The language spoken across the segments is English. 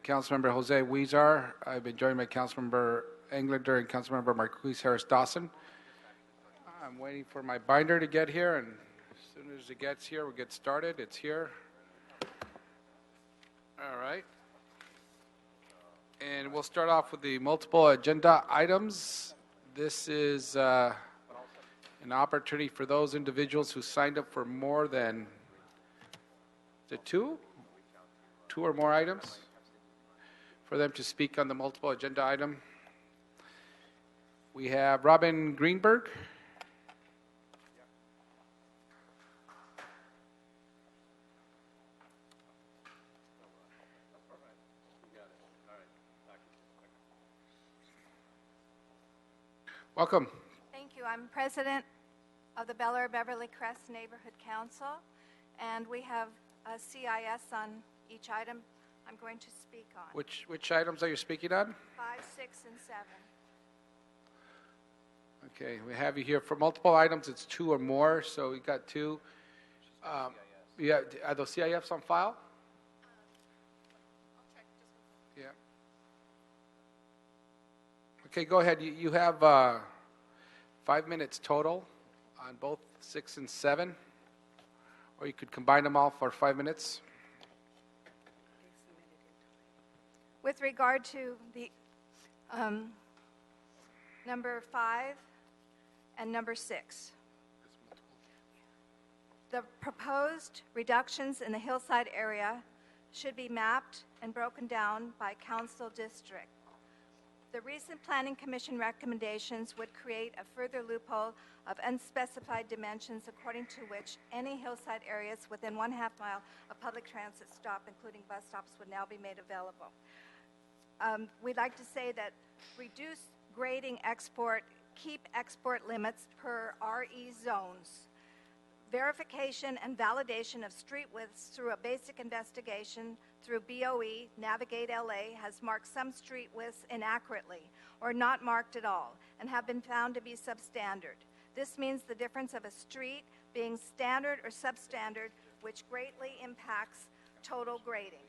Councilmember Jose Huizar. I've been joined by Councilmember Englander and Councilmember Marquise Harris-Dawson. I'm waiting for my binder to get here, and as soon as it gets here, we'll get started. It's here. All right. And we'll start off with the multiple agenda items. This is an opportunity for those individuals who signed up for more than two or more items for them to speak on the multiple agenda item. We have Robin Greenberg. Welcome. Thank you. I'm president of the Bel Air Beverly Crest Neighborhood Council, and we have a CIS on each item I'm going to speak on. Which items are you speaking on? 5, 6, and 7. Okay, we have you here for multiple items. It's 2 or more, so we got 2. Yeah, are those CIFs on file? I'll check just Yeah. Okay, go ahead. You have 5 minutes total on both 6 and 7, or you could combine them all for 5 minutes. With regard to the number 5 and number 6, the proposed reductions in the Hillside area should be mapped and broken down by council district. The recent Planning Commission recommendations would create a further loophole of unspecified dimensions according to which any hillside areas within 1/2 mile of public transit stop, including bus stops, would now be made available. We'd like to say that reduce grading export, keep export limits per RE zones. Verification and validation of street widths through a basic investigation through BOE, Navigate LA, has marked some street widths inaccurately or not marked at all and have been found to be substandard. This means the difference of a street being standard or substandard, which greatly impacts total grading.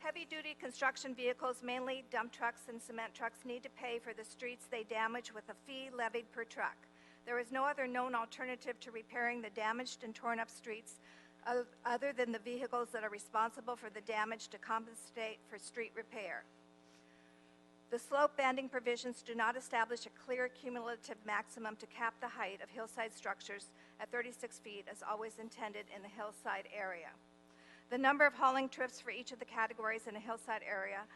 Heavy-duty construction vehicles, mainly dump trucks and cement trucks, need to pay for the streets they damage with a fee levied per truck. There is no other known alternative to repairing the damaged and torn up streets other than the vehicles that are responsible for the damage to compensate for street repair. The slope banding provisions do not establish a clear cumulative maximum to cap the height of hillside structures at 36 feet as always intended in the hillside area. The number of hauling trips for each of the categories in a hillside area,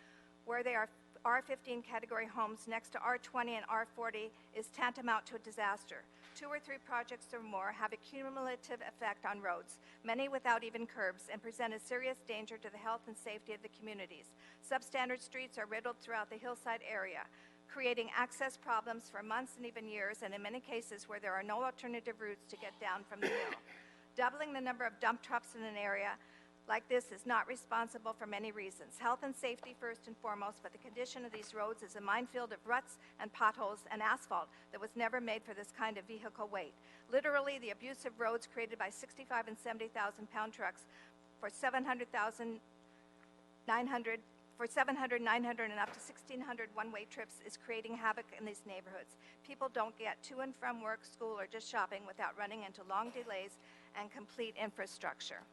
where they are R15 category homes next to R20 and R40, is tantamount to a disaster. 2 or 3 projects or more have a cumulative effect on roads, many without even curbs, and present a serious danger to the health and safety of the communities. Substandard streets are riddled throughout the hillside area, creating access problems for months and even years, and in many cases where there are no alternative routes to get down from the hill. Doubling the number of dump trucks in an area like this is not responsible for many reasons. Health and safety first and foremost, but the condition of these roads is a minefield of ruts and potholes and asphalt that was never made for this kind of vehicle weight. Literally, the abusive roads created by 65 and 70,000 pound trucks for 700, 900, and up to 1,600 one-way trips is creating havoc in these neighborhoods. People don't get to and from work, school, or just shopping without running into long delays and complete infrastructure.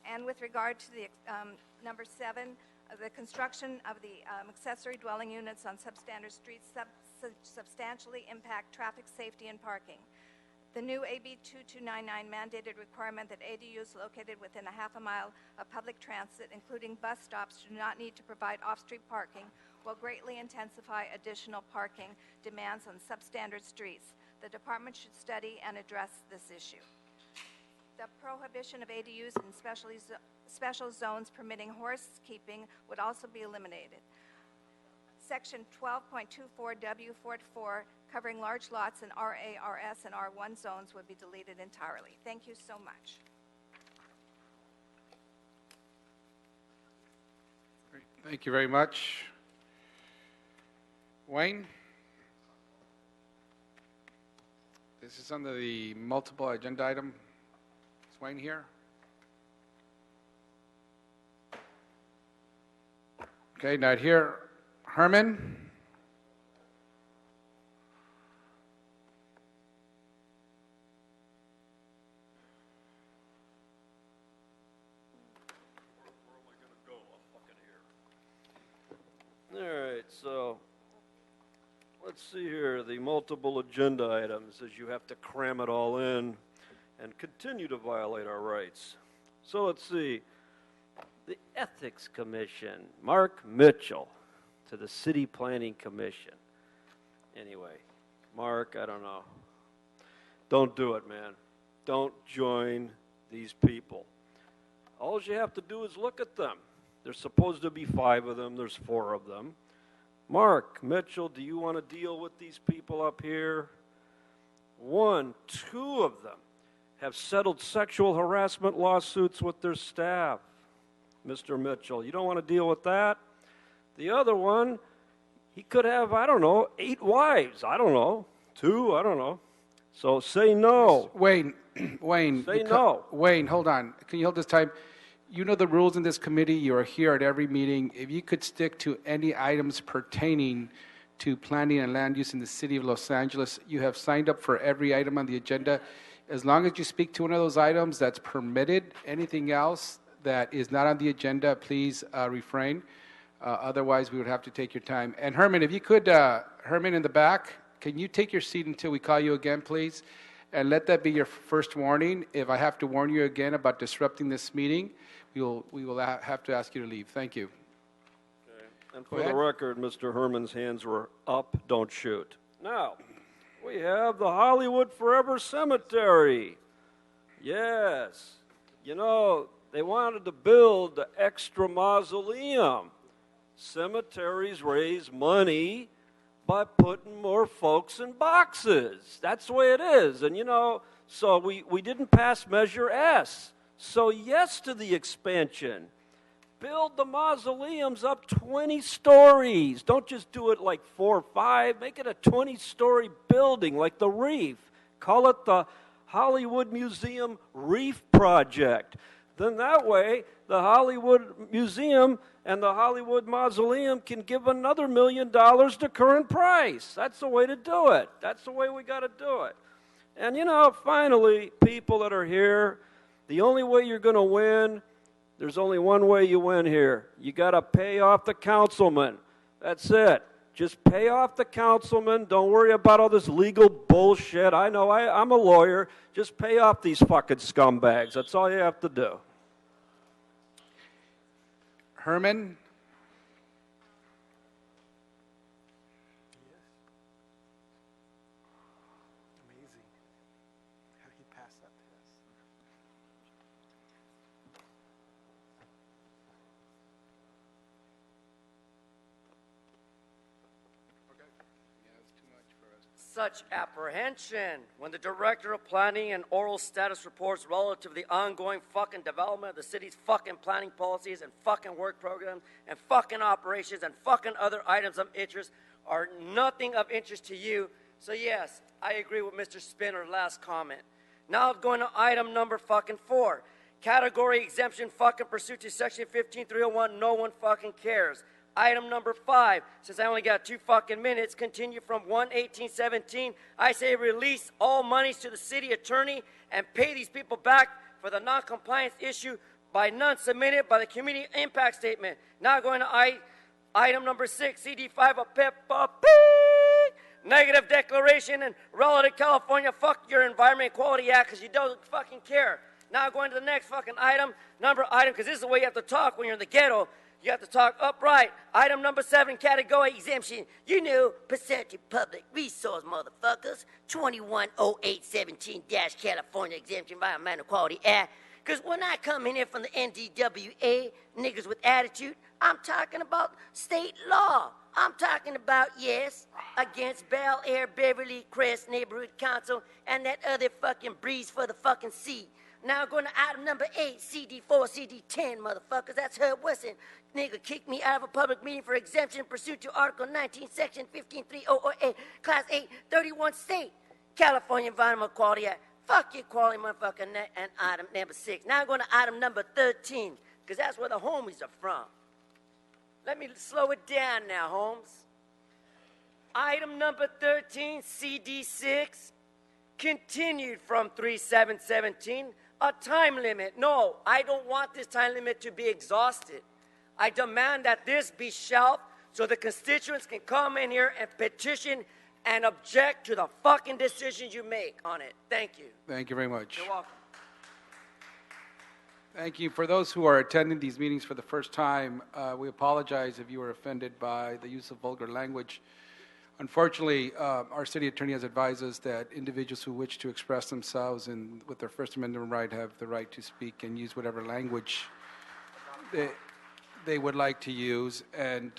And with regard to the number 7, the construction of the accessory dwelling units on substandard streets substantially impact traffic safety and parking. The new AB 2299 mandated requirement that ADUs located within 1/2 mile of public transit, including bus stops, do not need to provide off-street parking will greatly intensify additional parking demands on substandard streets. The department should study and address this issue. The prohibition of ADUs in special zones permitting horse keeping would also be eliminated. Section 12.24W44 covering large lots in RA, RS, and R1 zones would be deleted entirely. Thank you so much. Great. Thank you very much. Wayne? This is under the multiple agenda item. Is Wayne here? Okay, not here. Herman? All right, so let's see here. The multiple agenda items is you have to cram it all in and continue to violate our rights. So let's see. The Ethics Commission, Mark Mitchell to the City Planning Commission. Anyway, Mark, I don't know. Don't do it, man. Don't join these people. All you have to do is look at them. There's supposed to be 5 of them. There's 4 of them. Mark Mitchell, do you want to deal with these people up here? 1, 2 of them have settled sexual harassment lawsuits with their staff. Mr. Mitchell, you don't want to deal with that? The other one, he could have, I don't know, 8 wives. I don't know. 2, I don't know. So say no. Wayne, Say no. Wayne, hold on. Can you hold this time? You know the rules in this committee. You are here at every meeting. If you could stick to any items pertaining to planning and land use in the city of Los Angeles, you have signed up for every item on the agenda. As long as you speak to one of those items, that's permitted. Anything else that is not on the agenda, please refrain. Otherwise, we would have to take your time. And Herman, if you could, Herman in the back, can you take your seat until we call you again, please? And let that be your first warning. If I have to warn you again about disrupting this meeting, we will have to ask you to leave. Thank you. Okay. And for the record, Mr. Herman's hands were up. Don't shoot. Now, we have the Hollywood Forever Cemetery. Yes. You know, they wanted to build the extra mausoleum. Cemeteries raise money by putting more folks in boxes. That's the way it is. And, you know, so we didn't pass Measure S. So yes to the expansion. Build the mausoleums up 20 stories. Don't just do it like 4 or 5. Make it a 20-story building like the Reef. Call it the Hollywood Museum Reef Project. Then that way, the Hollywood Museum and the Hollywood Mausoleum can give another $1 million to current price. That's the way to do it. That's the way we got to do it. And, you know, finally, people that are here, the only way you're going to win, there's only one way you win here. You got to pay off the councilman. That's it. Just pay off the councilman. Don't worry about all this legal bullshit. I know, I'm a lawyer. Just pay off these fucking scumbags. That's all you have to do. Herman? Amazing. How did he pass that test? Such apprehension when the Director of Planning and oral status reports relative to the ongoing fucking development of the city's fucking planning policies and fucking work programs and fucking operations and fucking other items of interest are nothing of interest to you. So yes, I agree with Mr. Spinner's last comment. Now going to item number fucking 4. Category exemption fucking pursuant to section 15301, no one fucking cares. Item number 5, since I only got 2 fucking minutes, continue from 1/18/17. I say release all monies to the city attorney and pay these people back for the non-compliance issue by none submitted by the community impact statement. Now going to item number 6, CD5 of Peppa Pig. Negative declaration and relative California, fuck your Environment Equality Act because you don't fucking care. Now going to the next fucking item, because this is the way you have to talk when you're in the ghetto. You have to talk upright. Item number 7, category exemption. You know, pursuant to public resource, motherfuckers. 210817-California Exemption Environmental Quality Act. Because when I come in here from the NDWA, niggas with attitude, I'm talking about state law. I'm talking about, yes, against Bel Air, Beverly Crest Neighborhood Council, and that other fucking breeze for the fucking sea. Now going to item number 8, CD4, CD10, motherfuckers. That's Herb Wesson. Nigga kicked me out of a public meeting for exemption pursuant to Article 19, Section 15308, Class 8, 31 State, California Environmental Quality Act. Fuck your quality, motherfucker. And item number 6. Now I'm going to item number 13, because that's where the homies are from. Let me slow it down now, Holmes. Item number 13, CD6, continued from 3/7/17, a time limit. No, I don't want this time limit to be exhausted. I demand that this be shelved so the constituents can come in here and petition and object to the fucking decisions you make on it. Thank you. Thank you very much. You're welcome. Thank you. For those who are attending these meetings for the first time, we apologize if you were offended by the use of vulgar language. Unfortunately, our city attorney has advised us that individuals who wish to express themselves and with their First Amendment right have the right to speak and use whatever language they would like to use. And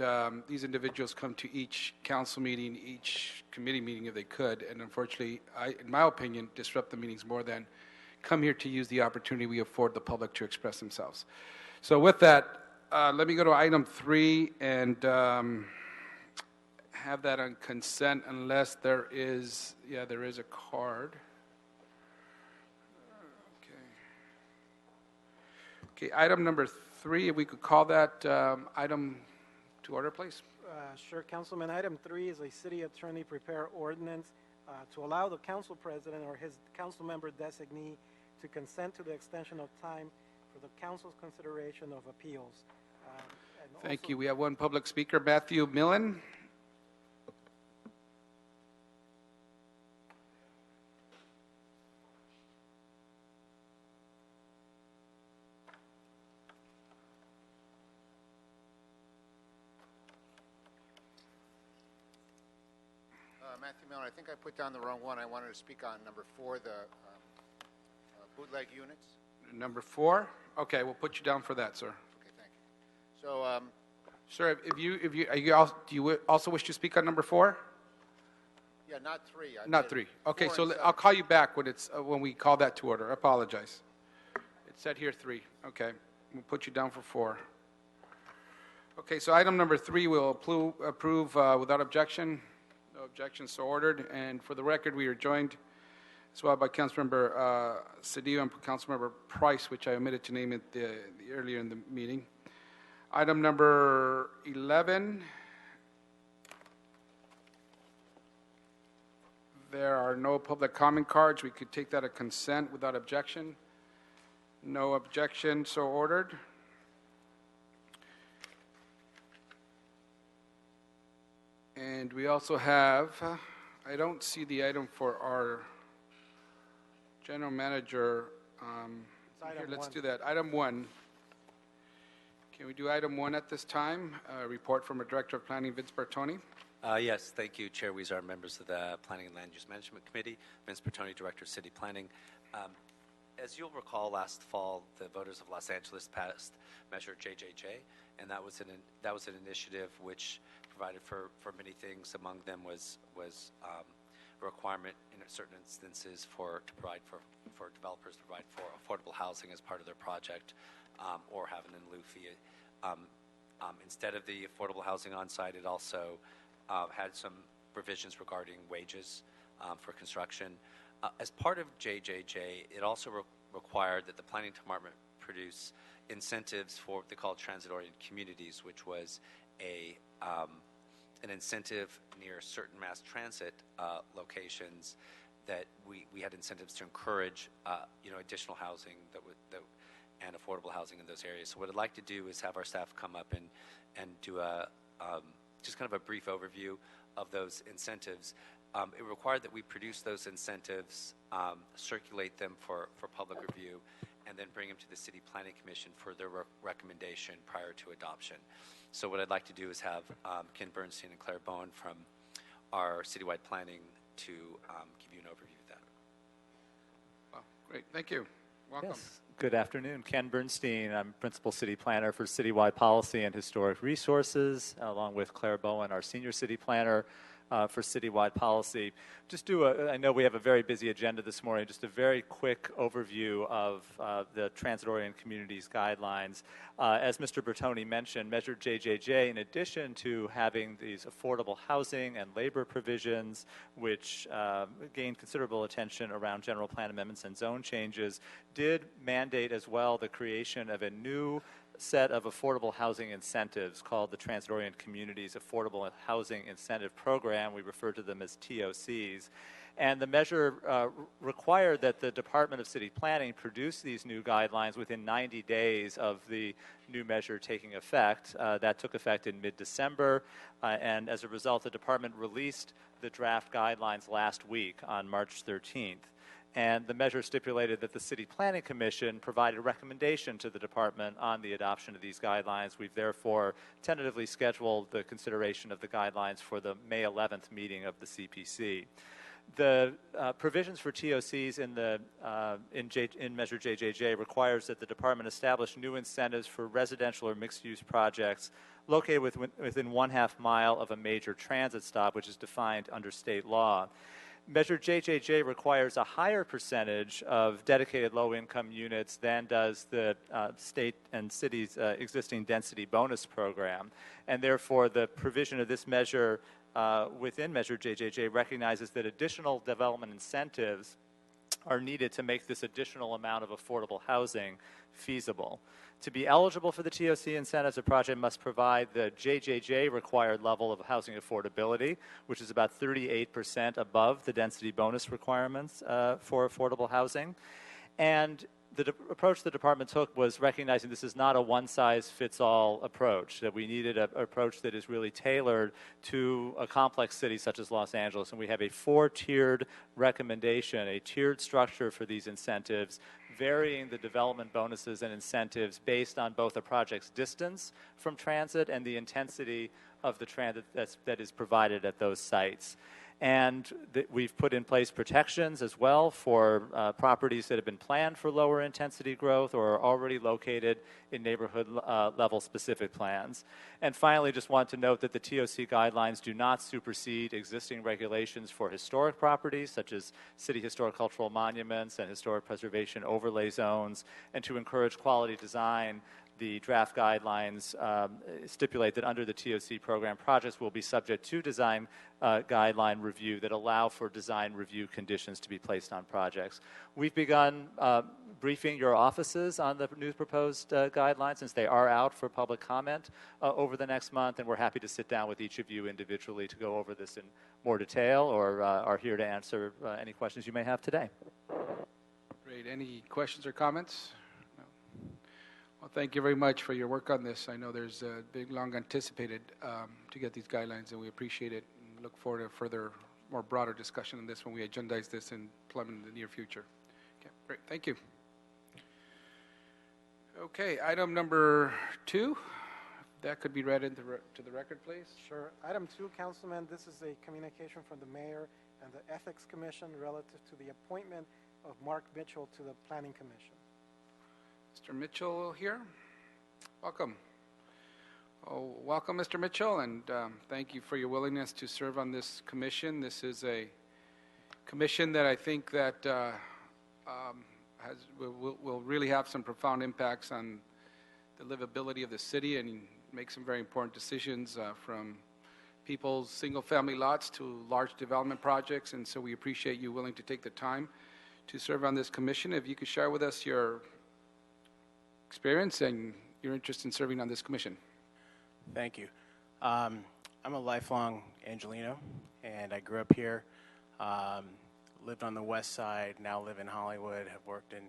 these individuals come to each council meeting, each committee meeting if they could. And unfortunately, in my opinion, disrupt the meetings more than come here to use the opportunity we afford the public to express themselves. So with that, let me go to item 3 and have that on consent unless there is, there is a card. Okay, item number 3, if we could call that item to order, please. Sure, Councilman. Item 3 is a city attorney prepare ordinance to allow the council president or his council member designee to consent to the extension of time for the council's consideration of appeals. Thank you. We have one public speaker, Matthew Millen. Matthew Miller, I think I put down the wrong one. I wanted to speak on number 4, the bootleg units. Number 4? Okay, we'll put you down for that, sir. Okay, thank you. So, Sir, do you also wish to speak on number 4? yeah, not 3. Not 3. Okay, 4 so and I'll call you back when we call that to order. I apologize. It said here 3. Okay, we'll put you down for 4. Okay, so item number 3 we'll approve without objection. No objection, so ordered. And for the record, we are joined as well by Councilmember Cedillo and Councilmember Price, which I omitted to name it earlier in the meeting. Item number 11. There are no public comment cards. We could take that as consent without objection. No objection, so ordered. And we also have, I don't see the item for our general manager. Here, let's do that. Item 1. Can we do item 1 at this time? Report from our Director of Planning, Vince Bertoni. Yes, thank you, Chair Weezer, members of the Planning and Land Use Management Committee. Vince Bertoni, Director of City Planning. As you'll recall, last fall, the voters of Los Angeles passed Measure JJJ, and that was an initiative which provided for many things. Among them was a requirement in certain instances for developers to provide for affordable housing as part of their project, or have an in lieu fee. Instead of the affordable housing on site, it also had some provisions regarding wages for construction. As part of JJJ, it also required that the planning department produce incentives for what they call transit-oriented communities, which was an incentive near certain mass transit locations that we had incentives to encourage additional housing and affordable housing in those areas. So what I'd like to do is have our staff come up and do just kind of a brief overview of those incentives. It required that we produce those incentives, circulate them for public review, and then bring them to the City Planning Commission for their recommendation prior to adoption. So what I'd like to do is have Ken Bernstein and Claire Bowen from our citywide planning to give you an overview of that. Well, great, thank you. Welcome. Yes. Good afternoon. Ken Bernstein. I'm Principal City Planner for Citywide Policy and Historic Resources, along with Claire Bowen, our Senior City Planner for Citywide Policy. I know we have a very busy agenda this morning, just a very quick overview of the Transit-Oriented Communities Guidelines. As Mr. Bertoni mentioned, Measure JJJ, in addition to having these affordable housing and labor provisions, which gained considerable attention around general plan amendments and zone changes, did mandate as well the creation of a new set of affordable housing incentives called the Transit-Oriented Communities Affordable Housing Incentive Program. We refer to them as TOCs. And the measure required that the Department of City Planning produce these new guidelines within 90 days of the new measure taking effect. That took effect in mid-December, and as a result, the department released the draft guidelines last week on March 13th. And the measure stipulated that the City Planning Commission provide a recommendation to the department on the adoption of these guidelines. We've therefore tentatively scheduled the consideration of the guidelines for the May 11th meeting of the CPC. The provisions for TOCs in Measure JJJ requires that the department establish new incentives for residential or mixed-use projects located within 1/2 mile of a major transit stop, which is defined under state law. Measure JJJ requires a higher percentage of dedicated low-income units than does the state and city's existing density bonus program, and therefore the provision of this measure within Measure JJJ recognizes that additional development incentives are needed to make this additional amount of affordable housing feasible. To be eligible for the TOC incentives, a project must provide the JJJ required level of housing affordability, which is about 38% above the density bonus requirements for affordable housing. And the approach the department took was recognizing this is not a one-size-fits-all approach, that we needed an approach that is really tailored to a complex city such as Los Angeles. And we have a 4-tiered recommendation, a tiered structure for these incentives, varying the development bonuses and incentives based on both a project's distance from transit and the intensity of the transit that is provided at those sites. And we've put in place protections as well for properties that have been planned for lower intensity growth or are already located in neighborhood level specific plans. And finally, just want to note that the TOC guidelines do not supersede existing regulations for historic properties such as city historic cultural monuments and historic preservation overlay zones. And to encourage quality design, the draft guidelines stipulate that under the TOC program, projects will be subject to design guideline review that allow for design review conditions to be placed on projects. We've begun briefing your offices on the new proposed guidelines since they are out for public comment over the next month, and we're happy to sit down with each of you individually to go over this in more detail or are here to answer any questions you may have today. Great. Any questions or comments? Well, thank you very much for your work on this. I know there's a big, long anticipated to get these guidelines, and we appreciate it and look forward to further, more broader discussion on this when we agendize this and implement in the near future. Okay, great. Thank you. Okay, item number 2. That could be read into to the record, please. Sure. Item 2, Councilman, this is a communication from the mayor and the Ethics Commission relative to the appointment of Mark Mitchell to the Planning Commission. Mr. Mitchell here. Welcome. Oh, welcome, Mr. Mitchell, and thank you for your willingness to serve on this commission. This is a commission that I think that will really have some profound impacts on the livability of the city and make some very important decisions from people's single-family lots to large development projects, and so we appreciate you willing to take the time to serve on this commission. If you could share with us your experience and your interest in serving on this commission. Thank you. I'm a lifelong Angelino, and I grew up here, lived on the west side, now live in Hollywood, have worked in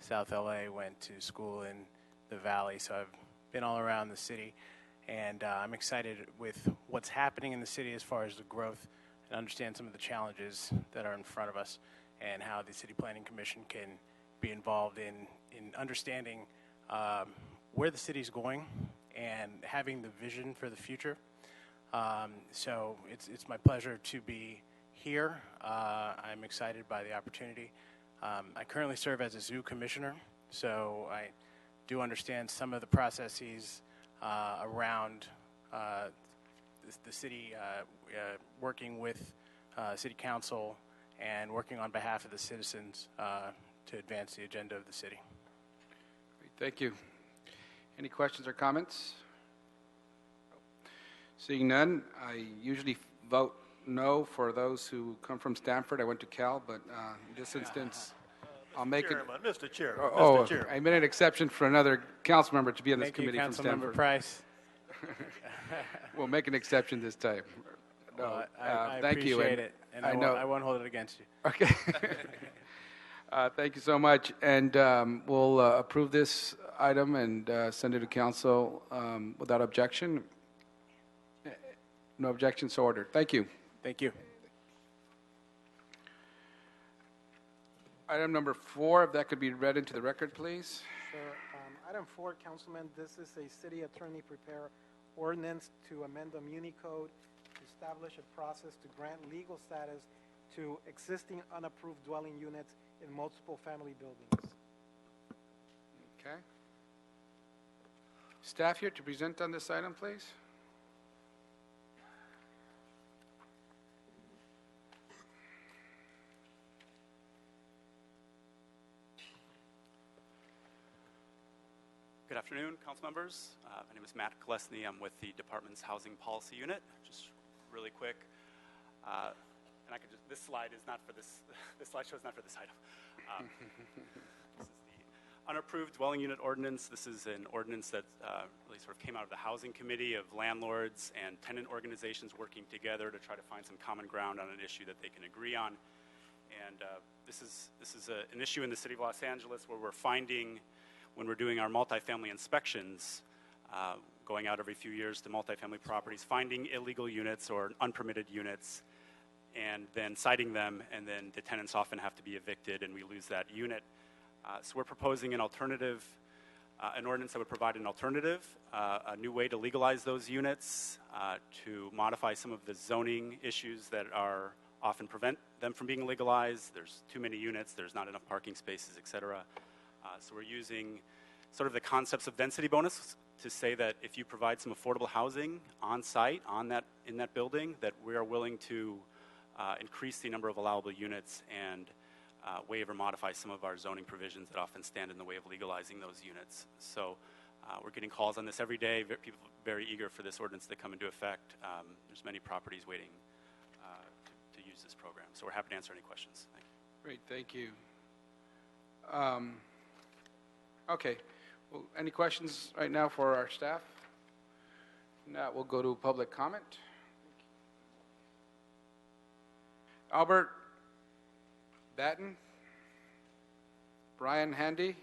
South LA, went to school in the Valley, so I've been all around the city, and I'm excited with what's happening in the city as far as the growth and understand some of the challenges that are in front of us and how the City Planning Commission can be involved in understanding where the city's going and having the vision for the future. So it's my pleasure to be here. I'm excited by the opportunity. I currently serve as a zoo commissioner, so I do understand some of the processes around the city, working with city council and working on behalf of the citizens to advance the agenda of the city. Thank you. Any questions or comments? Seeing none, I usually vote no for those who come from Stanford. I went to Cal, but in this instance, I'll make it. Chairman, Mr. Chairman, Oh, Mr. Chairman. I made an exception for another council member to be on this Thank you, committee from Councilmember Stanford. Price. We'll make an exception this time. No, Well, I thank you. appreciate and it, and I know. I won't hold it against you. Okay. Thank you so much, and we'll approve this item and send it to council without objection. No objection, so ordered. Thank you. Thank you. Item number 4, if that could be read into the record, please. Sure. Item 4, Councilman, this is a city attorney prepare ordinance to amend the Muni Code to establish a process to grant legal status to existing unapproved dwelling units in multiple family buildings. Okay. Staff here to present on this item, please. Good afternoon, council members. My name is Matt Kolesny. I'm with the department's Housing Policy Unit. Just really quick, and I could just, this slide is not for this, this slideshow is not for this item. This is the Unapproved Dwelling Unit Ordinance. This is an ordinance that really sort of came out of the Housing Committee of landlords and tenant organizations working together to try to find some common ground on an issue that they can agree on. And this is an issue in the city of Los Angeles where we're finding, when we're doing our multifamily inspections, going out every few years to multifamily properties, finding illegal units or unpermitted units, and then citing them, and then the tenants often have to be evicted, and we lose that unit. So we're proposing an alternative, an ordinance that would provide an alternative, a new way to legalize those units, to modify some of the zoning issues that are often prevent them from being legalized. There's too many units, there's not enough parking spaces, et cetera. So we're using sort of the concepts of density bonus to say that if you provide some affordable housing on site, in that building, that we are willing to increase the number of allowable units and waive or modify some of our zoning provisions that often stand in the way of legalizing those units. So we're getting calls on this every day. People are very eager for this ordinance to come into effect. There's many properties waiting to use this program. So we're happy to answer any questions. Thank you. Great, thank you. Okay. Well, any questions right now for our staff? If not, we'll go to public comment. Albert Batten, Brian Handy,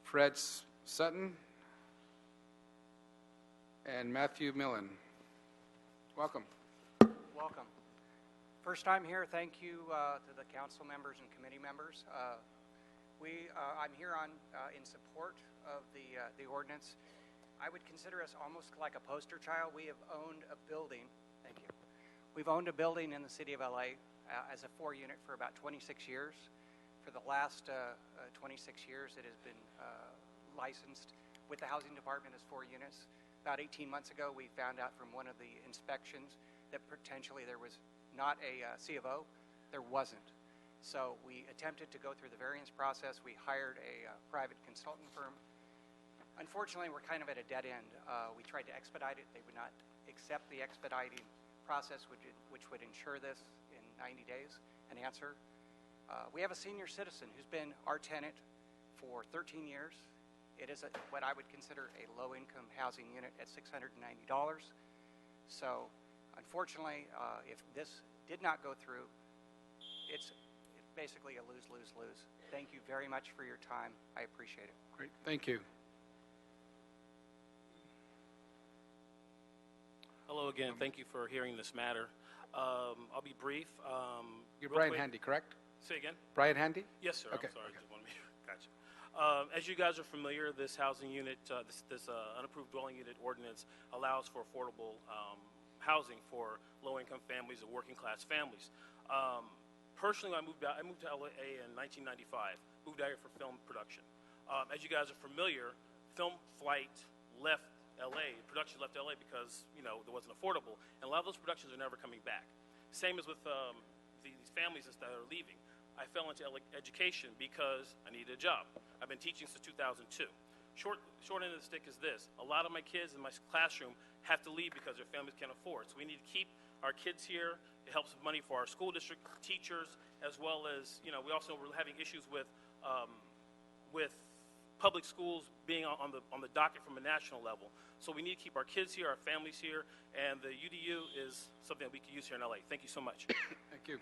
Fred Sutton, and Matthew Millen. Welcome. Welcome. First time here. Thank you to the council members and committee members. I'm here in support of the ordinance. I would consider us almost like a poster child. We have owned a building. Thank you. We've owned a building in the city of LA as a 4-unit for about 26 years. For the last 26 years, it has been licensed with the housing department as 4 units. About 18 months ago, we found out from one of the inspections that potentially there was not a C of O. There wasn't. So we attempted to go through the variance process. We hired a private consultant firm. Unfortunately, we're kind of at a dead end. We tried to expedite it. They would not accept the expediting process, which would ensure this in 90 days, an answer. We have a senior citizen who's been our tenant for 13 years. It is what I would consider a low-income housing unit at $690. So, unfortunately, if this did not go through, it's basically a lose-lose-lose. Thank you very much for your time. I appreciate it. Great, thank you. Hello again. Thank you for hearing this matter. I'll be brief. You're Brian Handy, correct? Say again? Brian Handy? Yes, sir. Okay. I'm sorry. Just want to make sure. Gotcha. As you guys are familiar, this housing unit, this unapproved dwelling unit ordinance allows for affordable housing for low-income families and working-class families. Personally, I moved to LA in 1995. Moved out here for film production. As you guys are familiar, film flight left LA. Production left LA because it wasn't affordable, and a lot of those productions are never coming back. Same as with these families that are leaving. I fell into education because I needed a job. I've been teaching since 2002. Short end of the stick is this: a lot of my kids in my classroom have to leave because their families can't afford. So we need to keep our kids here. It helps with money for our school district teachers, as well as, we also were having issues with public schools being on the docket from a national level. So we need to keep our kids here, our families here, and the UDU is something that we can use here in LA. Thank you so much. Thank you.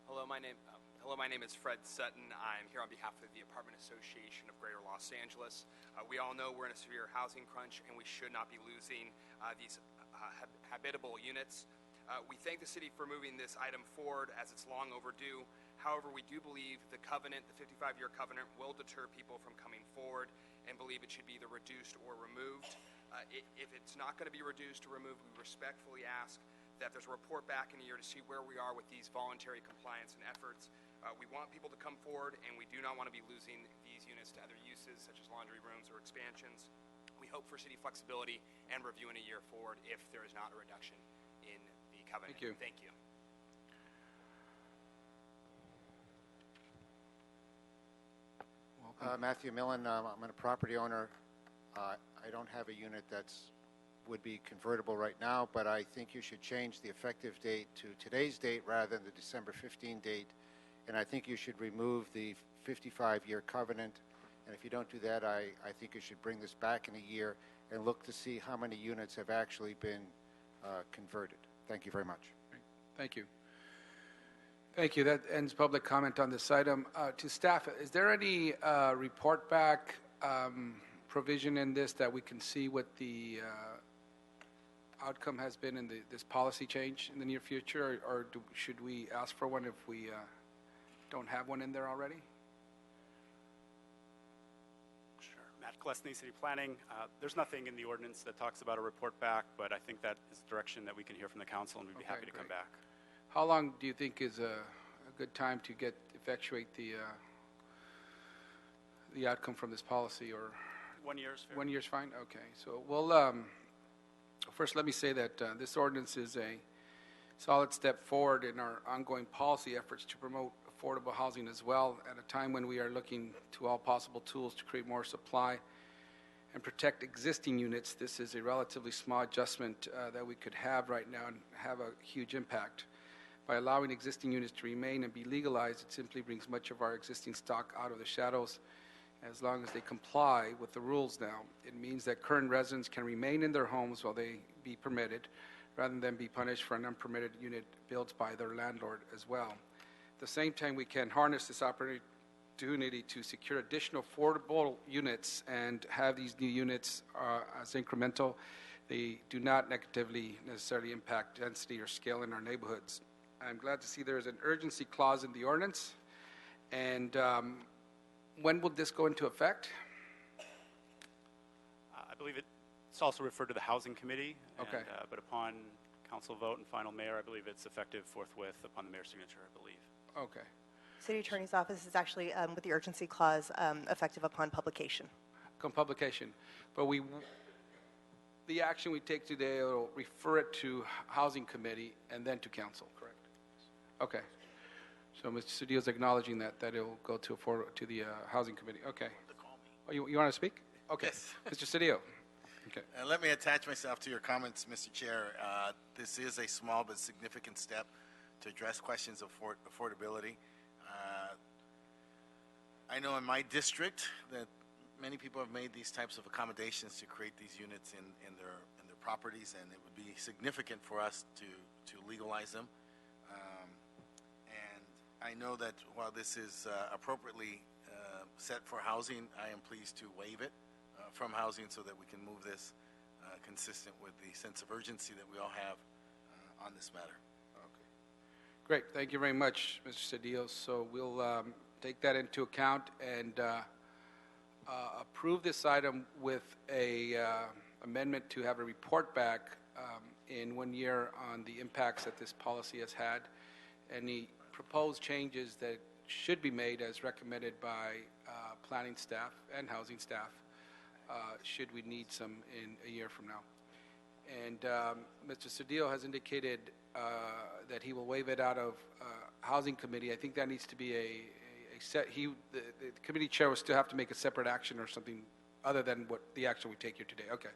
Hello, my name is Fred Sutton. I'm here on behalf of the Apartment Association of Greater Los Angeles. We all know we're in a severe housing crunch, and we should not be losing these habitable units. We thank the city for moving this item forward, as it's long overdue. However, we do believe the covenant, the 55-year covenant, will deter people from coming forward, and believe it should be either reduced or removed. If it's not going to be reduced or removed, we respectfully ask that there's a report back in a year to see where we are with these voluntary compliance and efforts. We want people to come forward, and we do not want to be losing these units to other uses, such as laundry rooms or expansions. We hope for city flexibility and review in a year forward if there is not a reduction in the covenant. Thank you. Thank you. Matthew Millen, I'm a property owner. I don't have a unit would be convertible right now, but I think you should change the effective date to today's date rather than the December 15 date. And I think you should remove the 55-year covenant. And if you don't do that, I think you should bring this back in a year and look to see how many units have actually been converted. Thank you very much. Thank you. Thank you. That ends public comment on this item. To staff, is there any report back provision in this that we can see what the outcome has been in this policy change in the near future, or should we ask for one if we don't have one in there already? Sure. Matt Kolesny, City Planning. There's nothing in the ordinance that talks about a report back, but I think that is the direction that we can hear from the council, and we'd be happy to come back. How long do you think is a good time to effectuate the outcome from this policy? Or 1 year is fair. 1 year's fine. Okay. So we'll first let me say that this ordinance is a solid step forward in our ongoing policy efforts to promote affordable housing as well, at a time when we are looking to all possible tools to create more supply and protect existing units. This is a relatively small adjustment that we could have right now and have a huge impact. By allowing existing units to remain and be legalized, it simply brings much of our existing stock out of the shadows. As long as they comply with the rules now, it means that current residents can remain in their homes while they be permitted, rather than be punished for an unpermitted unit built by their landlord as well. At the same time, we can harness this opportunity to secure additional affordable units and have these new units as incremental. They do not negatively necessarily impact density or scale in our neighborhoods. I'm glad to see there is an urgency clause in the ordinance. And when will this go into effect? I believe it's also referred to the Housing Committee. Okay. But upon council vote and final mayor, I believe it's effective forthwith upon the mayor's signature, I believe. Okay. City Attorney's Office is actually, with the urgency clause, effective upon publication. Upon publication. But the action we take today will refer it to Housing Committee and then to council, correct? Okay. So Mr. Cedillo's acknowledging that it will go to the Housing Committee. Okay. Oh, you want to speak? Okay. Yes. Mr. Cedillo. Okay. Let me attach myself to your comments, Mr. Chair. This is a small but significant step to address questions of affordability. I know in my district that many people have made these types of accommodations to create these units in their properties, and it would be significant for us to legalize them. And I know that while this is appropriately set for housing, I am pleased to waive it from housing so that we can move this consistent with the sense of urgency that we all have on this matter. Okay. Great. Thank you very much, Mr. Cedillo. So we'll take that into account and approve this item with a amendment to have a report back in 1 year on the impacts that this policy has had, any proposed changes that should be made as recommended by planning staff and housing staff, should we need some in a year from now. And Mr. Cedillo has indicated that he will waive it out of Housing Committee. I think that needs to be the committee chair will still have to make a separate action or something other than what the action we take here today. Okay.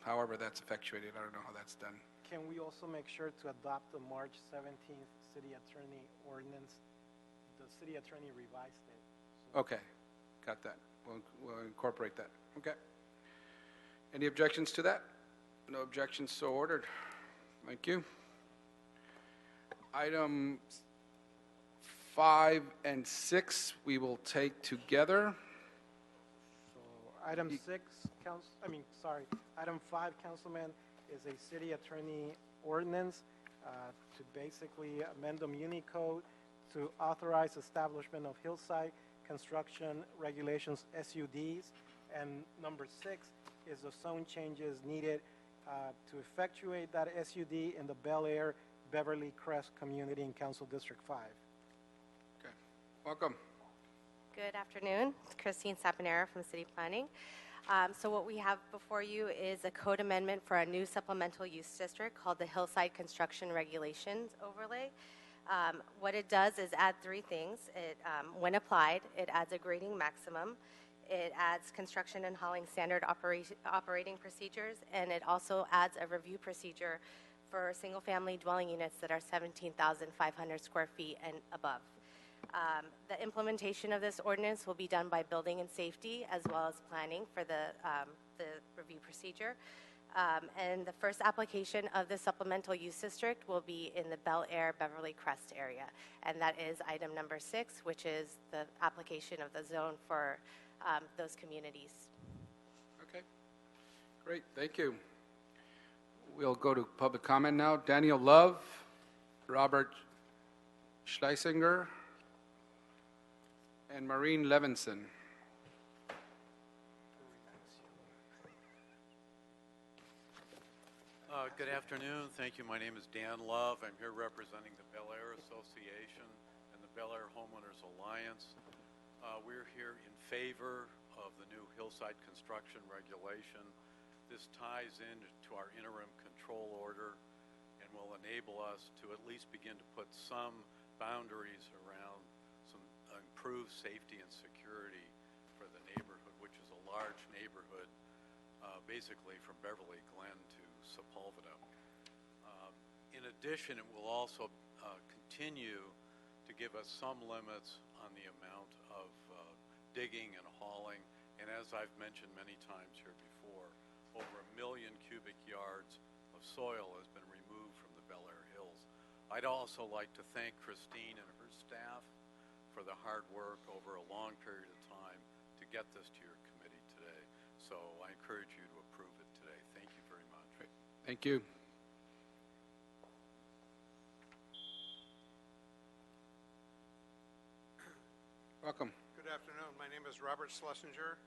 However that's effectuated, I don't know how that's done. Can we also make sure to adopt the March 17th city attorney ordinance? The city attorney revised it. So Okay, got that. We'll incorporate that. Okay. Any objections to that? No objections, so ordered. Thank you. Item 5 and 6 we will take together. item 6, item 5, Councilman, is a city attorney ordinance to basically amend the Muni Code to authorize establishment of Hillside construction regulations, SUDs. And number 6 is the zone changes needed to effectuate that SUD in the Bel Air Beverly Crest community in Council District 5. Okay, welcome. Good afternoon. It's Christine Saponara from City Planning. So what we have before you is a code amendment for a new supplemental use district called the Hillside Construction Regulations Overlay. What it does is add 3 things. When applied, it adds a grading maximum, it adds construction and hauling standard operating procedures, and it also adds a review procedure for single-family dwelling units that are 17,500 square feet and above. The implementation of this ordinance will be done by Building and Safety as well as planning for the review procedure. And the first application of the supplemental use district will be in the Bel Air Beverly Crest area. And that is item number 6, which is the application of the zone for those communities. Okay, great, thank you. We'll go to public comment now. Daniel Love, Robert Schlesinger, and Maureen Levinson. Good afternoon. Thank you. My name is Dan Love. I'm here representing the Bel Air Association and the Bel Air Homeowners Alliance. We're here in favor of the new Hillside construction regulation. This ties into our interim control order and will enable us to at least begin to put some boundaries around some improved safety and security for the neighborhood, which is a large neighborhood, basically from Beverly Glen to Sepulveda. In addition, it will also continue to give us some limits on the amount of digging and hauling. And as I've mentioned many times here before, over 1 million cubic yards of soil has been removed from the Bel Air Hills. I'd also like to thank Christine and her staff for the hard work over a long period of time to get this to your committee today. So I encourage you to approve it today. Thank you very much. Great. Thank you. Welcome. Good afternoon. My name is Robert Schlesinger.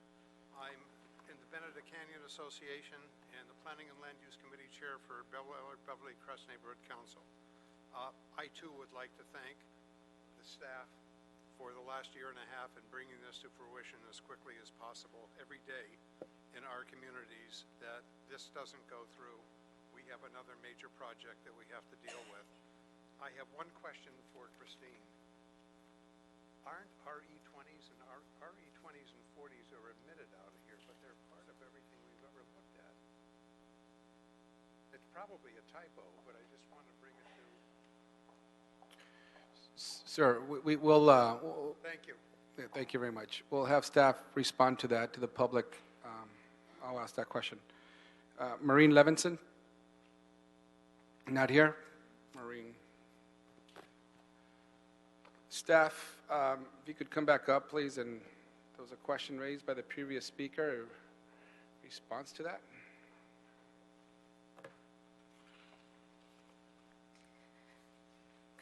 I'm in the Benedict Canyon Association and the Planning and Land Use Committee Chair for Bel Air Beverly Crest Neighborhood Council. I too would like to thank the staff for the last year and a half in bringing this to fruition as quickly as possible. Every day in our communities that this doesn't go through, we have another major project that we have to deal with. I have one question for Christine. Aren't RE20s and RE20s and 40s are omitted out of here, but they're part of everything we've ever looked at? It's probably a typo, but I just want to bring it to... Sir, we will... Thank you. Thank you very much. We'll have staff respond to that, to the public. I'll ask that question. Maureen Levinson? Not here? Maureen. Staff, if you could come back up, please, and there was a question raised by the previous speaker. Response to that?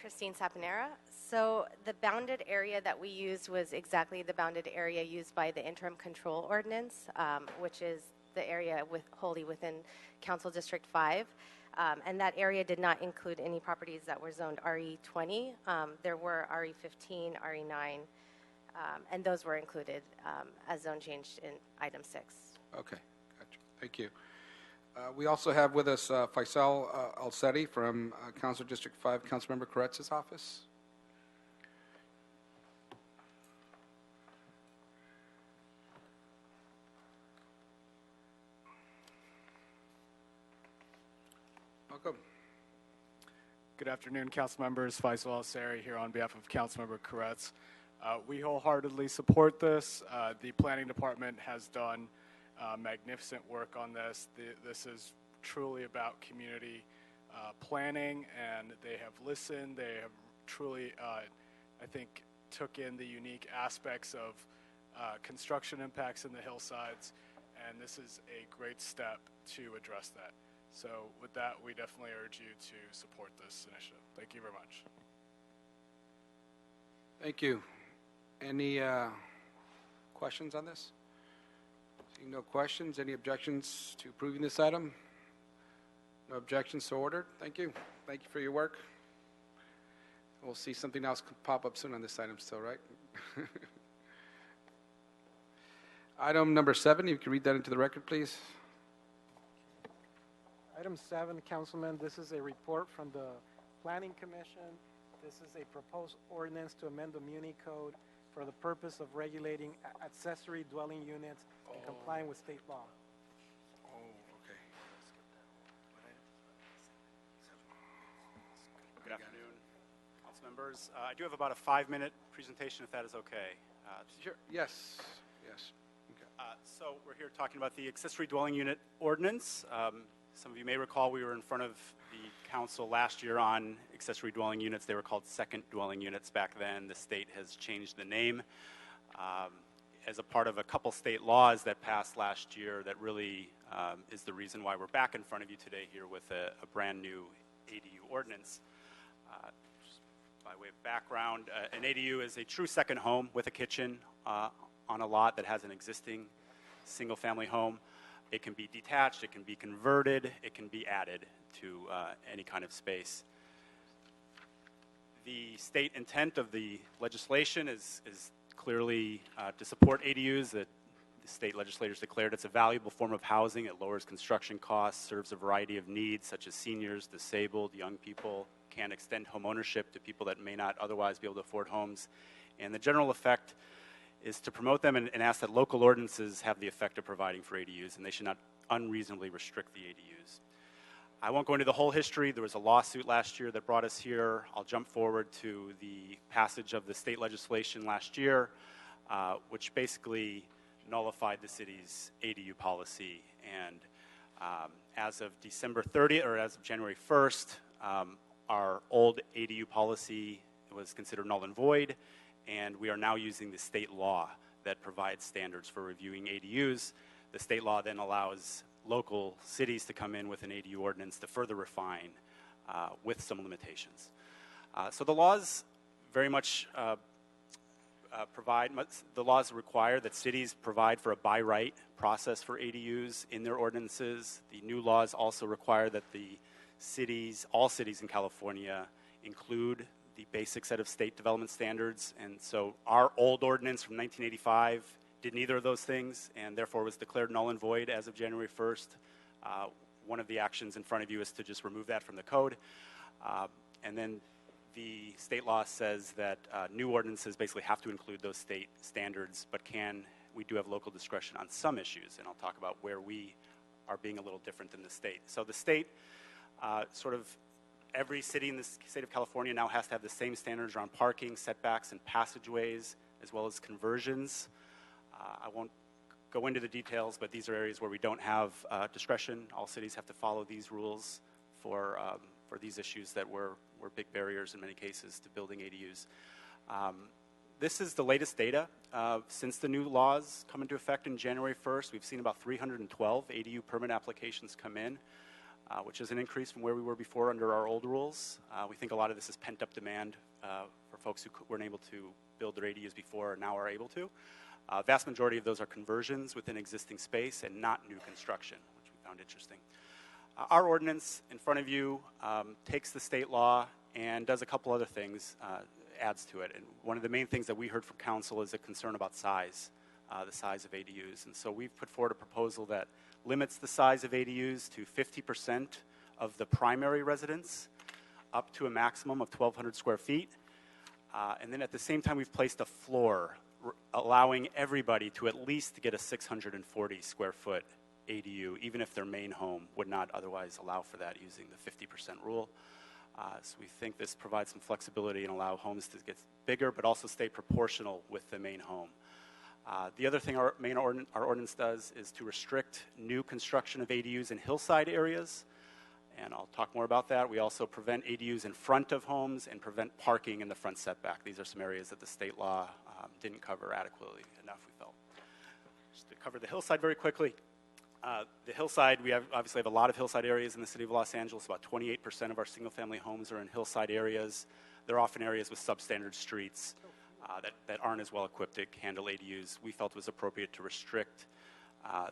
Christine Saponara. So the bounded area that we used was exactly the bounded area used by the interim control ordinance, which is the area wholly within Council District 5. And that area did not include any properties that were zoned RE20. There were RE15, RE9, and those were included as zone changed in item 6. Okay, gotcha. Thank you. We also have with us Faisal Al-Sadi from Council District 5, Councilmember Koretz's office. Welcome. Good afternoon, council members. Faisal Al-Sari here on behalf of Councilmember Koretz. We wholeheartedly support this. The planning department has done magnificent work on this. This is truly about community planning, and they have listened. They have truly, I think, took in the unique aspects of construction impacts in the hillsides, and this is a great step to address that. So with that, we definitely urge you to support this initiative. Thank you very much. Thank you. Any questions on this? Seeing no questions, any objections to approving this item? No objections, so ordered. Thank you. Thank you for your work. We'll see something else pop up soon on this item still, right? Item number 7, you can read that into the record, please. Item 7, Councilman, this is a report from the Planning Commission. This is a proposed ordinance to amend the Muni Code for the purpose of regulating accessory dwelling units and complying with state law. Oh, okay. Good afternoon, council members. I do have about a 5-minute presentation, if that is okay. Sure. Yes. Yes. Okay. So we're here talking about the accessory dwelling unit ordinance. Some of you may recall we were in front of the council last year on accessory dwelling units. They were called second dwelling units back then. The state has changed the name as a part of a couple state laws that passed last year that really is the reason why we're back in front of you today here with a brand new ADU ordinance. Just by way of background, an ADU is a true second home with a kitchen on a lot that has an existing single-family home. It can be detached, it can be converted, it can be added to any kind of space. The state intent of the legislation is clearly to support ADUs. That the state legislators declared it's a valuable form of housing. It lowers construction costs, serves a variety of needs such as seniors, disabled, young people, can extend home ownership to people that may not otherwise be able to afford homes. And the general effect is to promote them and ask that local ordinances have the effect of providing for ADUs, and they should not unreasonably restrict the ADUs. I won't go into the whole history. There was a lawsuit last year that brought us here. I'll jump forward to the passage of the state legislation last year, which basically nullified the city's ADU policy. And as of December 30th, or as of January 1st, our old ADU policy was considered null and void, and we are now using the state law that provides standards for reviewing ADUs. The state law then allows local cities to come in with an ADU ordinance to further refine with some limitations. So the laws very much the laws require that cities provide for a by right process for ADUs in their ordinances. The new laws also require that the cities, all cities in California, include the basic set of state development standards. And so our old ordinance from 1985 did neither of those things and therefore was declared null and void as of January 1st. One of the actions in front of you is to just remove that from the code. And then the state law says that new ordinances basically have to include those state standards, but we do have local discretion on some issues, and I'll talk about where we are being a little different than the state. So the state every city in the state of California now has to have the same standards around parking, setbacks, and passageways, as well as conversions. I won't go into the details, but these are areas where we don't have discretion. All cities have to follow these rules for these issues that were big barriers in many cases to building ADUs. This is the latest data. Since the new laws come into effect in January 1st, we've seen about 312 ADU permit applications come in, which is an increase from where we were before under our old rules. We think a lot of this is pent-up demand for folks who weren't able to build their ADUs before and now are able to. Vast majority of those are conversions within existing space and not new construction, which we found interesting. Our ordinance in front of you takes the state law and does a couple other things, adds to it. And one of the main things that we heard from council is a concern about size, the size of ADUs. And so we've put forward a proposal that limits the size of ADUs to 50% of the primary residence, up to a maximum of 1,200 square feet. And then at the same time, we've placed a floor allowing everybody to at least get a 640 square foot ADU, even if their main home would not otherwise allow for that using the 50% rule. So we think this provides some flexibility and allow homes to get bigger, but also stay proportional with the main home. The other thing our ordinance does is to restrict new construction of ADUs in hillside areas, and I'll talk more about that. We also prevent ADUs in front of homes and prevent parking in the front setback. These are some areas that the state law didn't cover adequately enough, we felt. Just to cover the hillside very quickly. The hillside, we obviously have a lot of hillside areas in the city of Los Angeles. About 28% of our single-family homes are in hillside areas. They're often areas with substandard streets that aren't as well equipped to handle ADUs. We felt it was appropriate to restrict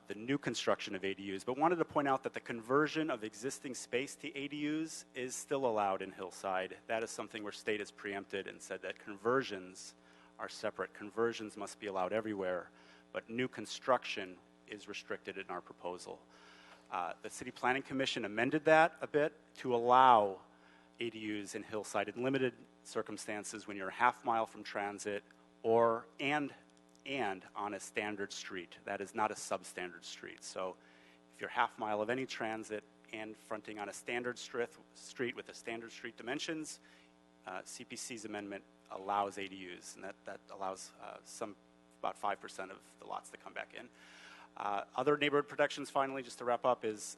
the new construction of ADUs, but wanted to point out that the conversion of existing space to ADUs is still allowed in hillside. That is something where state has preempted and said that conversions are separate. Conversions must be allowed everywhere, but new construction is restricted in our proposal. The City Planning Commission amended that a bit to allow ADUs in hillside in limited circumstances when you're a half mile from transit or and on a standard street. That is not a substandard street. So if you're half mile of any transit and fronting on a standard street with a standard street dimensions, CPC's amendment allows ADUs, and that allows about 5% of the lots that come back in. Other neighborhood protections, finally, just to wrap up, is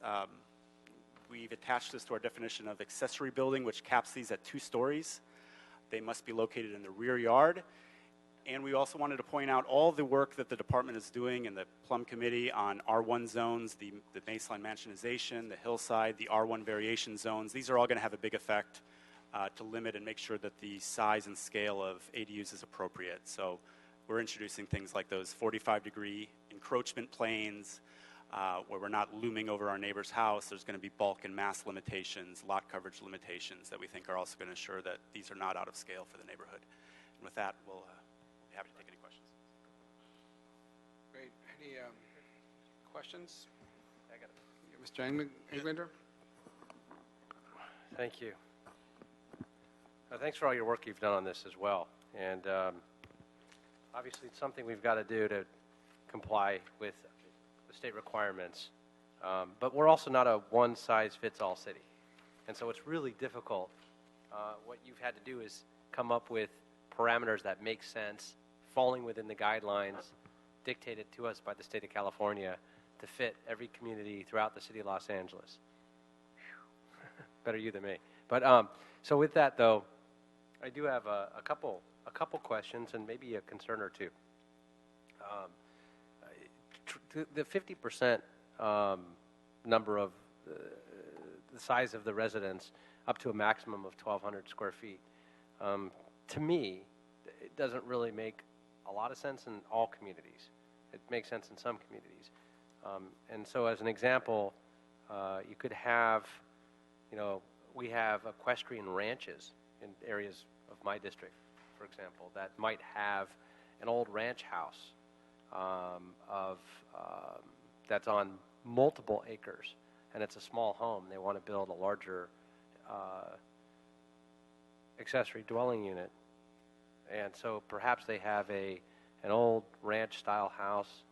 we've attached this to our definition of accessory building, which caps these at 2 stories. They must be located in the rear yard. And we also wanted to point out all the work that the department is doing in the Plum Committee on R1 zones, the baseline mansionization, the hillside, the R1 variation zones. These are all going to have a big effect to limit and make sure that the size and scale of ADUs is appropriate. So we're introducing things like those 45-degree encroachment planes where we're not looming over our neighbor's house. There's going to be bulk and mass limitations, lot coverage limitations that we think are also going to ensure that these are not out of scale for the neighborhood. And with that, we'll be happy to take any questions. Great. Any questions? I got it. Mr. Englander? Thank you. Thanks for all your work you've done on this as well. And obviously, it's something we've got to do to comply with the state requirements. But we're also not a one-size-fits-all city. And so it's really difficult. What you've had to do is come up with parameters that make sense, falling within the guidelines dictated to us by the state of California to fit every community throughout the city of Los Angeles. Better you than me. But so with that, though, I do have a couple questions and maybe a concern or two. The 50% number of the size of the residence up to a maximum of 1,200 square feet, to me, it doesn't really make a lot of sense in all communities. It makes sense in some communities. And so as an example, you could have, we have equestrian ranches in areas of my district, for example, that might have an old ranch house that's on multiple acres, and it's a small home. They want to build a larger accessory dwelling unit, and so perhaps they have an old ranch-style house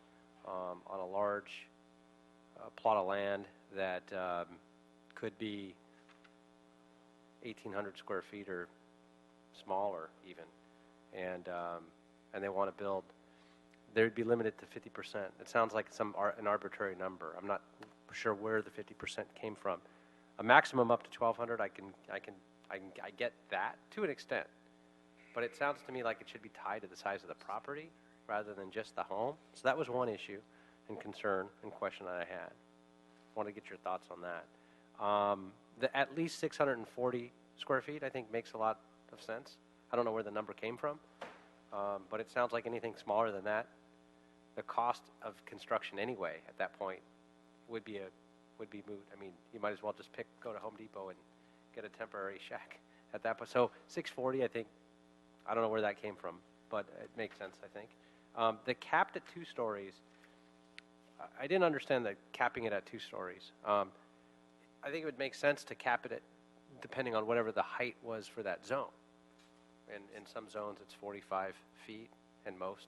on a large plot of land that could be 1,800 square feet or smaller even, and they want to build. They'd be limited to 50%. It sounds like an arbitrary number. I'm not sure where the 50% came from. A maximum up to 1,200, I get that to an extent, but it sounds to me like it should be tied to the size of the property rather than just the home. So that was one issue and concern and question that I had. I want to get your thoughts on that. The at least 640 square feet, I think, makes a lot of sense. I don't know where the number came from, but it sounds like anything smaller than that, the cost of construction anyway at that point would be moot. I mean, you might as well just go to Home Depot and get a temporary shack at that point. So 640, I think, I don't know where that came from, but it makes sense, I think. The capped at 2 stories, I didn't understand the capping it at 2 stories. I think it would make sense to cap it at depending on whatever the height was for that zone. And in some zones, it's 45 feet in most.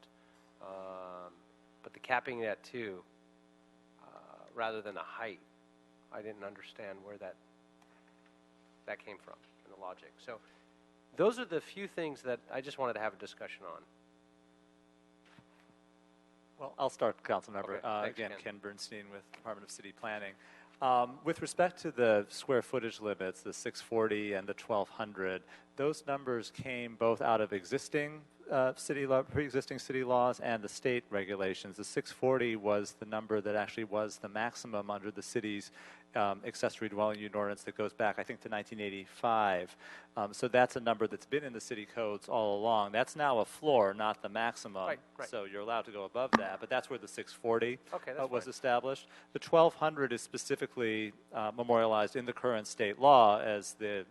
But the capping it at 2 rather than a height. I didn't understand where that came from in the logic. So those are the few things that I just wanted to have a discussion on. Well, I'll start, Councilmember. Okay, thanks, Again, Ken. Ken Bernstein with Department of City Planning. With respect to the square footage limits, the 640 and the 1200, those numbers came both out of existing pre-existing city laws and the state regulations. The 640 was the number that actually was the maximum under the city's accessory dwelling unit ordinance that goes back, I think, to 1985. So that's a number that's been in the city codes all along. That's now a floor, not the maximum. Right. So you're allowed to go above that, but that's where the 640 was established. The 1200 is specifically memorialized in the current state law as the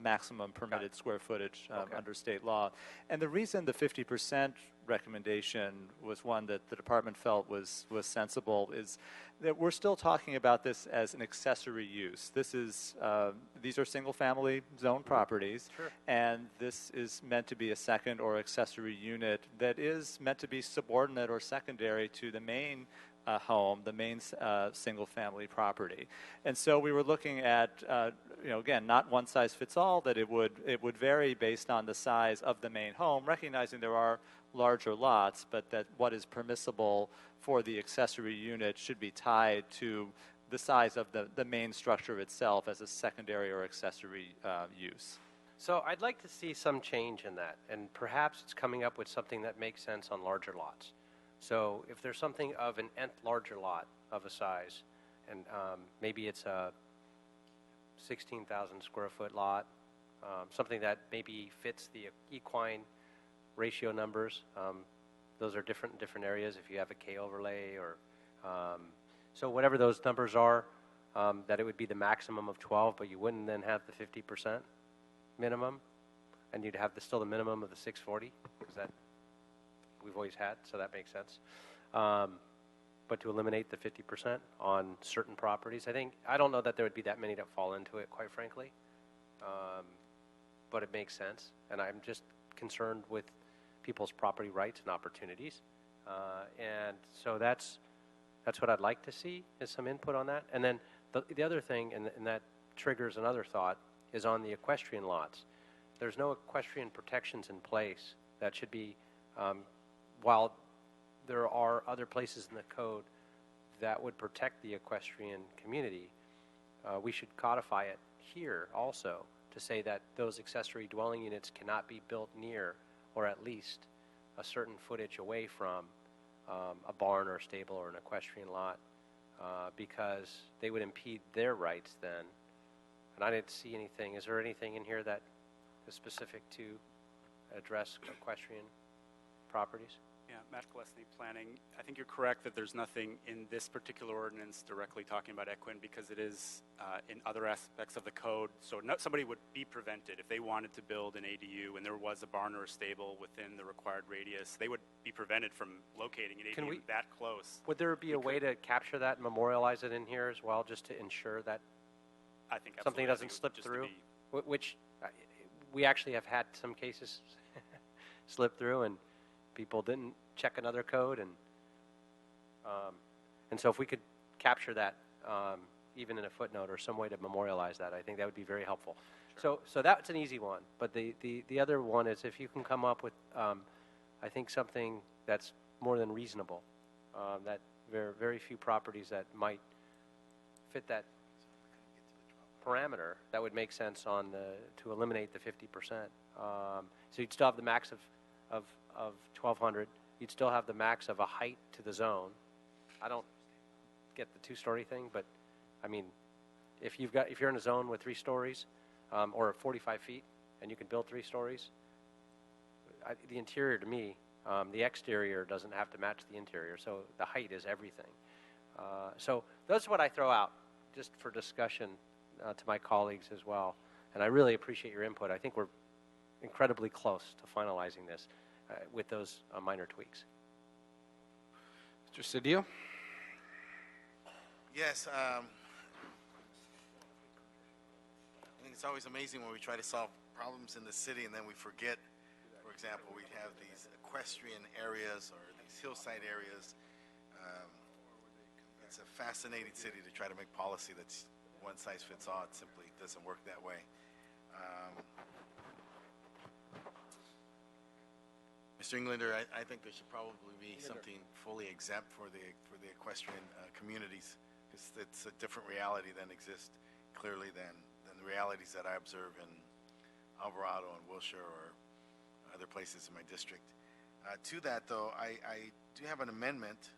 maximum permitted square footage under state law. And the reason the 50% recommendation was one that the department felt was sensible is that we're still talking about this as an accessory use. This is these are single-family zone properties, and this is meant to be a second or accessory unit that is meant to be subordinate or secondary to the main home, the main single-family property. And so we were looking at, again, not one size fits all, that it would vary based on the size of the main home, recognizing there are larger lots, but that what is permissible for the accessory unit should be tied to the size of the main structure itself as a secondary or accessory use. So I'd like to see some change in that, and perhaps it's coming up with something that makes sense on larger lots. So if there's something of an nth larger lot of a size, and maybe it's a 16,000 square foot lot, something that maybe fits the equine ratio numbers. Those are different in different areas. If you have a K overlay or so whatever those numbers are, that it would be the maximum of 12, but you wouldn't then have the 50% minimum, and you'd have still the minimum of the 640, because that we've always had, so that makes sense. But to eliminate the 50% on certain properties, I don't know that there would be that many that fall into it, quite frankly. But it makes sense, and I'm just concerned with people's property rights and opportunities. And so that's what I'd like to see, is some input on that. And then the other thing, and that triggers another thought, is on the equestrian lots. There's no equestrian protections in place that should be, while there are other places in the code that would protect the equestrian community, we should codify it here also to say that those accessory dwelling units cannot be built near, or at least a certain footage away from, a barn or a stable or an equestrian lot, because they would impede their rights then. And I didn't see anything. Is there anything in here that is specific to address equestrian properties? Yeah, Matt Gillespie, Planning. I think you're correct that there's nothing in this particular ordinance directly talking about equine, because it is in other aspects of the code. So somebody would be prevented if they wanted to build an ADU and there was a barn or a stable within the required radius. They would be prevented from locating an ADU that close. Would there be a way to capture that and memorialize it in here as well, just to ensure that I think something doesn't slip through? Which we actually have had some cases slip through, and people didn't check another code, and so if we could capture that even in a footnote or some way to memorialize that, I think that would be very helpful. Sure. So that's an easy one, but the other one is if you can come up with I think something that's more than reasonable, that there are very few properties that might fit that parameter that would make sense to eliminate the 50%. So you'd still have the max of 1,200. You'd still have the max of a height to the zone. I don't get the two-story thing, but I mean, if you're in a zone with 3 stories or 45 feet, and you can build 3 stories, the interior to me, the exterior doesn't have to match the interior. So the height is everything. So that's what I throw out just for discussion to my colleagues as well. And I really appreciate your input. I think we're incredibly close to finalizing this with those minor tweaks. Mr. Cedillo? Yes. I think it's always amazing when we try to solve problems in the city and then we forget. For example, we have these equestrian areas or these hillside areas. It's a fascinating city to try to make policy that's one size fits all. It simply doesn't work that way. Mr. Englander, I think there should probably be something fully exempt for the equestrian communities, because it's a different reality than exists clearly than the realities that I observe in Alvarado and Wilshire or other places in my district. To that, though, I do have an amendment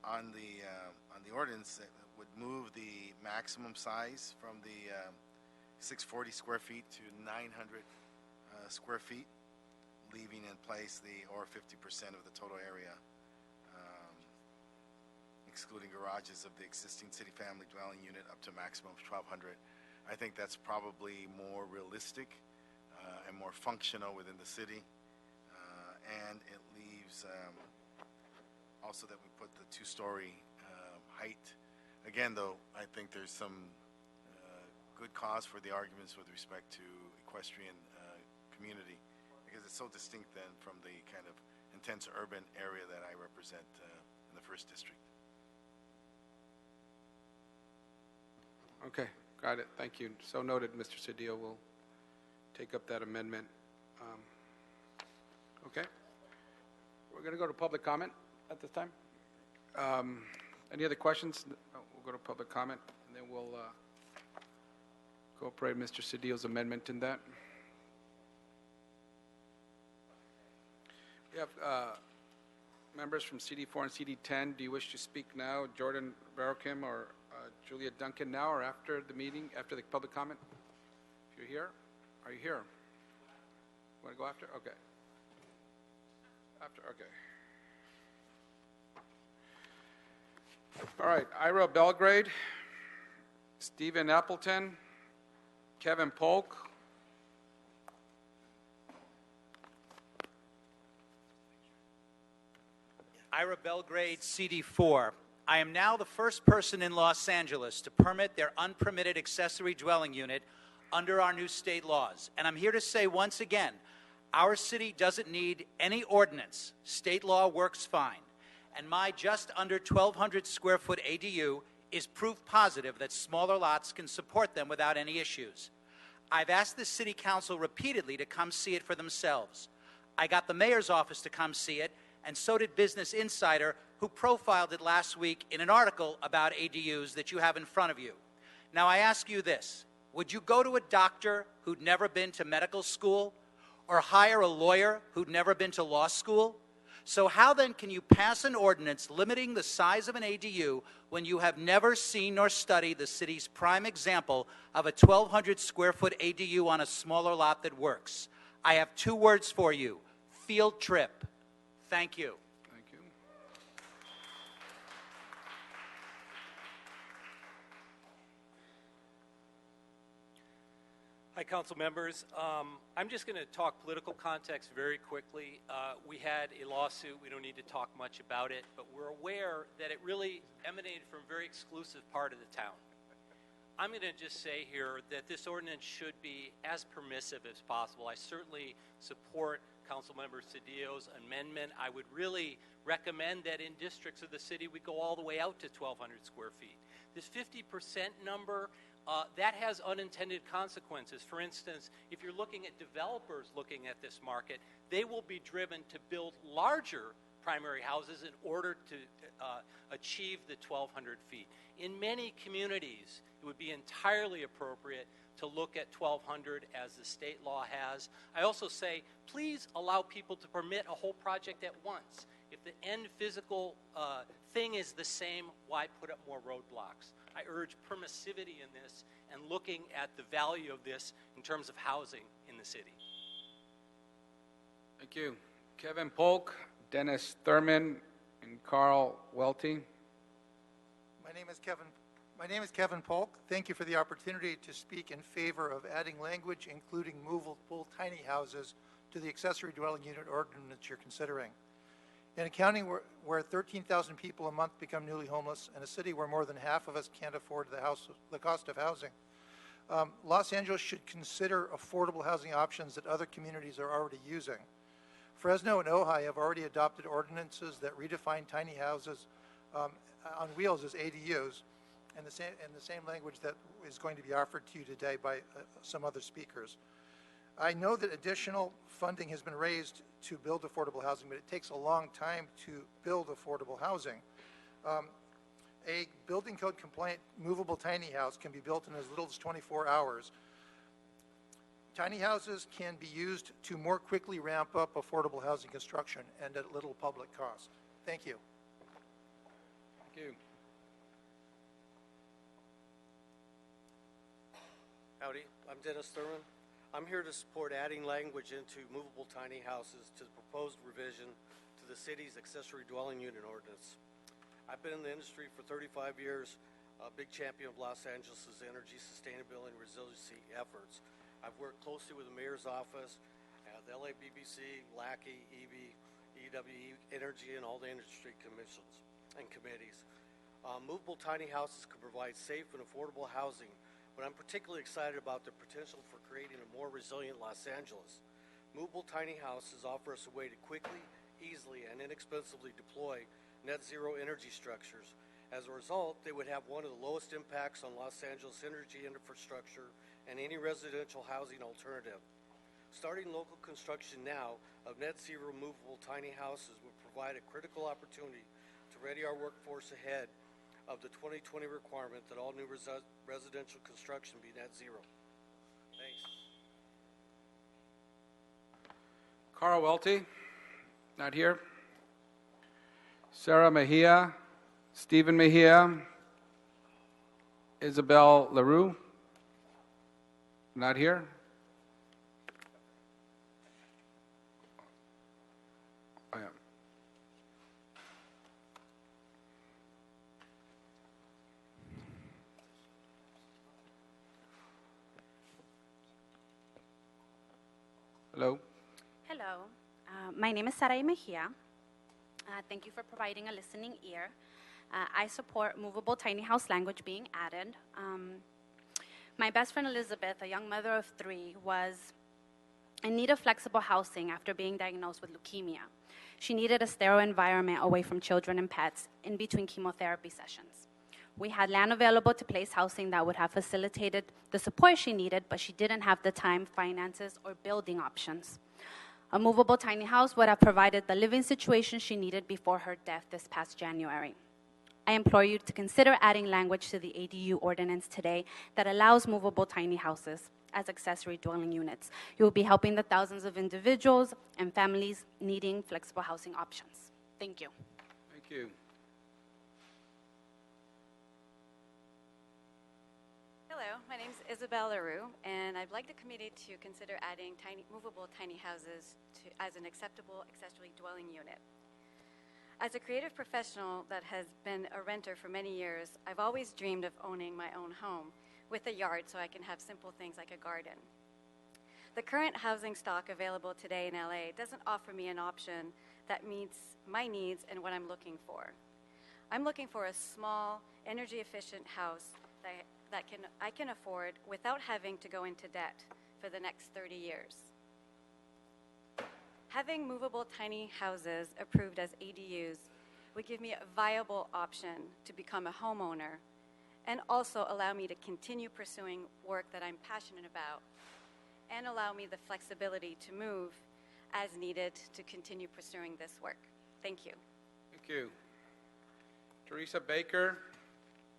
on the ordinance that would move the maximum size from the 640 square feet to 900 square feet, leaving in place or 50% of the total area, excluding garages of the existing city family dwelling unit up to a maximum of 1,200. I think that's probably more realistic and more functional within the city, and it leaves also that we put the two-story height. Again, though, I think there's some good cause for the arguments with respect to equestrian community, because it's so distinct then from the kind of intense urban area that I represent in the 1st District. Okay, got it. Thank you. So noted, Mr. Cedillo. We'll take up that amendment. Okay. We're going to go to public comment at this time. Any other questions? No, we'll go to public comment, and then we'll incorporate Mr. Cedillo's amendment in that. We have members from CD4 and CD10. Do you wish to speak now? Jordan Barokim or Julia Duncan now or after the meeting, after the public comment? If you're here, are you here? Want to go after? Okay. After, okay. All right, Ira Belgrade, Stephen Appleton, Kevin Polk, Ira Belgrade, CD4. I am now the first person in Los Angeles to permit their unpermitted accessory dwelling unit under our new state laws. And I'm here to say once again, our city doesn't need any ordinance. State law works fine. And my just under 1,200 square foot ADU is proof positive that smaller lots can support them without any issues. I've asked the city council repeatedly to come see it for themselves. I got the mayor's office to come see it, and so did Business Insider, who profiled it last week in an article about ADUs that you have in front of you. Now I ask you this, would you go to a doctor who'd never been to medical school, or hire a lawyer who'd never been to law school? So how then can you pass an ordinance limiting the size of an ADU when you have never seen nor studied the city's prime example of a 1,200 square foot ADU on a smaller lot that works? I have 2 words for you: field trip. Thank you. Thank you. Hi, council members. I'm just going to talk political context very quickly. We had a lawsuit. We don't need to talk much about it, but we're aware that it really emanated from a very exclusive part of the town. I'm going to just say here that this ordinance should be as permissive as possible. I certainly support Councilmember Cedillo's amendment. I would really recommend that in districts of the city we go all the way out to 1,200 square feet. This 50% number, that has unintended consequences. For instance, if you're looking at developers looking at this market, they will be driven to build larger primary houses in order to achieve the 1,200 feet. In many communities, it would be entirely appropriate to look at 1,200 as the state law has. I also say, please allow people to permit a whole project at once. If the end physical thing is the same, why put up more roadblocks? I urge permissivity in this and looking at the value of this in terms of housing in the city. Thank you. Kevin Polk, Dennis Thurman, and Carl Welty. My name is Kevin Polk. Thank you for the opportunity to speak in favor of adding language including movable tiny houses to the accessory dwelling unit ordinance you're considering. In a county where 13,000 people a month become newly homeless, and a city where more than half of us can't afford the cost of housing, Los Angeles should consider affordable housing options that other communities are already using. Fresno and Ojai have already adopted ordinances that redefine tiny houses on wheels as ADUs, in the same language that is going to be offered to you today by some other speakers. I know that additional funding has been raised to build affordable housing, but it takes a long time to build affordable housing. A building code compliant movable tiny house can be built in as little as 24 hours. Tiny houses can be used to more quickly ramp up affordable housing construction and at little public cost. Thank you. Thank you. Howdy, I'm Dennis Thurman. I'm here to support adding language into movable tiny houses to the proposed revision to the city's accessory dwelling unit ordinance. I've been in the industry for 35 years, a big champion of Los Angeles' energy sustainability and resiliency efforts. I've worked closely with the mayor's office, the LA BBC, LACI, EB, EWE, Energy, and all the industry commissions and committees. Movable tiny houses can provide safe and affordable housing, but I'm particularly excited about the potential for creating a more resilient Los Angeles. Movable tiny houses offer us a way to quickly, easily, and inexpensively deploy net zero energy structures. As a result, they would have one of the lowest impacts on Los Angeles energy infrastructure and any residential housing alternative. Starting local construction now of net zero movable tiny houses would provide a critical opportunity to ready our workforce ahead of the 2020 requirement that all new residential construction be net zero. Thanks. Carl Welty, not here. Sarah Mejia, Stephen Mejia, Isabel LaRue, not here. I am. Hello. Hello. My name is Sarai Mejia. Thank you for providing a listening ear. I support movable tiny house language being added. My best friend Elizabeth, a young mother of 3, was in need of flexible housing after being diagnosed with leukemia. She needed a sterile environment away from children and pets in between chemotherapy sessions. We had land available to place housing that would have facilitated the support she needed, but she didn't have the time, finances, or building options. A movable tiny house would have provided the living situation she needed before her death this past January. I implore you to consider adding language to the ADU ordinance today that allows movable tiny houses as accessory dwelling units. You will be helping the thousands of individuals and families needing flexible housing options. Thank you. Thank you. Hello, my name is Isabel LaRue, and I'd like the committee to consider adding movable tiny houses as an acceptable accessory dwelling unit. As a creative professional that has been a renter for many years, I've always dreamed of owning my own home with a yard so I can have simple things like a garden. The current housing stock available today in LA doesn't offer me an option that meets my needs and what I'm looking for. I'm looking for a small, energy-efficient house that I can afford without having to go into debt for the next 30 years. Having movable tiny houses approved as ADUs would give me a viable option to become a homeowner and also allow me to continue pursuing work that I'm passionate about and allow me the flexibility to move as needed to continue pursuing this work. Thank you. Thank you. Teresa Baker,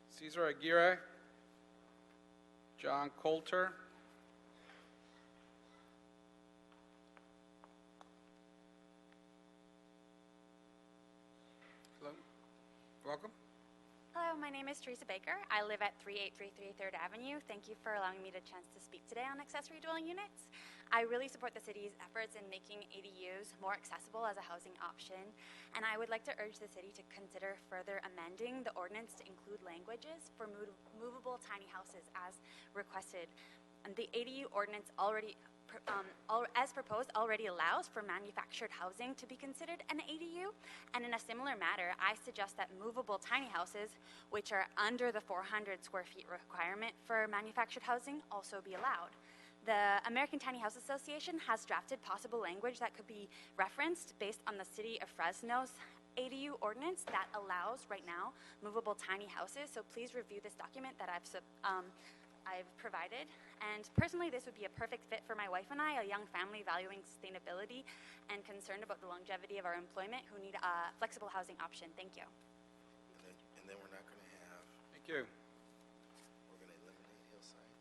Cesar Aguirre, John Coulter. Hello. Welcome. Hello, my name is Teresa Baker. I live at 3833 3rd Avenue. Thank you for allowing me the chance to speak today on accessory dwelling units. I really support the city's efforts in making ADUs more accessible as a housing option, and I would like to urge the city to consider further amending the ordinance to include languages for movable tiny houses as requested. And the ADU ordinance as proposed already allows for manufactured housing to be considered an ADU, and in a similar matter, I suggest that movable tiny houses, which are under the 400 square feet requirement for manufactured housing, also be allowed. The American Tiny House Association has drafted possible language that could be referenced based on the City of Fresno's ADU ordinance that allows right now movable tiny houses. So please review this document that I've provided. And personally, this would be a perfect fit for my wife and I, a young family valuing sustainability and concerned about the longevity of our employment who need a flexible housing option. Thank you. And then we're not going to have, Thank you. we're going to eliminate Hillside.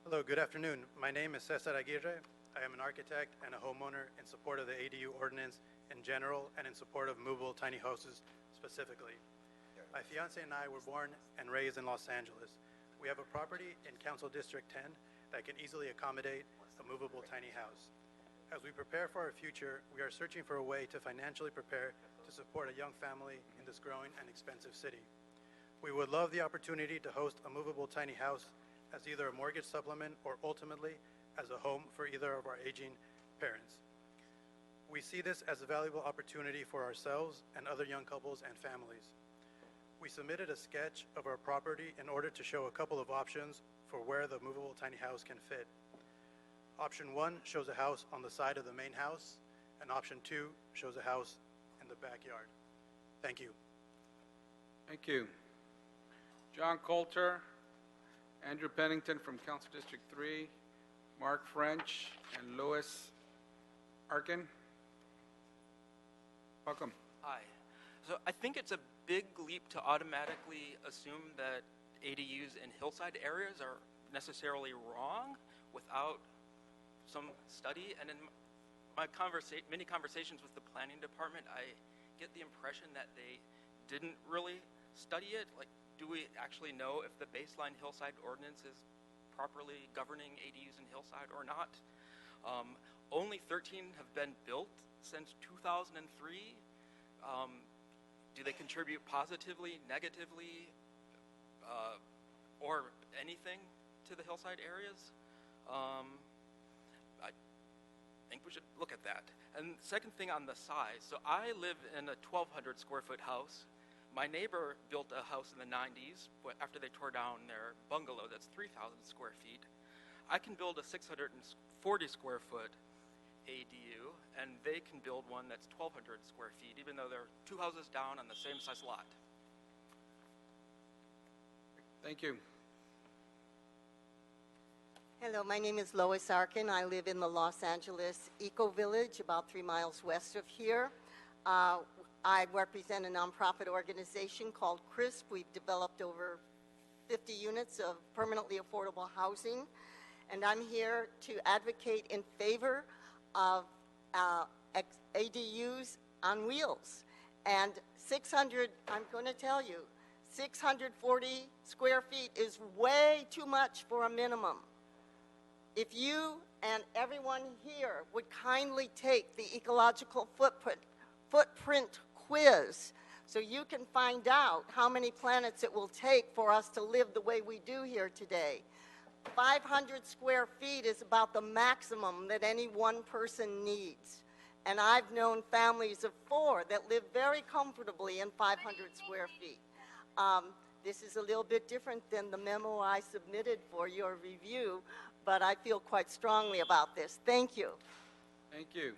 Hello, good afternoon. My name is Cesar Aguirre. I am an architect and a homeowner in support of the ADU ordinance in general and in support of movable tiny houses specifically. My fiance and I were born and raised in Los Angeles. We have a property in Council District 10 that can easily accommodate a movable tiny house. As we prepare for our future, we are searching for a way to financially prepare to support a young family in this growing and expensive city. We would love the opportunity to host a movable tiny house as either a mortgage supplement or ultimately as a home for either of our aging parents. We see this as a valuable opportunity for ourselves and other young couples and families. We submitted a sketch of our property in order to show a couple of options for where the movable tiny house can fit. Option 1 shows a house on the side of the main house, and option 2 shows a house in the backyard. Thank you. Thank you. John Coulter, Andrew Pennington from Council District 3, Mark French, and Louis Arkin. Welcome. Hi. So I think it's a big leap to automatically assume that ADUs in hillside areas are necessarily wrong without some study. And in my many conversations with the planning department, I get the impression that they didn't really study it. Like, do we actually know if the baseline hillside ordinance is properly governing ADUs in hillside or not? Only 13 have been built since 2003. Do they contribute positively, negatively, or anything to the hillside areas? I think we should look at that. And second thing on the size. So I live in a 1,200 square foot house. My neighbor built a house in the 90s after they tore down their bungalow that's 3,000 square feet. I can build a 640 square foot ADU, and they can build one that's 1,200 square feet, even though they're two houses down on the same size lot. Thank you. Hello, my name is Lois Arkin. I live in the Los Angeles Eco Village, about 3 miles west of here. I represent a nonprofit organization called CRISP. We've developed over 50 units of permanently affordable housing, and I'm here to advocate in favor of ADUs on wheels. And 600, I'm going to tell you, 640 square feet is way too much for a minimum. If you and everyone here would kindly take the ecological footprint quiz so you can find out how many planets it will take for us to live the way we do here today. 500 square feet is about the maximum that any one person needs. And I've known families of 4 that live very comfortably in 500 square feet. This is a little bit different than the memo I submitted for your review, but I feel quite strongly about this. Thank you. Thank you.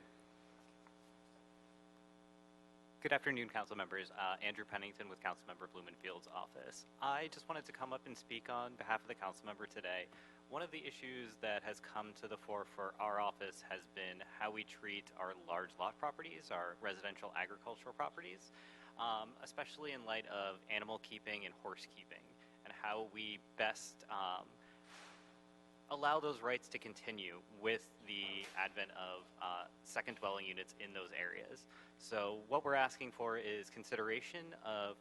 Good afternoon, council members. Andrew Pennington with Councilmember Blumenfield's office. I just wanted to come up and speak on behalf of the council member today. One of the issues that has come to the fore for our office has been how we treat our large lot properties, our residential agricultural properties, especially in light of animal keeping and horse keeping, and how we best allow those rights to continue with the advent of second dwelling units in those areas. So what we're asking for is consideration of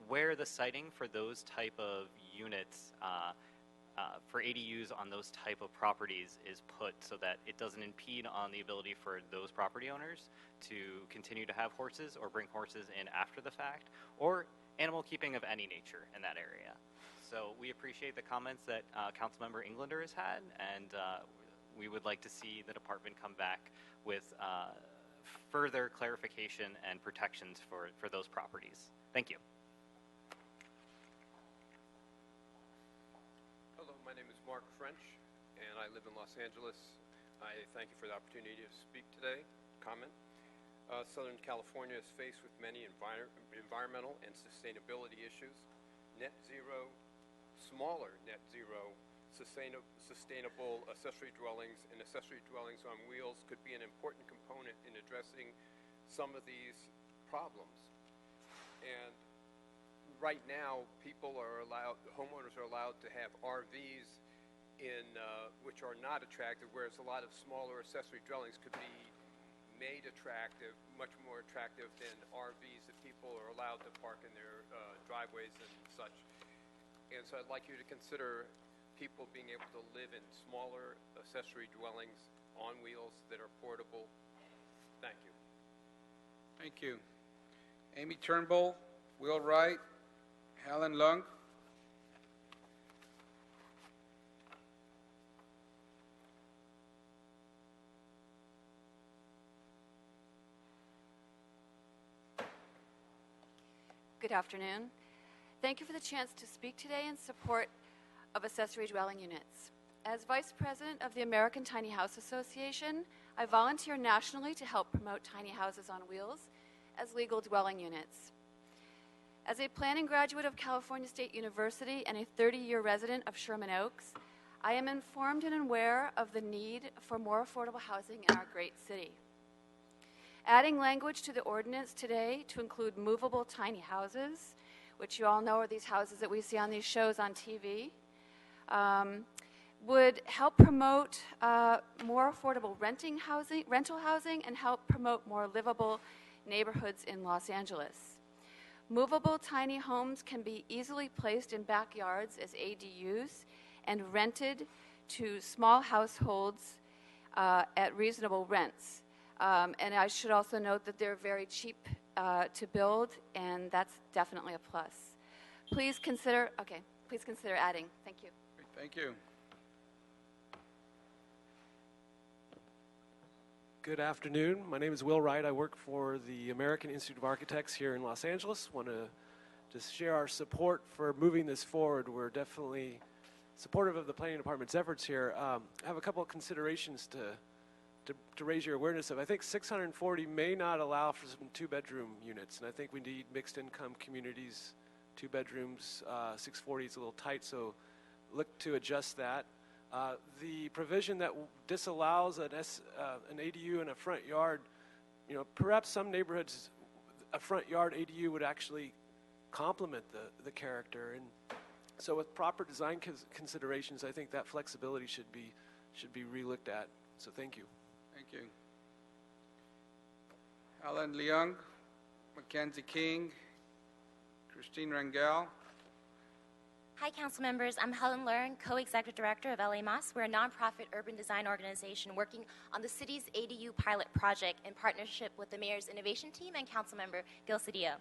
where the siting for those type of units for ADUs on those type of properties is put so that it doesn't impede on the ability for those property owners to continue to have horses or bring horses in after the fact, or animal keeping of any nature in that area. So we appreciate the comments that Councilmember Englander has had, and we would like to see the department come back with further clarification and protections for those properties. Thank you. Hello, my name is Mark French, and I live in Los Angeles. I thank you for the opportunity to speak today, comment. Southern California is faced with many environmental and sustainability issues. Net zero, smaller net zero, sustainable accessory dwellings and accessory dwellings on wheels could be an important component in addressing some of these problems. And right now, homeowners are allowed to have RVs which are not attractive, whereas a lot of smaller accessory dwellings could be made attractive, much more attractive than RVs that people are allowed to park in their driveways and such. And so I'd like you to consider people being able to live in smaller accessory dwellings on wheels that are portable. Thank you. Thank you. Amy Turnbull, Will Wright, Helen Lung. Good afternoon. Thank you for the chance to speak today in support of accessory dwelling units. As Vice President of the American Tiny House Association, I volunteer nationally to help promote tiny houses on wheels as legal dwelling units. As a planning graduate of California State University and a 30-year resident of Sherman Oaks, I am informed and aware of the need for more affordable housing in our great city. Adding language to the ordinance today to include movable tiny houses, which you all know are these houses that we see on these shows on TV, would help promote more affordable rental housing and help promote more livable neighborhoods in Los Angeles. Movable tiny homes can be easily placed in backyards as ADUs and rented to small households at reasonable rents. And I should also note that they're very cheap to build, and that's definitely a plus. Please consider adding. Thank you. Thank you. Good afternoon. My name is Will Wright. I work for the American Institute of Architects here in Los Angeles. Want to just share our support for moving this forward. We're definitely supportive of the planning department's efforts here. I have a couple of considerations to raise your awareness of. I think 640 may not allow for some two-bedroom units, and I think we need mixed-income communities. 2 bedrooms, 640 is a little tight, so look to adjust that. The provision that disallows an ADU in a front yard, perhaps some neighborhoods, a front yard ADU would actually complement the character. And so with proper design considerations, I think that flexibility should be relooked at. So thank you. Thank you. Helen Leung, Mackenzie King, Christine Rangel. Hi, council members. I'm Helen Leung, co-executive director of LA Moss. We're a nonprofit urban design organization working on the city's ADU pilot project in partnership with the mayor's innovation team and council member Gil Cedillo.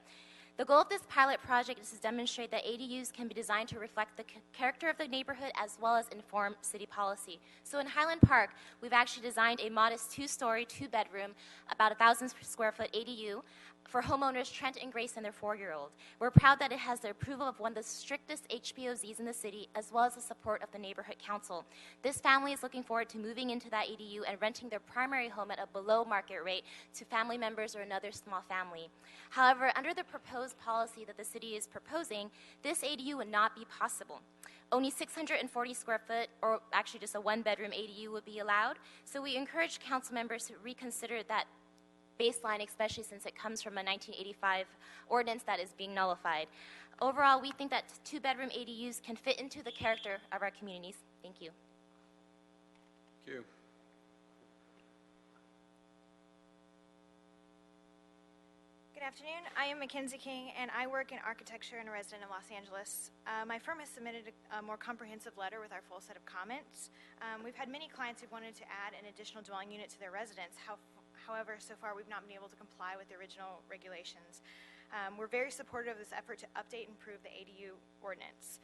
The goal of this pilot project is to demonstrate that ADUs can be designed to reflect the character of the neighborhood as well as inform city policy. So in Highland Park, we've actually designed a modest 2-story, 2-bedroom, about 1,000 square foot ADU for homeowners Trent and Grace and their 4-year-old. We're proud that it has the approval of one of the strictest HPOZs in the city, as well as the support of the neighborhood council. This family is looking forward to moving into that ADU and renting their primary home at a below market rate to family members or another small family. However, under the proposed policy that the city is proposing, this ADU would not be possible. Only 640 square foot, or actually just a 1-bedroom ADU would be allowed. So we encourage council members to reconsider that baseline, especially since it comes from a 1985 ordinance that is being nullified. Overall, we think that 2-bedroom ADUs can fit into the character of our communities. Thank you. Thank you. Good afternoon. I am Mackenzie King, and I work in architecture and a resident of Los Angeles. My firm has submitted a more comprehensive letter with our full set of comments. We've had many clients who wanted to add an additional dwelling unit to their residence. However, so far we've not been able to comply with the original regulations. We're very supportive of this effort to update and improve the ADU ordinance.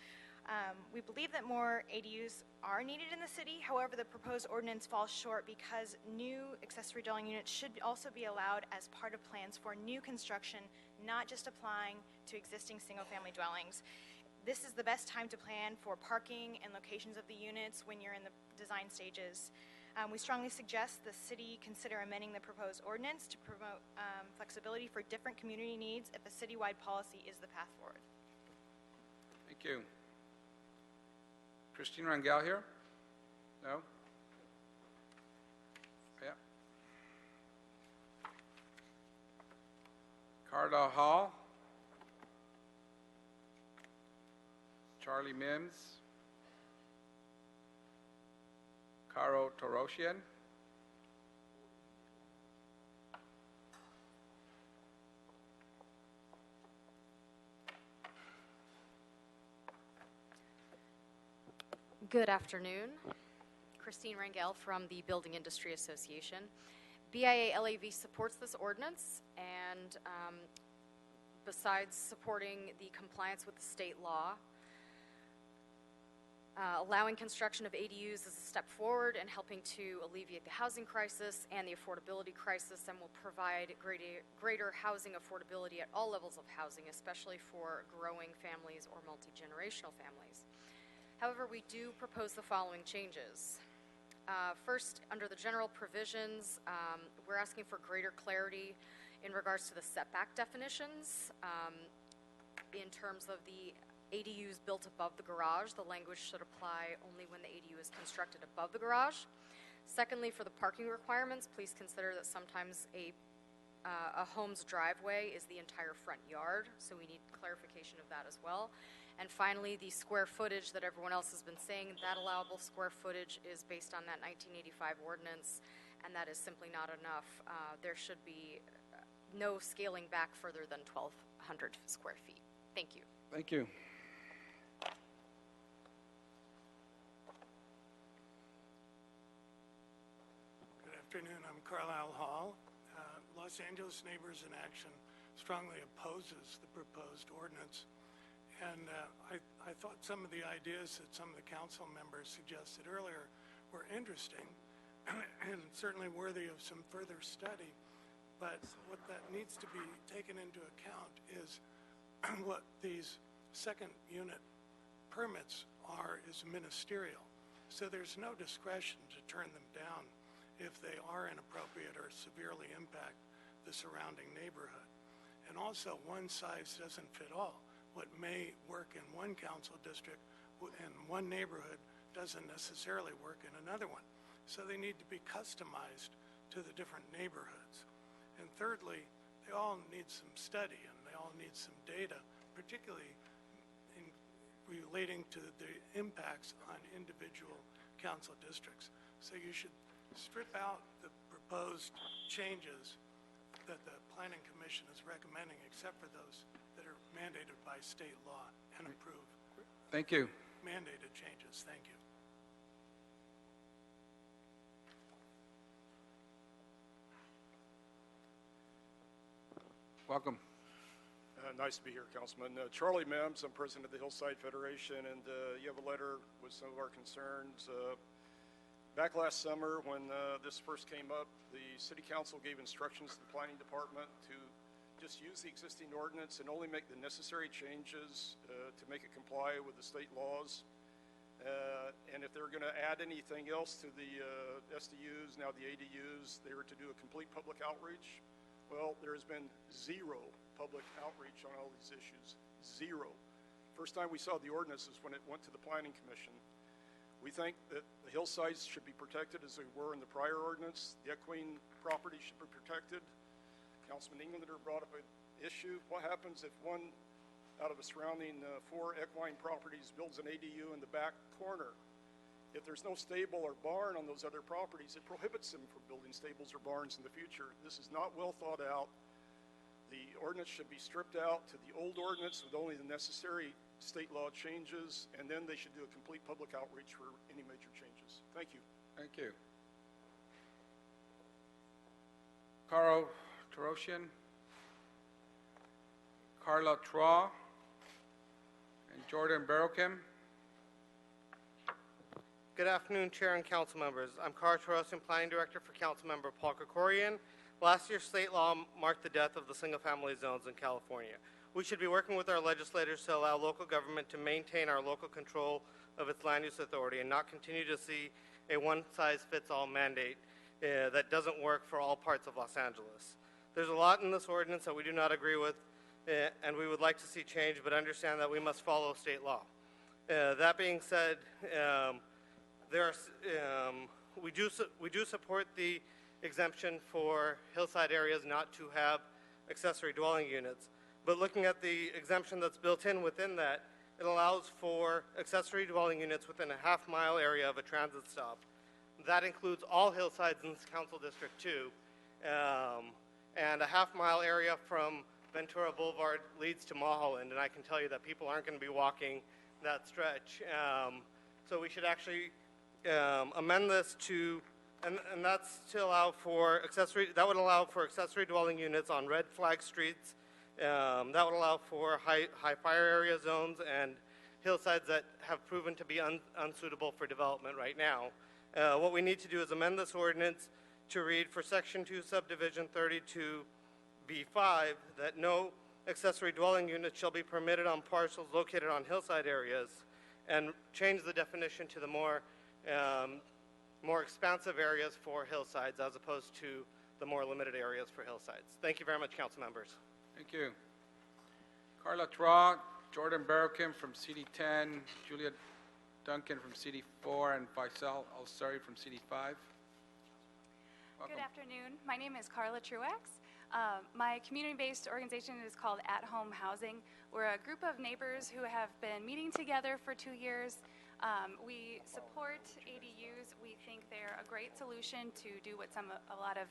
We believe that more ADUs are needed in the city. However, the proposed ordinance falls short because new accessory dwelling units should also be allowed as part of plans for new construction, not just applying to existing single-family dwellings. This is the best time to plan for parking and locations of the units when you're in the design stages. We strongly suggest the city consider amending the proposed ordinance to promote flexibility for different community needs if a citywide policy is the path forward. Thank you. Christine Rangel here? No? Yeah. Carla Hall? Charlie Mims? Caro Torosian? Good afternoon. Christine Rangel from the Building Industry Association. BIA LAV supports this ordinance, and besides supporting the compliance with the state law, allowing construction of ADUs is a step forward in helping to alleviate the housing crisis and the affordability crisis, and will provide greater housing affordability at all levels of housing, especially for growing families or multi-generational families. However, we do propose the following changes. First, under the general provisions, we're asking for greater clarity in regards to the setback definitions. In terms of the ADUs built above the garage, the language should apply only when the ADU is constructed above the garage. Secondly, for the parking requirements, please consider that sometimes a home's driveway is the entire front yard, so we need clarification of that as well. And finally, the square footage that everyone else has been saying, that allowable square footage is based on that 1985 ordinance, and that is simply not enough. There should be no scaling back further than 1,200 square feet. Thank you. Thank you. Good afternoon. I'm Carlisle Hall. Los Angeles Neighbors in Action strongly opposes the proposed ordinance. And I thought some of the ideas that some of the council members suggested earlier were interesting and certainly worthy of some further study. But what that needs to be taken into account is what these second unit permits are is ministerial. So there's no discretion to turn them down if they are inappropriate or severely impact the surrounding neighborhood. And also, one size doesn't fit all. What may work in one council district in one neighborhood doesn't necessarily work in another one. So they need to be customized to the different neighborhoods. And thirdly, they all need some study and they all need some data, particularly in relating to the impacts on individual council districts. So you should strip out the proposed changes that the Planning Commission is recommending, except for those that are mandated by state law and approved. Thank you. Mandated changes. Thank you. Welcome. Nice to be here, Councilman. Charlie Mims, I'm president of the Hillside Federation, and you have a letter with some of our concerns. Back last summer, when this first came up, the City Council gave instructions to the Planning Department to just use the existing ordinance and only make the necessary changes to make it comply with the state laws. And if they're going to add anything else to the SDUs, now the ADUs, they were to do a complete public outreach. Well, there has been zero public outreach on all these issues. Zero. First time we saw the ordinance is when it went to the Planning Commission. We think that the hillsides should be protected as they were in the prior ordinance. The equine property should be protected. Councilman Englander brought up an issue. What happens if one out of the surrounding 4 equine properties builds an ADU in the back corner? If there's no stable or barn on those other properties, it prohibits them from building stables or barns in the future. This is not well thought out. The ordinance should be stripped out to the old ordinance with only the necessary state law changes, and then they should do a complete public outreach for any major changes. Thank you. Thank you. Caro Torosian, Carla Traw, and Jordan Barrowkim. Good afternoon, Chair and Council members. I'm Carl Torosian, Planning Director for Councilmember Paul Krikorian. Last year's state law marked the death of the single-family zones in California. We should be working with our legislators to allow local government to maintain our local control of its land use authority and not continue to see a one-size-fits-all mandate that doesn't work for all parts of Los Angeles. There's a lot in this ordinance that we do not agree with, and we would like to see change, but understand that we must follow state law. That being said, we do support the exemption for hillside areas not to have accessory dwelling units. But looking at the exemption that's built in within that, it allows for accessory dwelling units within a half-mile area of a transit stop. That includes all hillsides in Council District 2, and a half-mile area from Ventura Boulevard leads to Mulholland, and I can tell you that people aren't going to be walking that stretch. So we should actually amend this to, and that's to allow for that would allow for accessory dwelling units on red flag streets. That would allow for high fire area zones and hillsides that have proven to be unsuitable for development right now. What we need to do is amend this ordinance to read for Section 2, Subdivision 32B5, that no accessory dwelling units shall be permitted on parcels located on hillside areas, and change the definition to the more expansive areas for hillsides as opposed to the more limited areas for hillsides. Thank you very much, council members. Thank you. Carla Tra, Jordan Barrowkin from CD10, Julia Duncan from CD4, and Faisal Al-Sari from CD5. Welcome. Good afternoon. My name is Carla Truax. My community-based organization is called At Home Housing. We're a group of neighbors who have been meeting together for 2 years. We support ADUs. We think they're a great solution to do what a lot of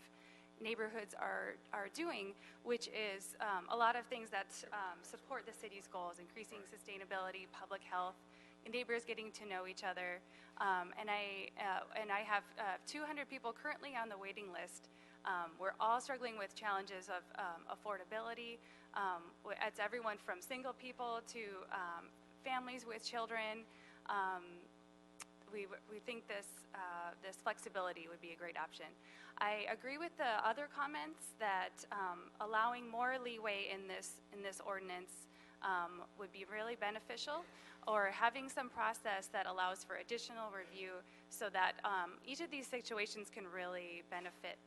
neighborhoods are doing, which is a lot of things that support the city's goals, increasing sustainability, public health, neighbors getting to know each other. And I have 200 people currently on the waiting list. We're all struggling with challenges of affordability. It's everyone from single people to families with children. We think this flexibility would be a great option. I agree with the other comments that allowing more leeway in this ordinance would be really beneficial, or having some process that allows for additional review so that each of these situations can really benefit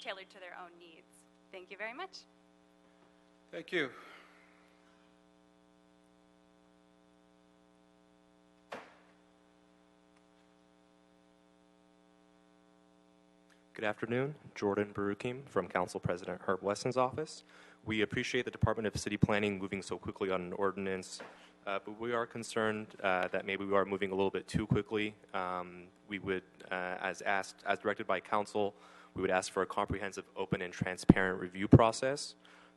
tailored to their own needs. Thank you very much. Thank you. Good afternoon, Jordan Baruchim from Council President Herb Weston's office. We appreciate the Department of City Planning moving so quickly on an ordinance, but we are concerned that maybe we are moving a little bit too quickly. We would, as directed by Council, we would ask for a comprehensive, open, and transparent review process,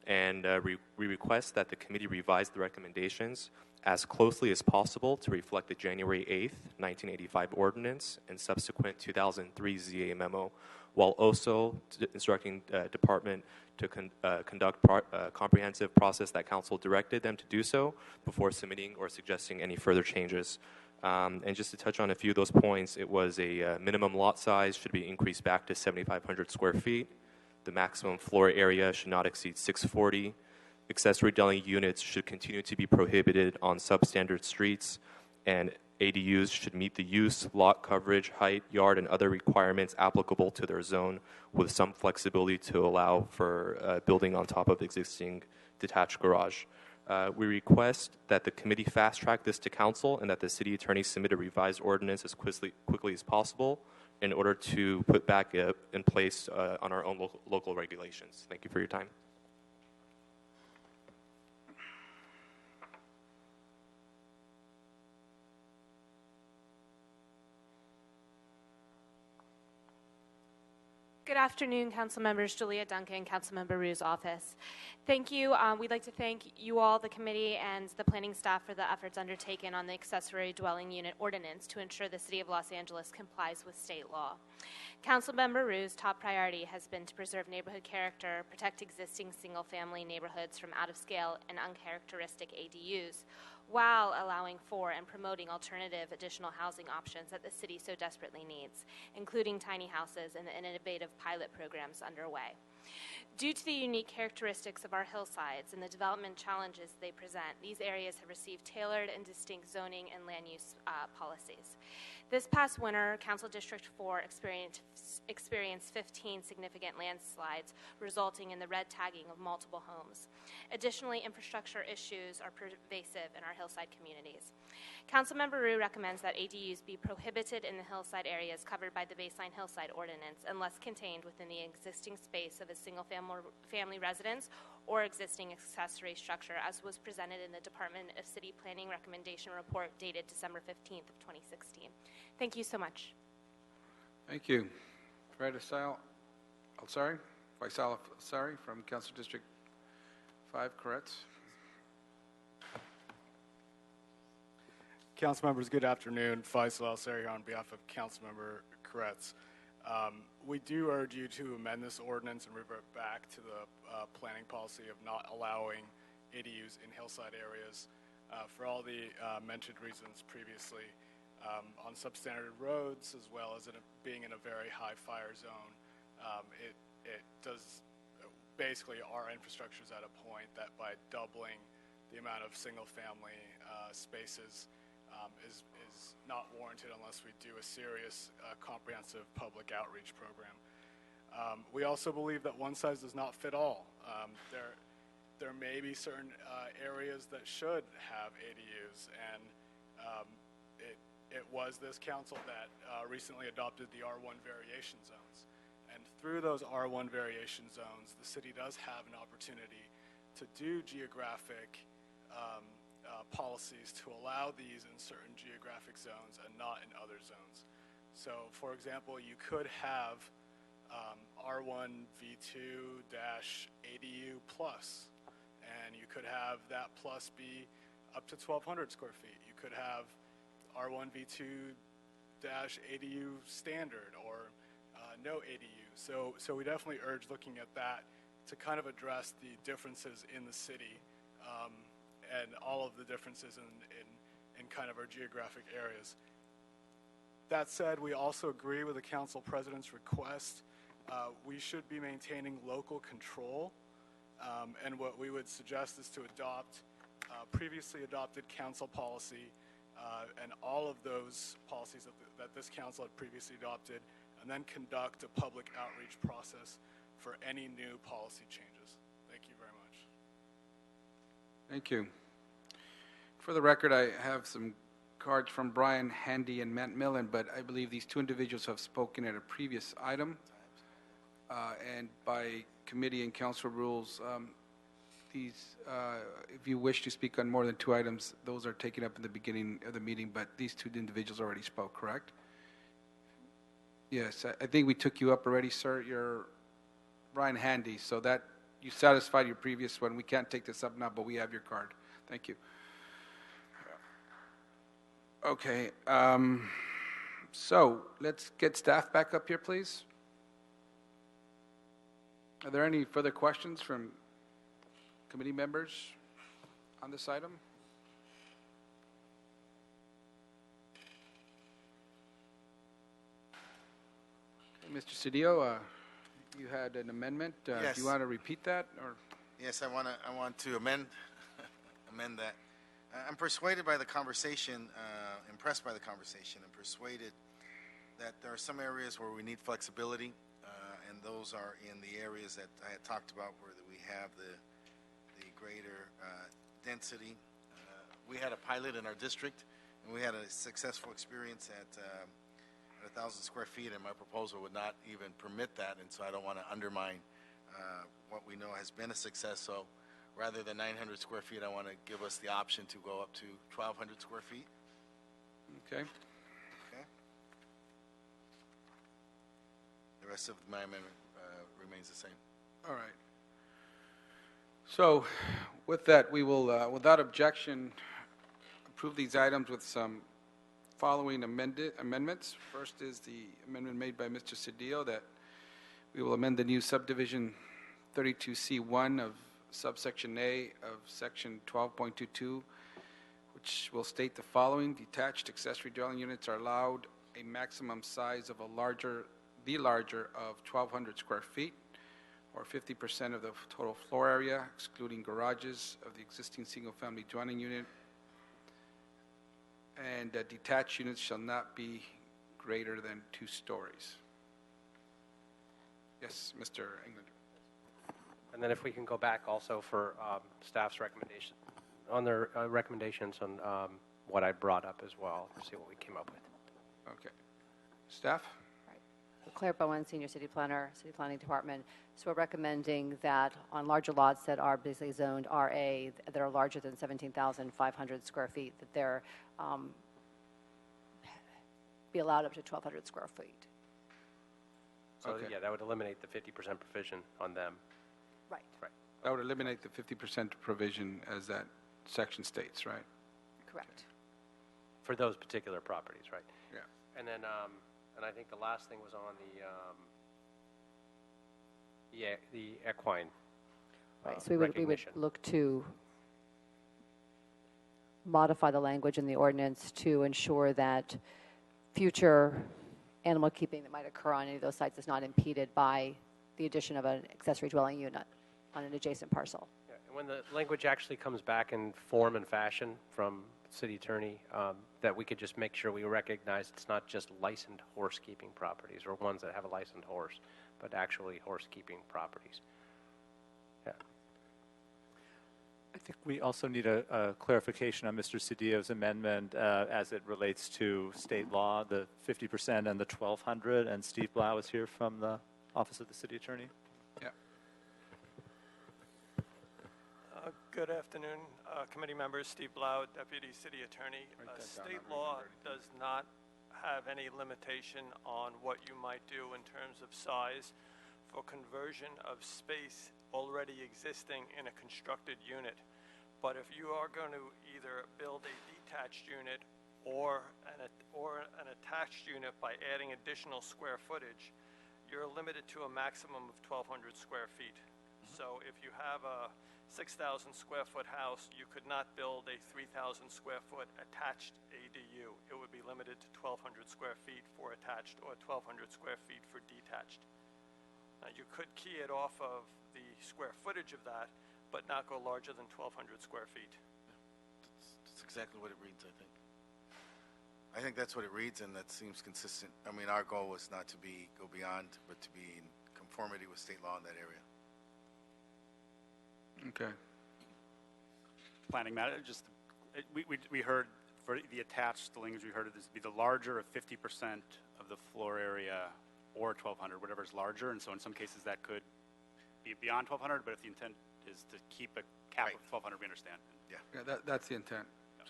and we request that the committee revise the recommendations as closely as possible to reflect the January 8th, 1985 ordinance and subsequent 2003 ZA memo, while also instructing department to conduct a comprehensive process that Council directed them to do so before submitting or suggesting any further changes. And just to touch on a few of those points, it was a minimum lot size should be increased back to 7,500 square feet. The maximum floor area should not exceed 640. Accessory dwelling units should continue to be prohibited on substandard streets, and ADUs should meet the use, lot coverage, height, yard, and other requirements applicable to their zone, with some flexibility to allow for building on top of existing detached garage. We request that the committee fast-track this to Council and that the City Attorney submit a revised ordinance as quickly as possible in order to put back in place on our own local regulations. Thank you for your time. Good afternoon, Council Members. Julia Duncan, Councilmember Rue's office. Thank you. We'd like to thank you all, the committee, and the planning staff for the efforts undertaken on the accessory dwelling unit ordinance to ensure the City of Los Angeles complies with state law. Councilmember Rue's top priority has been to preserve neighborhood character, protect existing single-family neighborhoods from out-of-scale and uncharacteristic ADUs, while allowing for and promoting alternative additional housing options that the city so desperately needs, including tiny houses and the innovative pilot programs underway. Due to the unique characteristics of our hillsides and the development challenges they present, these areas have received tailored and distinct zoning and land use policies. This past winter, Council District 4 experienced 15 significant landslides, resulting in the red tagging of multiple homes. Additionally, infrastructure issues are pervasive in our hillside communities. Councilmember Ryu recommends that ADUs be prohibited in the hillside areas covered by the baseline hillside ordinance unless contained within the existing space of a single-family residence or existing accessory structure, as was presented in the Department of City Planning recommendation report dated December 15th of 2016. Thank you so much. Thank you. Faisal Alsari from Council District 5, correct? Council members, good afternoon. Faisal Alsari on behalf of Councilmember Koretz. We do urge you to amend this ordinance and revert back to the planning policy of not allowing ADUs in hillside areas for all the mentioned reasons previously. On substandard roads, as well as being in a very high fire zone, it does basically our infrastructure is at a point that by doubling the amount of single-family spaces is not warranted unless we do a serious comprehensive public outreach program. We also believe that one size does not fit all. There may be certain areas that should have ADUs, and it was this council that recently adopted the R1 variation zones. And through those R1 variation zones, the city does have an opportunity to do geographic policies to allow these in certain geographic zones and not in other zones. So, for example, you could have R1 V2-ADU plus, and you could have that plus be up to 1,200 square feet. You could have R1 V2-ADU standard or no ADU. So we definitely urge looking at that to kind of address the differences in the city and all of the differences in kind of our geographic areas. That said, we also agree with the council president's request. We should be maintaining local control, and what we would suggest is to adopt previously adopted council policy and all of those policies that this council had previously adopted, and then conduct a public outreach process for any new policy changes. Thank you very much. Thank you. For the record, I have some cards from Brian Handy and Matt Millen, but I believe these two individuals have spoken at a previous item, and by committee and council rules, if you wish to speak on more than two items, those are taken up in the beginning of the meeting, but these two individuals already spoke, correct? Yes, I think we took you up already, sir. You're Brian Handy, so that you satisfied your previous one. We can't take this up now, but we have your card. Thank you. Okay, so let's get staff back up here, please. Are there any further questions from committee members on this item? Okay, Mr. Cedillo, you had an amendment. Yes. Do you want to repeat that, or? Yes, I want to amend that. I'm persuaded by the conversation, impressed by the conversation, and persuaded that there are some areas where we need flexibility, and those are in the areas that I had talked about where we have the greater density. We had a pilot in our district, and we had a successful experience at 1,000 square feet, and my proposal would not even permit that, and so I don't want to undermine what we know has been a success. So rather than 900 square feet, I want to give us the option to go up to 1,200 square feet. Okay. Okay. The rest of my amendment remains the same. All right. So with that, we will, without objection, approve these items with some following amendments. First is the amendment made by Mr. Cedillo that we will amend the new subdivision 32C1 of subsection A of section 12.22, which will state the following: detached accessory dwelling units are allowed a maximum size of the larger of 1,200 square feet, or 50% of the total floor area, excluding garages of the existing single-family dwelling unit. And detached units shall not be greater than 2 stories. Yes, Mr. Englander. And then if we can go back also for staff's recommendation, on their recommendations on what I brought up as well, to see what we came up with. Okay. Staff? Claire Bowen, Senior City Planner, City Planning Department. So we're recommending that on larger lots that are basically zoned RA, that are larger than 17,500 square feet, that they're be allowed up to 1,200 square feet. So Okay. yeah, that would eliminate the 50% provision on them. Right. Right. That would eliminate the 50% provision as that section states, right? Correct. For those particular properties, right? Yeah. And then, and I think the last thing was on the equine Right. So we would recognition. look to modify the language in the ordinance to ensure that future animal keeping that might occur on any of those sites is not impeded by the addition of an accessory dwelling unit on an adjacent parcel. Yeah, and when the language actually comes back in form and fashion from city attorney, that we could just make sure we recognize it's not just licensed horse keeping properties or ones that have a licensed horse, but actually horse keeping properties. Yeah. I think we also need a clarification on Mr. Cedillo's amendment as it relates to state law, the 50% and the 1,200. And Steve Blau is here from the Office of the City Attorney. Yeah. Good afternoon, committee members. Steve Blau, Deputy City Attorney. State law does not have any limitation on what you might do in terms of size for conversion of space already existing in a constructed unit. But if you are going to either build a detached unit or an attached unit by adding additional square footage, you're limited to a maximum of 1,200 square feet. So if you have a 6,000 square foot house, you could not build a 3,000 square foot attached ADU. It would be limited to 1,200 square feet for attached or 1,200 square feet for detached. You could key it off of the square footage of that, but not go larger than 1,200 square feet. That's exactly what it reads, I think. I think that's what it reads, and that seems consistent. I mean, our goal was not to go beyond, but to be in conformity with state law in that area. Okay. Planning matter, we heard for the attached, the language we heard of this be the larger of 50% of the floor area or 1,200, whatever is larger. And so in some cases that could be beyond 1,200, but if the intent is to keep a cap of 1,200, we understand. Yeah, that's the intent.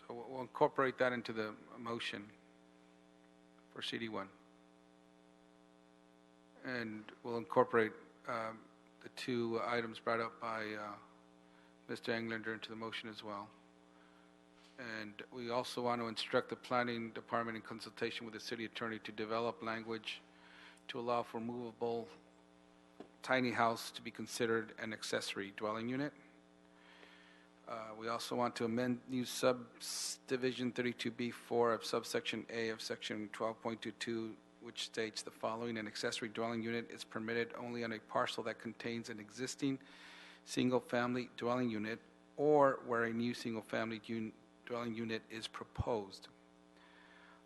So we'll incorporate that into the motion for CD1. And we'll incorporate the 2 items brought up by Mr. Englander into the motion as well. And we also want to instruct the planning department in consultation with the city attorney to develop language to allow for movable tiny house to be considered an accessory dwelling unit. We also want to amend new subdivision 32B4 of subsection A of section 12.22, which states the following: an accessory dwelling unit is permitted only on a parcel that contains an existing single-family dwelling unit or where a new single-family dwelling unit is proposed.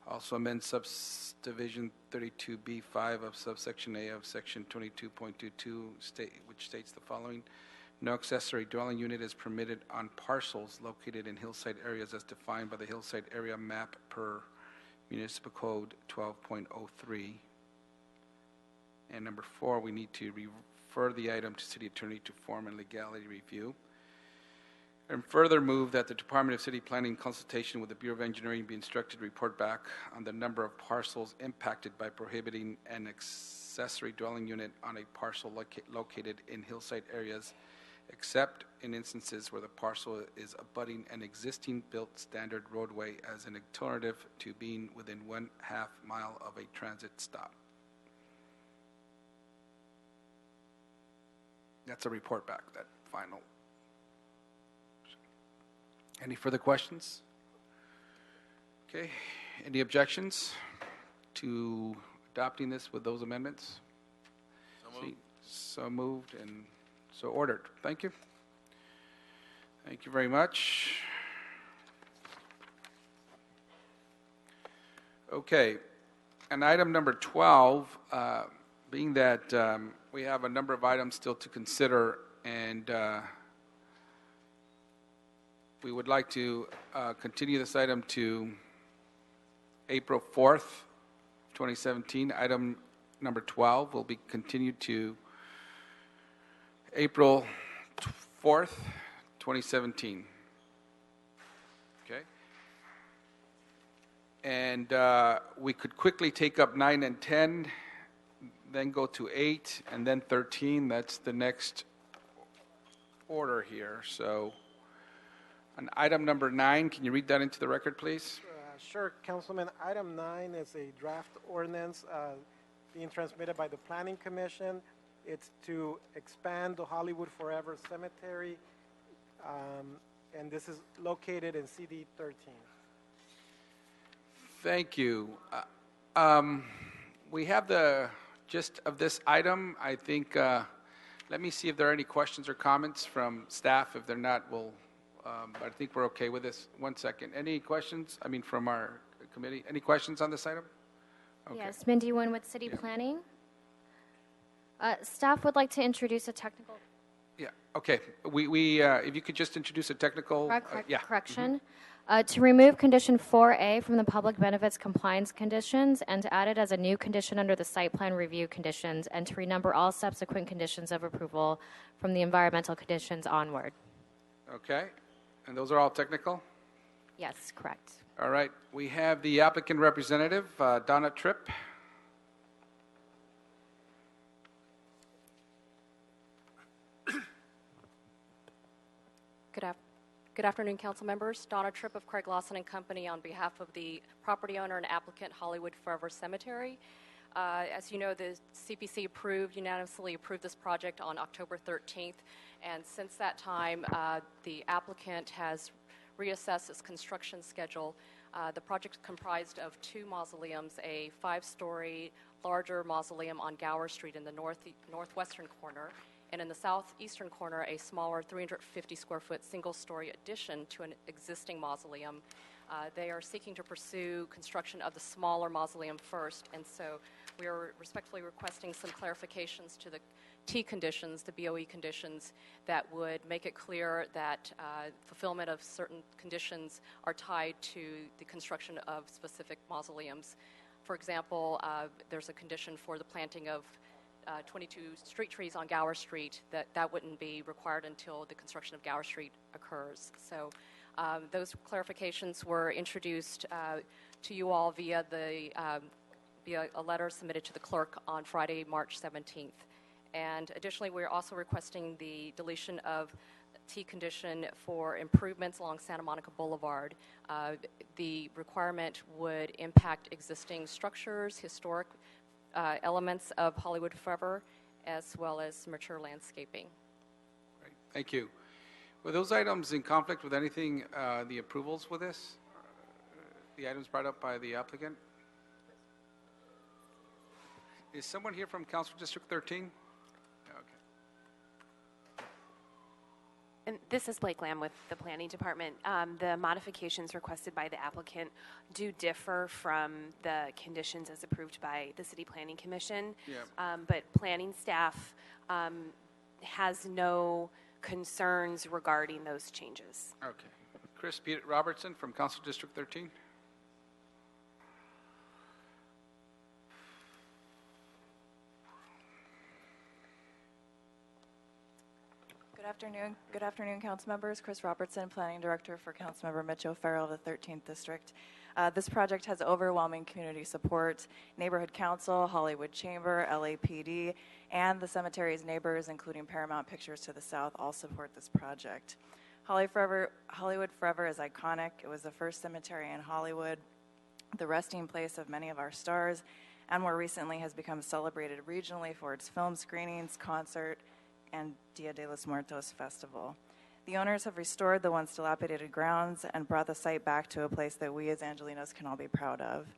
Also amend subdivision 32B5 of subsection A of section 22.22, which states the following: no accessory dwelling unit is permitted on parcels located in hillside areas as defined by the hillside area map per Municipal Code 12.03. And number 4, we need to refer the item to city attorney to form a legality review. And further move that the Department of City Planning, in consultation with the Bureau of Engineering, be instructed to report back on the number of parcels impacted by prohibiting an accessory dwelling unit on a parcel located in hillside areas, except in instances where the parcel is abutting an existing built standard roadway as an alternative to being within 1/2 mile of a transit stop. That's a report back, that final. Any further questions? Okay. Any objections to adopting this with those amendments? So moved and so ordered. Thank you. Thank you very much. Okay, and item number 12, being that we have a number of items still to consider, and we would like to continue this item to April 4th, 2017. Item number 12 will be continued to April 4th, 2017. Okay? And we could quickly take up 9 and 10, then go to 8, and then 13. That's the next order here. So on item number 9, can you read that into the record, please? Sure, Councilman. Item 9 is a draft ordinance being transmitted by the Planning Commission. It's to expand the Hollywood Forever Cemetery, and this is located in CD 13. Thank you. We have the gist of this item. I think, let me see if there are any questions or comments from staff. If they're not, we'll, but I think we're okay with this. One second. Any questions? I mean, from our committee? Any questions on this item? Okay. Yes, Mindy Nguyen with City Planning. Staff would like to introduce a technical Yeah, okay. If you could just introduce a technical... correction. To remove condition 4A from the public benefits compliance conditions and to add it as a new condition under the site plan review conditions and to renumber all subsequent conditions of approval from the environmental conditions onward. Okay. And those are all technical? Yes, correct. All right. We have the applicant representative, Donna Tripp. Good afternoon, council members. Donna Tripp of Craig Lawson and Company on behalf of the property owner and applicant Hollywood Forever Cemetery. As you know, the CPC unanimously approved this project on October 13th, and since that time, the applicant has reassessed its construction schedule. The project is comprised of 2 mausoleums, a 5-story larger mausoleum on Gower Street in the northwestern corner, and in the southeastern corner, a smaller 350-square-foot single-story addition to an existing mausoleum. They are seeking to pursue construction of the smaller mausoleum first, and so we are respectfully requesting some clarifications to the T conditions, the BOE conditions, that would make it clear that fulfillment of certain conditions are tied to the construction of specific mausoleums. For example, there's a condition for the planting of 22 street trees on Gower Street that wouldn't be required until the construction of Gower Street occurs. So those clarifications were introduced to you all via a letter submitted to the clerk on Friday, March 17th. And additionally, we're also requesting the deletion of T condition for improvements along Santa Monica Boulevard. The requirement would impact existing structures, historic elements of Hollywood Forever, as well as mature landscaping. Great. Thank you. Were those items in conflict with anything, the approvals with this? The items brought up by the applicant? Is someone here from Council District 13? And this is Blake Lamb with the Planning Department. The modifications requested by the applicant do differ from the conditions as approved by the City Planning Commission. Yeah. But planning staff has no concerns regarding those changes. Okay. Chris Peter Robertson from Council District 13. Good afternoon, council members. Chris Robertson, Planning Director for Councilmember Mitch O'Farrell of the 13th District. This project has overwhelming community support. Neighborhood Council, Hollywood Chamber, LAPD, and the cemetery's neighbors, including Paramount Pictures to the south, all support this project. Hollywood Forever is iconic. It was the first cemetery in Hollywood, the resting place of many of our stars, and more recently has become celebrated regionally for its film screenings, concert, and Dia de los Muertos Festival. The owners have restored the once dilapidated grounds and brought the site back to a place that we as Angelinos can all be proud of.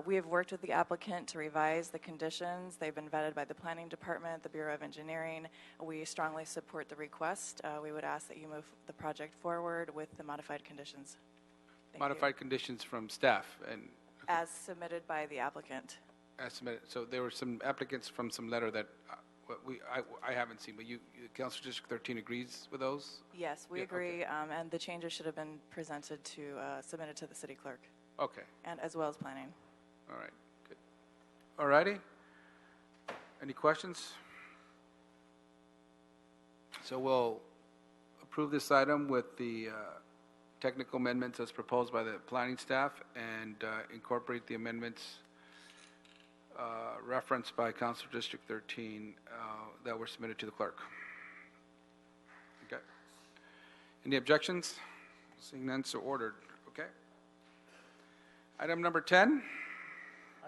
We have worked with the applicant to revise the conditions. They've been vetted by the Planning Department, the Bureau of Engineering. We strongly support the request. We would ask that you move the project forward with the modified conditions. Thank you. Modified conditions from staff and As submitted by the applicant. as submitted. So there were some applicants from some letter that I haven't seen, but Council District 13 agrees with those? Yes, we Yeah, agree, and the changes should have been presented to, submitted to the city clerk, Okay, and as well as planning. all right, good. All righty. Any questions? So we'll approve this item with the technical amendments as proposed by the planning staff and incorporate the amendments referenced by Council District 13 that were submitted to the clerk. Okay. Any objections? Seeing none, so ordered. Okay. Item number 10.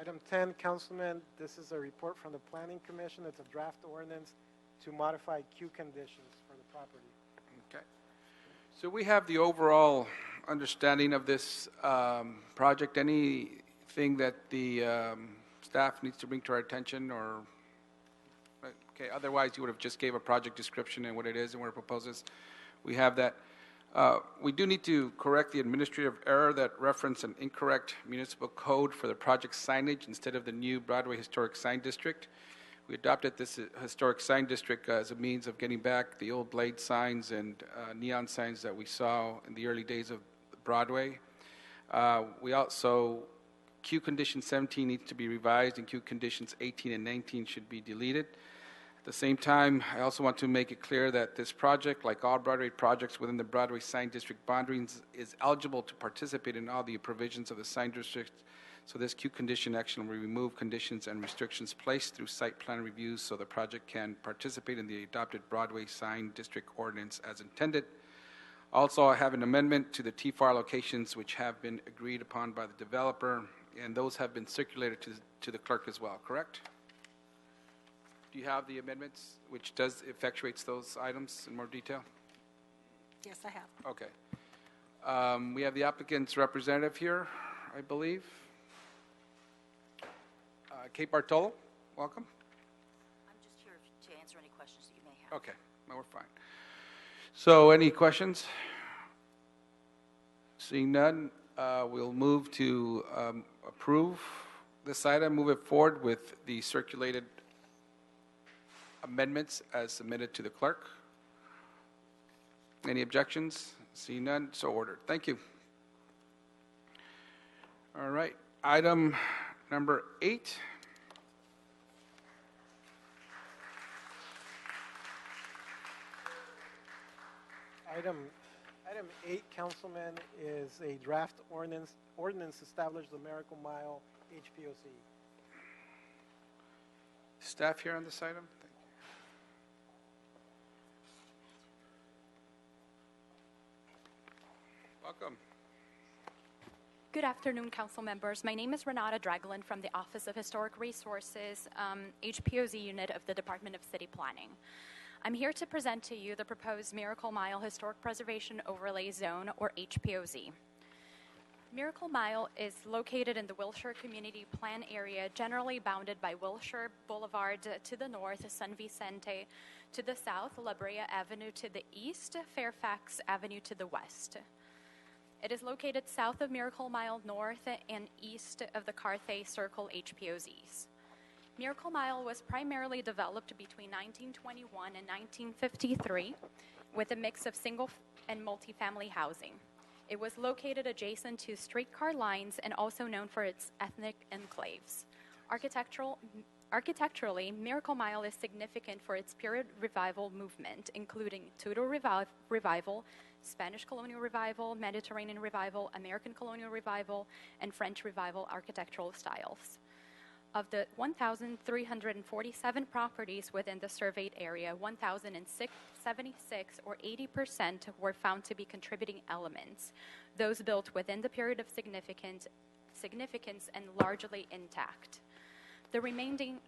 Item 10, Councilman, this is a report from the Planning Commission. It's a draft ordinance to modify queue conditions for the property. Okay. So we have the overall understanding of this project. Anything that the staff needs to bring to our attention, or okay, otherwise you would have just gave a project description and what it is and what it proposes. We have that. We do need to correct the administrative error that referenced an incorrect municipal code for the project signage instead of the new Broadway Historic Sign District. We adopted this historic sign district as a means of getting back the old blade signs and neon signs that we saw in the early days of Broadway. We also, queue condition 17 needs to be revised, and queue conditions 18 and 19 should be deleted. At the same time, I also want to make it clear that this project, like all Broadway projects within the Broadway Sign District boundaries, is eligible to participate in all the provisions of the sign district. So this queue condition action will remove conditions and restrictions placed through site plan reviews so the project can participate in the adopted Broadway Sign District ordinance as intended. Also, I have an amendment to the TFAR locations which have been agreed upon by the developer, and those have been circulated to the clerk as well, correct? Do you have the amendments which does effectuates those items in more detail? Yes, I have. Okay. We have the applicant's representative here, I believe. Kate Bartolo, welcome. I'm just here to answer any questions that you may have. Okay, no, we're fine. So any questions? Seeing none, we'll move to approve this item, move it forward with the circulated amendments as submitted to the clerk. Any objections? Seeing none, so ordered. Thank you. All right, item number 8. Item 8, Councilman, is a draft ordinance establish the Miracle Mile HPOC. Staff here on this item? Thank you. Welcome. Good afternoon, council members. My name is Renata Draglin from the Office of Historic Resources, HPOZ unit of the Department of City Planning. I'm here to present to you the proposed Miracle Mile Historic Preservation Overlay Zone, or HPOZ. Miracle Mile is located in the Wilshire Community Plan area, generally bounded by Wilshire Boulevard to the north, San Vicente to the south, La Brea Avenue to the east, Fairfax Avenue to the west. It is located south of Miracle Mile North and east of the Carthay Circle HPOZs. Miracle Mile was primarily developed between 1921 and 1953 with a mix of single and multifamily housing. It was located adjacent to streetcar lines and also known for its ethnic enclaves. Architecturally, Miracle Mile is significant for its period revival movement, including Tudor revival, Spanish colonial revival, Mediterranean revival, American colonial revival, and French revival architectural styles. Of the 1,347 properties within the surveyed area, 1,076, or 80%, were found to be contributing elements, those built within the period of significance and largely intact. The remaining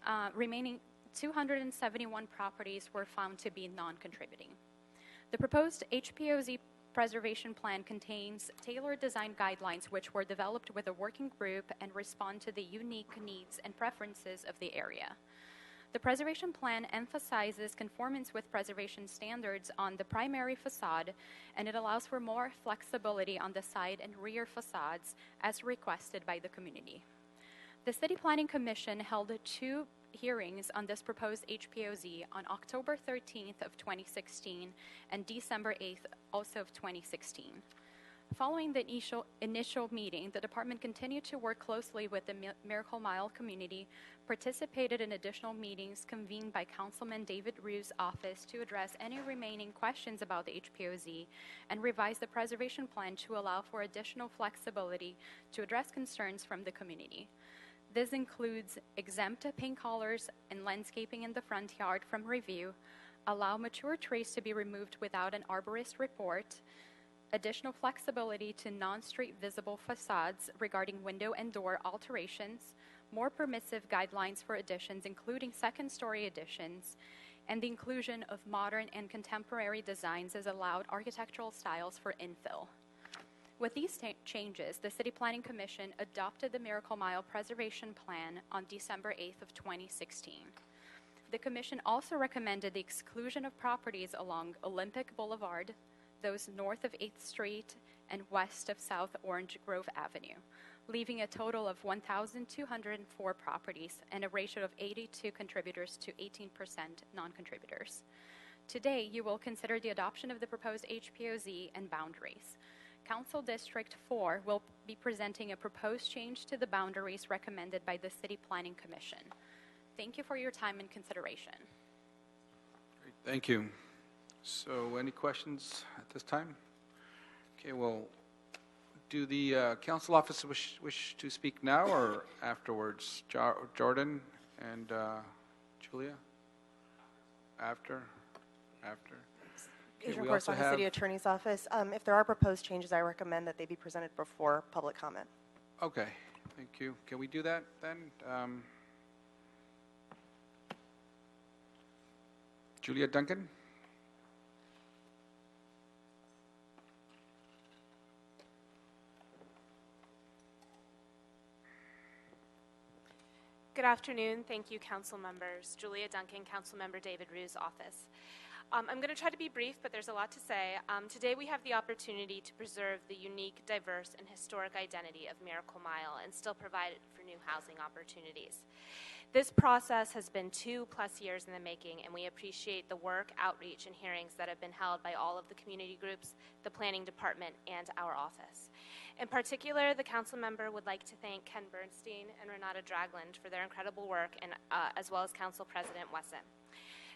271 properties were found to be non-contributing. The proposed HPOZ preservation plan contains tailored design guidelines which were developed with a working group and respond to the unique needs and preferences of the area. The preservation plan emphasizes conformance with preservation standards on the primary facade, and it allows for more flexibility on the side and rear facades as requested by the community. The City Planning Commission held 2 hearings on this proposed HPOZ on October 13th of 2016 and December 8th also of 2016. Following the initial meeting, the department continued to work closely with the Miracle Mile community, participated in additional meetings convened by Councilman David Rue's office to address any remaining questions about the HPOZ, and revised the preservation plan to allow for additional flexibility to address concerns from the community. This includes exempt paint colors and landscaping in the front yard from review, allow mature trees to be removed without an arborist report, additional flexibility to non-street visible facades regarding window and door alterations, more permissive guidelines for additions, including second-story additions, and the inclusion of modern and contemporary designs as allowed architectural styles for infill. With these changes, the City Planning Commission adopted the Miracle Mile Preservation Plan on December 8th of 2016. The Commission also recommended the exclusion of properties along Olympic Boulevard, those north of 8th Street and west of South Orange Grove Avenue, leaving a total of 1,204 properties and a ratio of 82 contributors to 18% non-contributors. Today, you will consider the adoption of the proposed HPOZ and boundaries. Council District 4 will be presenting a proposed change to the boundaries recommended by the City Planning Commission. Thank you for your time and consideration. Great, thank you. So any questions at this time? Okay, well, do the council office wish to speak now or afterwards? Jordan and Julia? After? Okay, Asian we also correspondent, have, City Attorney's Office. If there are proposed changes, I recommend that they be presented before public comment. okay, thank you. Can we do that then? Julia Duncan? Good afternoon. Thank you, council members. Julia Duncan, Council Member David Rue's office. I'm going to try to be brief, but there's a lot to say. Today we have the opportunity to preserve the unique, diverse, and historic identity of Miracle Mile and still provide it for new housing opportunities. This process has been 2+ years in the making, and we appreciate the work, outreach, and hearings that have been held by all of the community groups, the planning department, and our office. In particular, the council member would like to thank Ken Bernstein and Renata Dragland for their incredible work, and as well as Council President Wesson.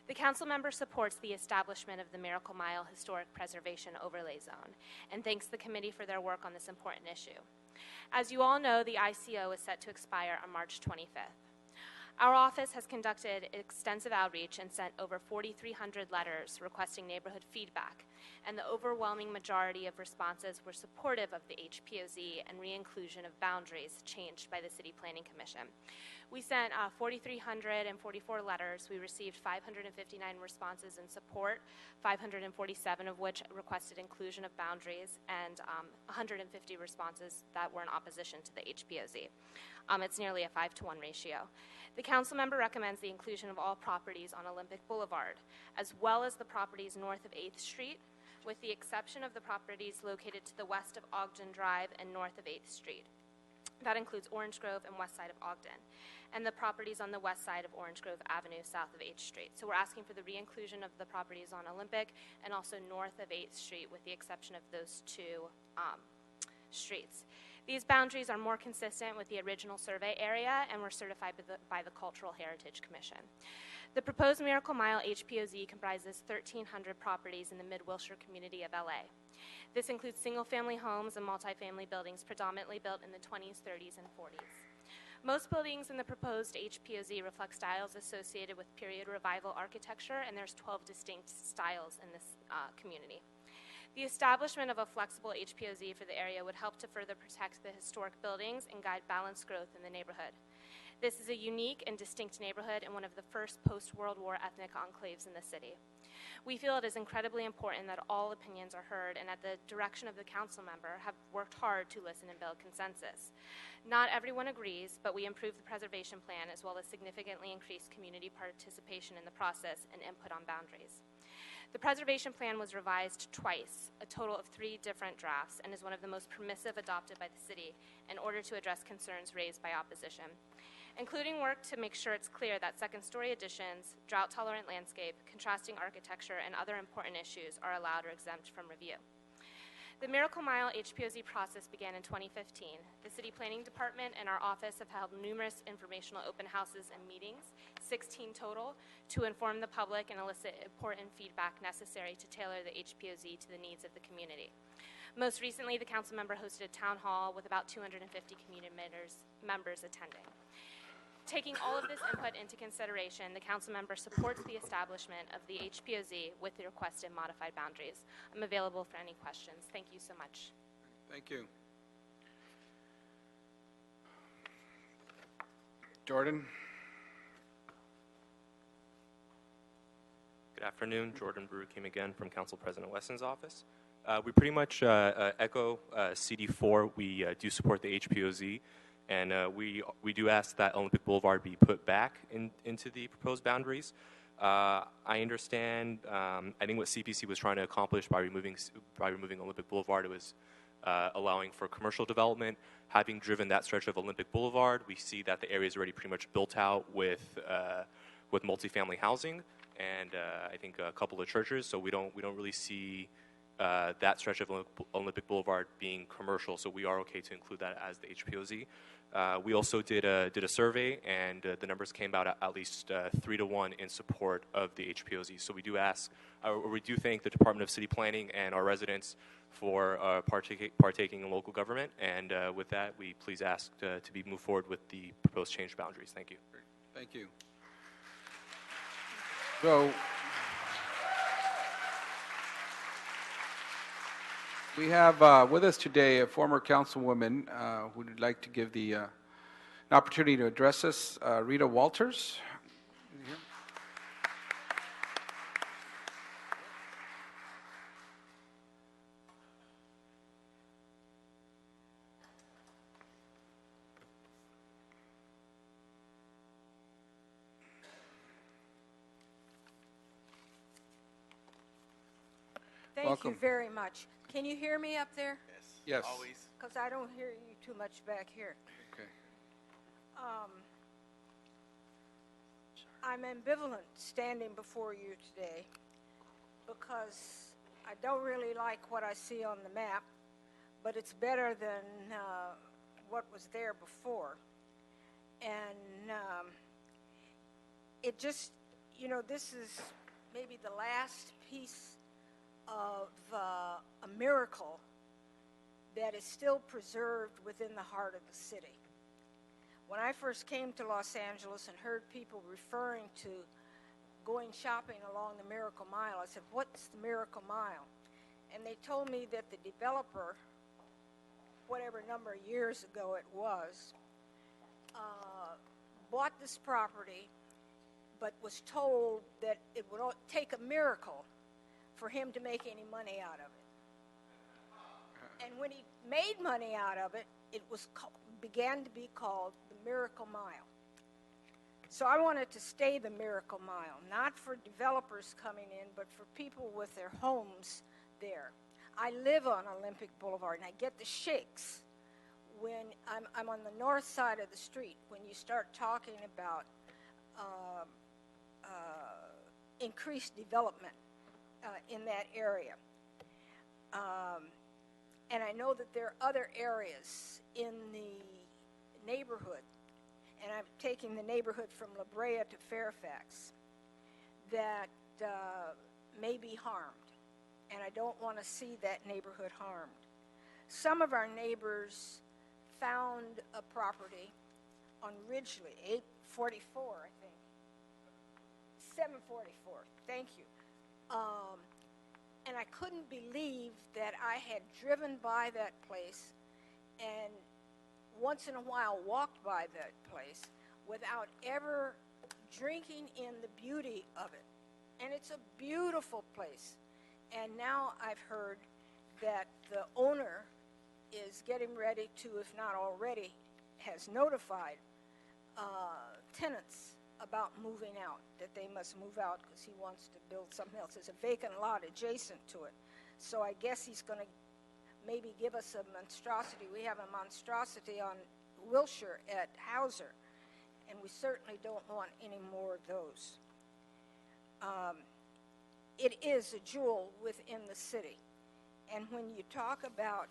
The council member supports the establishment of the Miracle Mile Historic Preservation Overlay Zone and thanks the committee for their work on this important issue. As you all know, the ICO is set to expire on March 25th. Our office has conducted extensive outreach and sent over 4,300 letters requesting neighborhood feedback, and the overwhelming majority of responses were supportive of the HPOZ and re-inclusion of boundaries changed by the City Planning Commission. We sent 4,344 letters. We received 559 responses in support, 547 of which requested inclusion of boundaries, and 150 responses that were in opposition to the HPOZ. It's nearly a 5-to-1 ratio. The council member recommends the inclusion of all properties on Olympic Boulevard, as well as the properties north of 8th Street, with the exception of the properties located to the west of Ogden Drive and north of 8th Street. That includes Orange Grove and west side of Ogden, and the properties on the west side of Orange Grove Avenue south of 8th Street. So we're asking for the re-inclusion of the properties on Olympic and also north of 8th Street, with the exception of those 2 streets. These boundaries are more consistent with the original survey area and were certified by the Cultural Heritage Commission. The proposed Miracle Mile HPOZ comprises 1,300 properties in the Mid-Wilshire community of LA. This includes single-family homes and multifamily buildings predominantly built in the 20s, 30s, and 40s. Most buildings in the proposed HPOZ reflect styles associated with period revival architecture, and there's 12 distinct styles in this community. The establishment of a flexible HPOZ for the area would help to further protect the historic buildings and guide balanced growth in the neighborhood. This is a unique and distinct neighborhood and one of the first post-World War ethnic enclaves in the city. We feel it is incredibly important that all opinions are heard and at the direction of the council member have worked hard to listen and build consensus. Not everyone agrees, but we improved the preservation plan as well as significantly increased community participation in the process and input on boundaries. The preservation plan was revised twice, a total of 3 different drafts, and is one of the most permissive adopted by the city in order to address concerns raised by opposition, including work to make sure it's clear that second-story additions, drought-tolerant landscape, contrasting architecture, and other important issues are allowed or exempt from review. The Miracle Mile HPOZ process began in 2015. The City Planning Department and our office have held numerous informational open houses and meetings, 16 total, to inform the public and elicit important feedback necessary to tailor the HPOZ to the needs of the community. Most recently, the council member hosted a town hall with about 250 community members attending. Taking all of this input into consideration, the council member supports the establishment of the HPOZ with the requested modified boundaries. I'm available for any questions. Thank you so much. Thank you. Jordan? Good afternoon. Jordan Baruchim again from Council President Wesson's office. We pretty much echo CD4. We do support the HPOZ. And we do ask that Olympic Boulevard be put back into the proposed boundaries. I understand, I think what CPC was trying to accomplish by removing Olympic Boulevard, it was allowing for commercial development. Having driven that stretch of Olympic Boulevard, we see that the area is already pretty much built out with multifamily housing and I think a couple of churches. So we don't really see that stretch of Olympic Boulevard being commercial. So we are okay to include that as the HPOZ. We also did a survey, and the numbers came out at least 3-to-1 in support of the HPOZ. So we do thank the Department of City Planning and our residents for partaking in local government. And with that, we please ask to be moved forward with the proposed change boundaries. Thank you. Thank you. So we have with us today a former councilwoman who would like to give an opportunity to address us, Rita Walters. Thank you very much. Can you hear me up there? Yes. Always. Because I don't hear you too much back here. Okay. I'm ambivalent standing before you today because I don't really like what I see on the map, but it's better than what was there before. And it just, this is maybe the last piece of a miracle that is still preserved within the heart of the city. When I first came to Los Angeles and heard people referring to going shopping along the Miracle Mile, I said, what's the Miracle Mile? And they told me that the developer, whatever number of years ago it was, bought this property, but was told that it would take a miracle for him to make any money out of it. And when he made money out of it, it began to be called the Miracle Mile. So I wanted to stay the Miracle Mile, not for developers coming in, but for people with their homes there. I live on Olympic Boulevard, and I get the shakes when I'm on the north side of the street, when you start talking about increased development in that area. And I know that there are other areas in the neighborhood, and I'm taking the neighborhood from La Brea to Fairfax, that may be harmed. And I don't want to see that neighborhood harmed. Some of our neighbors found a property on Ridgely, 844, I think. 744, thank you. And I couldn't believe that I had driven by that place and once in a while walked by that place without ever drinking in the beauty of it. And it's a beautiful place. And now I've heard that the owner is getting ready to, if not already, has notified tenants about moving out, that they must move out because he wants to build something else. There's a vacant lot adjacent to it. So I guess he's going to maybe give us a monstrosity. We have a monstrosity on Wilshire at Hauser, and we certainly don't want any more of those. It is a jewel within the city. And when you talk about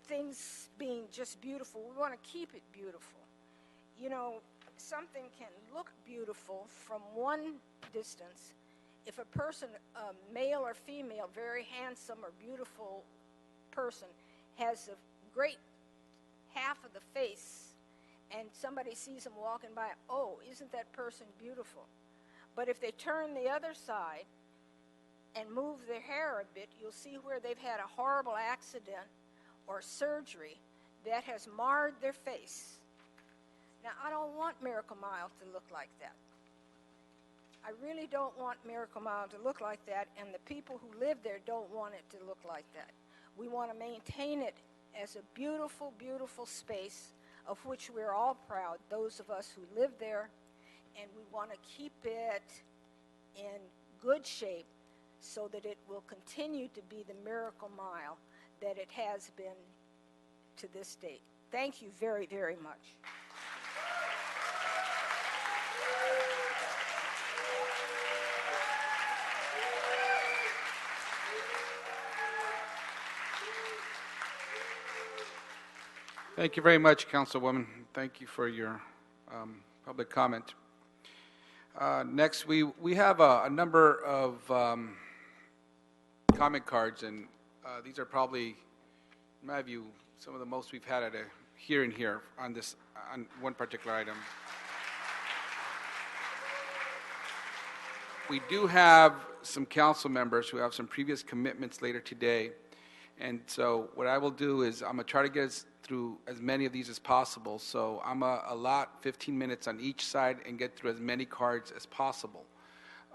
things being just beautiful, we want to keep it beautiful. You know, something can look beautiful from one distance. If a person, male or female, very handsome or beautiful person, has a great half of the face, and somebody sees them walking by, oh, isn't that person beautiful? But if they turn the other side and move their hair a bit, you'll see where they've had a horrible accident or surgery that has marred their face. Now, I don't want Miracle Mile to look like that. I really don't want Miracle Mile to look like that, and the people who live there don't want it to look like that. We want to maintain it as a beautiful, beautiful space of which we're all proud, those of us who live there, and we want to keep it in good shape so that it will continue to be the Miracle Mile that it has been to this date. Thank you very, very much. Thank you very much, Councilwoman. Thank you for your public comment. Next, we have a number of comment cards, and these are probably, in my view, some of the most we've had at a hearing here on one particular item. We do have some council members who have some previous commitments later today, and so what I will do is I'm going to try to get us through as many of these as possible. So I'm going to allot 15 minutes on each side and get through as many cards as possible.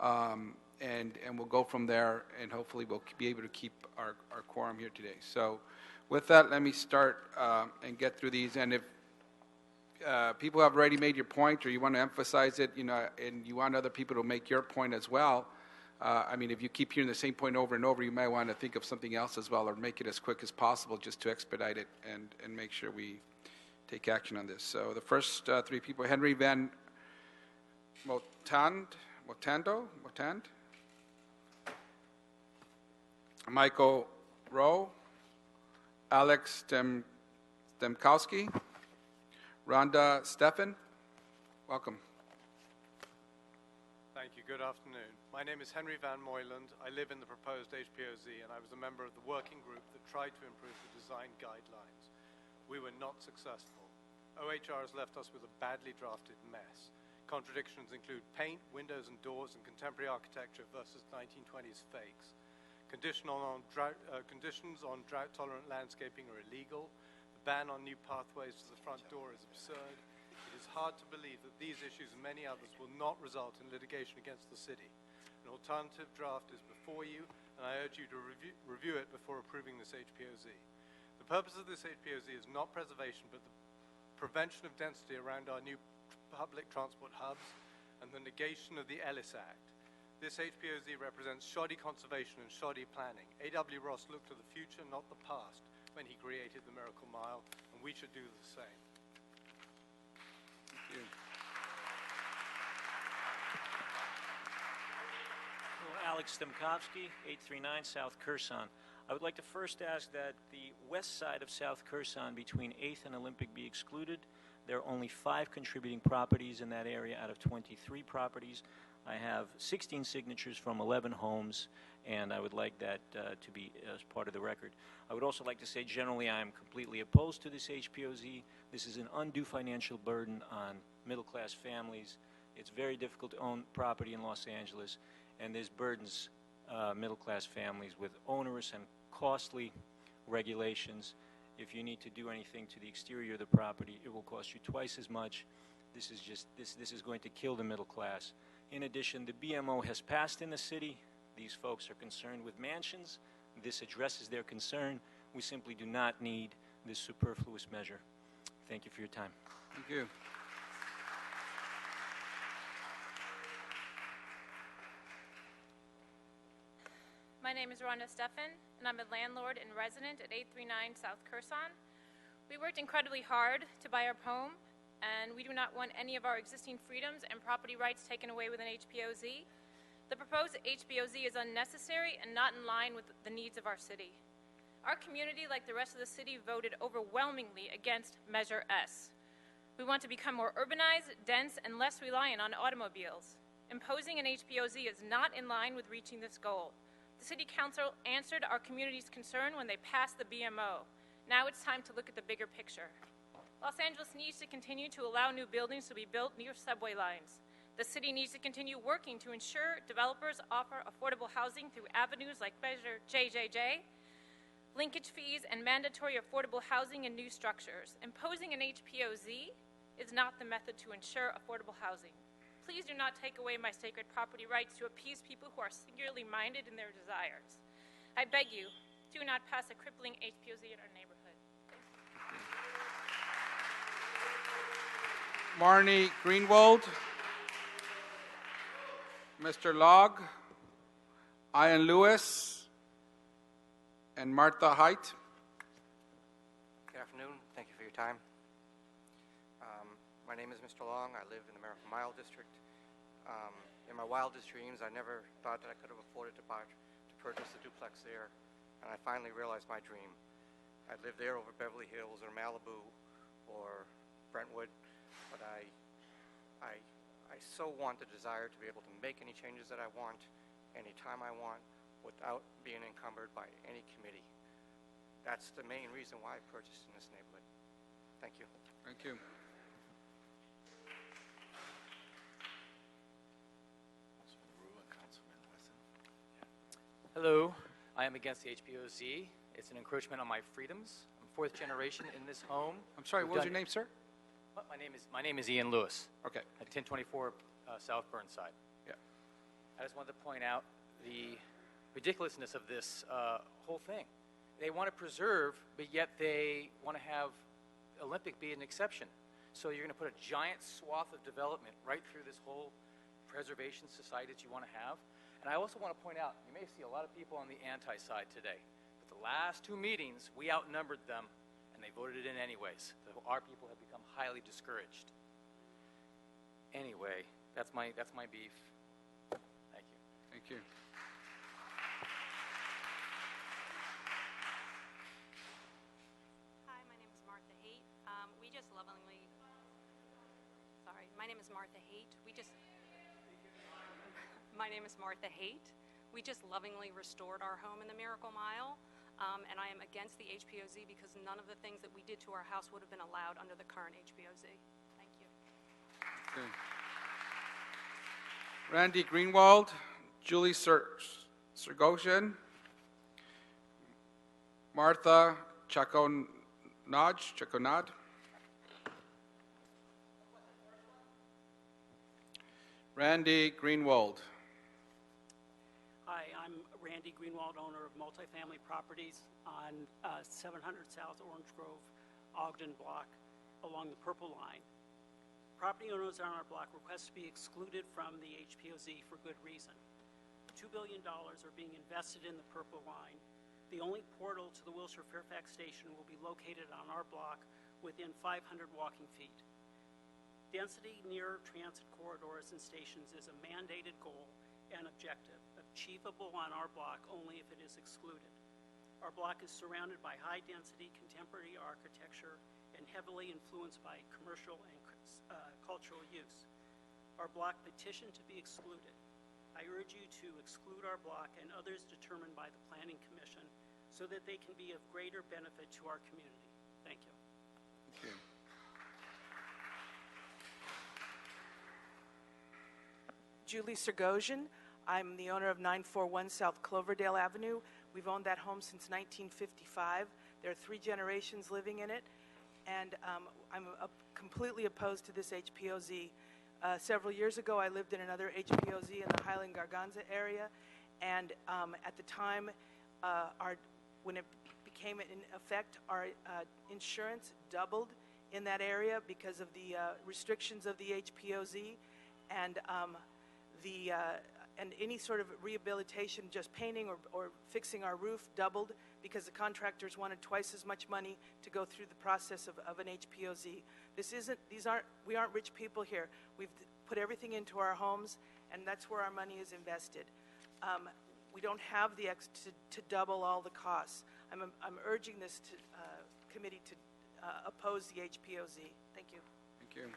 And we'll go from there, and hopefully we'll be able to keep our quorum here today. So with that, let me start and get through these. And if people have already made your point or you want to emphasize it, and you want other people to make your point as well, I mean, if you keep hearing the same point over and over, you might want to think of something else as well, or make it as quick as possible just to expedite it and make sure we take action on this. So the first three people: Henry Van Motand, Michael Rowe, Alex Stemkowski, Rhonda Steffen. Welcome. Thank you. Good afternoon. My name is Henry Van Moyland. I live in the proposed HPOZ, and I was a member of the working group that tried to improve the design guidelines. We were not successful. OHR has left us with a badly drafted mess. Contradictions include paint, windows and doors, and contemporary architecture versus 1920s fakes. Conditions on drought-tolerant landscaping are illegal. The ban on new pathways to the front door is absurd. It is hard to believe that these issues and many others will not result in litigation against the city. An alternative draft is before you, and I urge you to review it before approving this HPOZ. The purpose of this HPOZ is not preservation, but the prevention of density around our new public transport hubs and the negation of the Ellis Act. This HPOZ represents shoddy conservation and shoddy planning. A.W. Ross looked to the future, not the past, when he created the Miracle Mile, and we should do the same. Thank you. Alex Stemkowski, 839 South Kherson. I would like to first ask that the west side of South Kherson between 8th and Olympic be excluded. There are only 5 contributing properties in that area out of 23 properties. I have 16 signatures from 11 homes, and I would like that to be as part of the record. I would also like to say generally I am completely opposed to this HPOZ. This is an undue financial burden on middle-class families. It's very difficult to own property in Los Angeles, and this burdens middle-class families with onerous and costly regulations, If you need to do anything to the exterior of the property, it will cost you twice as much. This is going to kill the middle class. In addition, the BMO has passed in the city. These folks are concerned with mansions. This addresses their concern. We simply do not need this superfluous measure. Thank you for your time. Thank you. My name is Rhonda Steffen, and I'm a landlord and resident at 839 South Curson. We worked incredibly hard to buy our home, and we do not want any of our existing freedoms and property rights taken away with an HPOZ. The proposed HPOZ is unnecessary and not in line with the needs of our city. Our community, like the rest of the city, voted overwhelmingly against Measure S. We want to become more urbanized, dense, and less reliant on automobiles. Imposing an HPOZ is not in line with reaching this goal. The City Council answered our community's concern when they passed the BMO. Now it's time to look at the bigger picture. Los Angeles needs to continue to allow new buildings to be built near subway lines. The city needs to continue working to ensure developers offer affordable housing through avenues like Measure JJJ, linkage fees, and mandatory affordable housing in new structures. Imposing an HPOZ is not the method to ensure affordable housing. Please do not take away my sacred property rights to appease people who are singularly minded in their desires. I beg you, do not pass a crippling HPOZ in our neighborhood. Marnie Greenwald, Mr. Log, Ian Lewis, and Martha Height. Good afternoon. Thank you for your time. My name is Mr. Long. I live in the American Mile District. In my wildest dreams, I never thought that I could have afforded to purchase a duplex there, and I finally realized my dream. I'd live there over Beverly Hills or Malibu or Brentwood, but I so want the desire to be able to make any changes that I want, anytime I want, without being encumbered by any committee. That's the main reason why I purchased in this neighborhood. Thank you. Thank you. Hello, I am against the HPOZ. It's an encroachment on my freedoms. I'm fourth generation in this home. I'm sorry, what was your name, sir? My name is Ian Lewis. Okay. At 1024 South Burnside. Yeah. I just wanted to point out the ridiculousness of this whole thing. They want to preserve, but yet they want to have Olympic be an exception. So you're going to put a giant swath of development right through this whole preservation society that you want to have. And I also want to point out, you may see a lot of people on the anti-side today, but the last two meetings, we outnumbered them, and they voted it in anyways. So our people have become highly discouraged. Anyway, that's my beef. Thank you. Thank you. Hi, my name is Martha Haight. My name is Martha Haight. My name is Martha Haight. We just lovingly restored our home in the Miracle Mile, and I am against the HPOZ because none of the things that we did to our house would have been allowed under the current HPOZ. Thank you. Okay. Randy Greenwald, Julie Sergosian, Martha Chaconad. Randy Greenwald. Hi, I'm Randy Greenwald, owner of multifamily properties on 700 South Orange Grove, Ogden block along the Purple Line. Property owners on our block request to be excluded from the HPOZ for good reason. $2 billion are being invested in the Purple Line. The only portal to the Wilshire-Fairfax station will be located on our block within 500 walking feet. Density near transit corridors and stations is a mandated goal and objective, achievable on our block only if it is excluded. Our block is surrounded by high-density contemporary architecture and heavily influenced by commercial and cultural use. Our block petitioned to be excluded. I urge you to exclude our block and others determined by the Planning Commission so that they can be of greater benefit to our community. Thank you. Thank you. Julie Sergosian. I'm the owner of 941 South Cloverdale Avenue. We've owned that home since 1955. There are 3 generations living in it, and I'm completely opposed to this HPOZ. Several years ago, I lived in another HPOZ in the Highland Garganza area, and at the time, when it became in effect, our insurance doubled in that area because of the restrictions of the HPOZ, and and any sort of rehabilitation, just painting or fixing our roof, doubled because the contractors wanted twice as much money to go through the process of an HPOZ. We aren't rich people here. We've put everything into our homes, and that's where our money is invested. We don't have the to double all the costs. I'm urging this committee to oppose the HPOZ. Thank you. Thank you.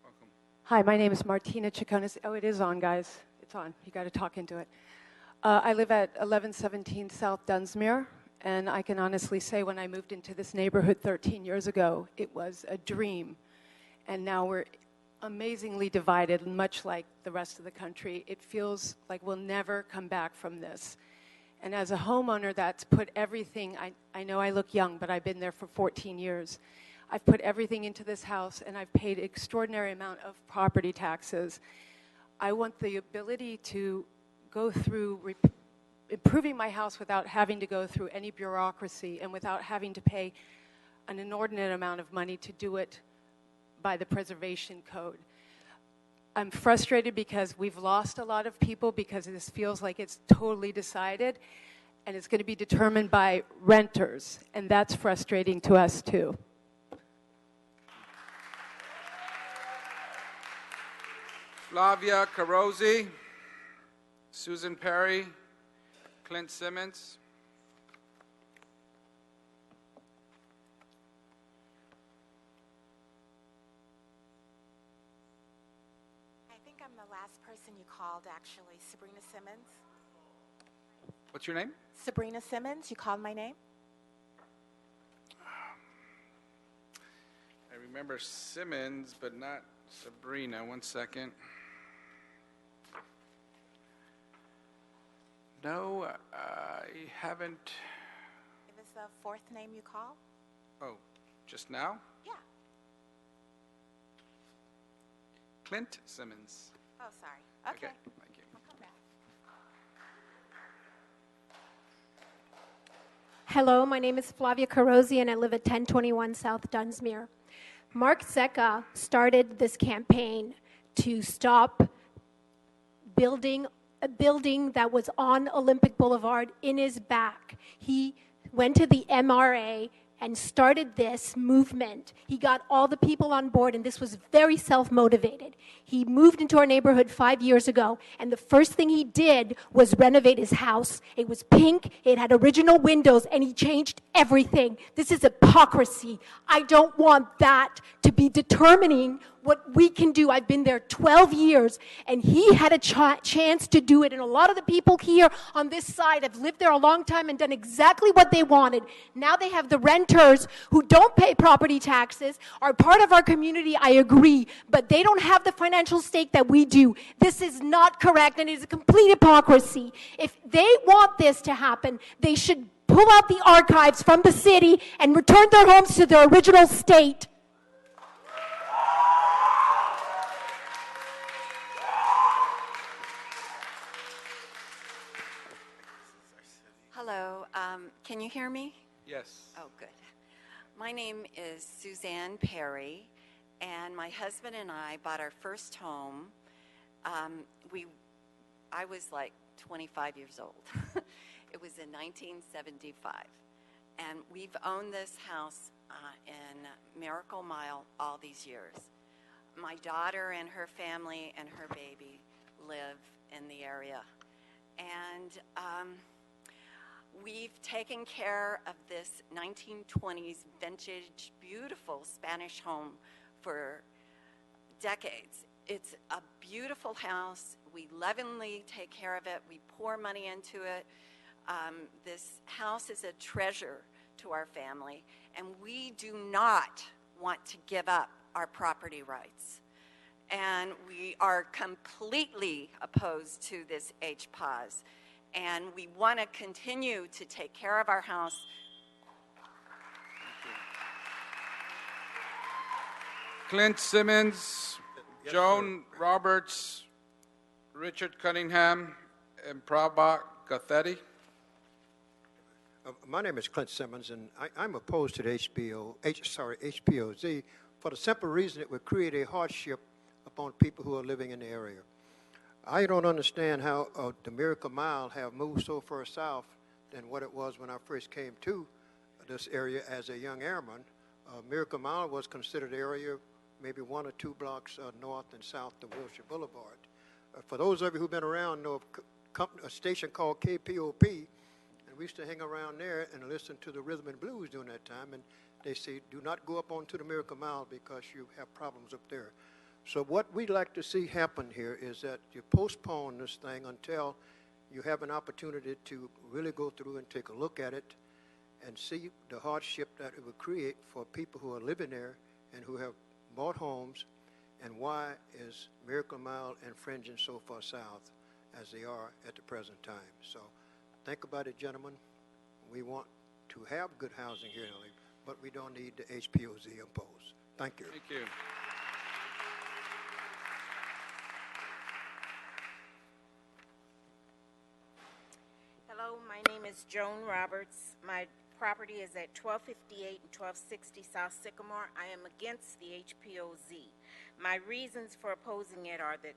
Welcome. Hi, my name is Martina Chiconis. Oh, it is on, guys. It's on. You got to talk into it. I live at 1117 South Dunsmuir, and I can honestly say when I moved into this neighborhood 13 years ago, it was a dream. And now we're amazingly divided, much like the rest of the country. It feels like we'll never come back from this. And as a homeowner that's put everything, I know I look young, but I've been there for 14 years. I've put everything into this house, and I've paid an extraordinary amount of property taxes. I want the ability to go through improving my house without having to go through any bureaucracy and without having to pay an inordinate amount of money to do it by the preservation code. I'm frustrated because we've lost a lot of people because this feels like it's totally decided and it's going to be determined by renters, and that's frustrating to us too. Flavia Carosi, Susan Perry, Clint Simmons. I think I'm the last person you called, actually. Sabrina Simmons. What's your name? Sabrina Simmons, you called my name? I remember Simmons, but not Sabrina. 1 second. No, I haven't. It was the 4th name you called? Oh, just now? Yeah. Clint Simmons. Oh, sorry. Okay. Thank you. I'll come back. Hello, my name is Flavia Carosi, and I live at 1021 South Dunsmuir. Mark Zecca started this campaign to stop building a building that was on Olympic Boulevard in his back. He went to the MRA and started this movement. He got all the people on board, and this was very self-motivated. He moved into our neighborhood 5 years ago, and the first thing he did was renovate his house. It was pink, it had original windows, and he changed everything. This is hypocrisy. I don't want that to be determining what we can do. I've been there 12 years, and he had a chance to do it. And a lot of the people here on this side have lived there a long time and done exactly what they wanted. Now they have the renters who don't pay property taxes, are part of our community, I agree, but they don't have the financial stake that we do. This is not correct, and it is a complete hypocrisy. If they want this to happen, they should pull out the archives from the city and return their homes to their original state. Hello, can you hear me? Yes. Oh, good. My name is Suzanne Perry, and my husband and I bought our first home. I was like 25 years old. It was in 1975, and we've owned this house in Miracle Mile all these years. My daughter and her family and her baby live in the area, and we've taken care of this 1920s vintage, beautiful Spanish home for decades. It's a beautiful house. We lovingly take care of it. We pour money into it. This house is a treasure to our family, and we do not want to give up our property rights. And we are completely opposed to this HPOZ. and we want to continue to take care of our house. Clint Simmons, Joan Roberts, Richard Cunningham, and Prabhat Gathetti. My name is Clint Simmons, and I'm opposed to the HPOZ for the simple reason it would create a hardship upon people who are living in the area. I don't understand how the Miracle Mile have moved so far south than what it was when I first came to this area as a young airman. Miracle Mile was considered an area maybe 1 or 2 blocks north and south of Wilshire Boulevard. For those of you who've been around, know of a station called KPOP, and we used to hang around there and listen to the rhythm and blues during that time, and they say, do not go up onto the Miracle Mile because you have problems up there. So what we'd like to see happen here is that you postpone this thing until you have an opportunity to really go through and take a look at it and see the hardship that it would create for people who are living there and who have bought homes, and why is Miracle Mile infringing so far south as they are at the present time. So think about it, gentlemen. We want to have good housing here in LA, but we don't need the HPOZ imposed. Thank you. Thank you. Hello, my name is Joan Roberts. My property is at 1258 and 1260 South Sycamore. I am against the HPOZ. My reasons for opposing it are that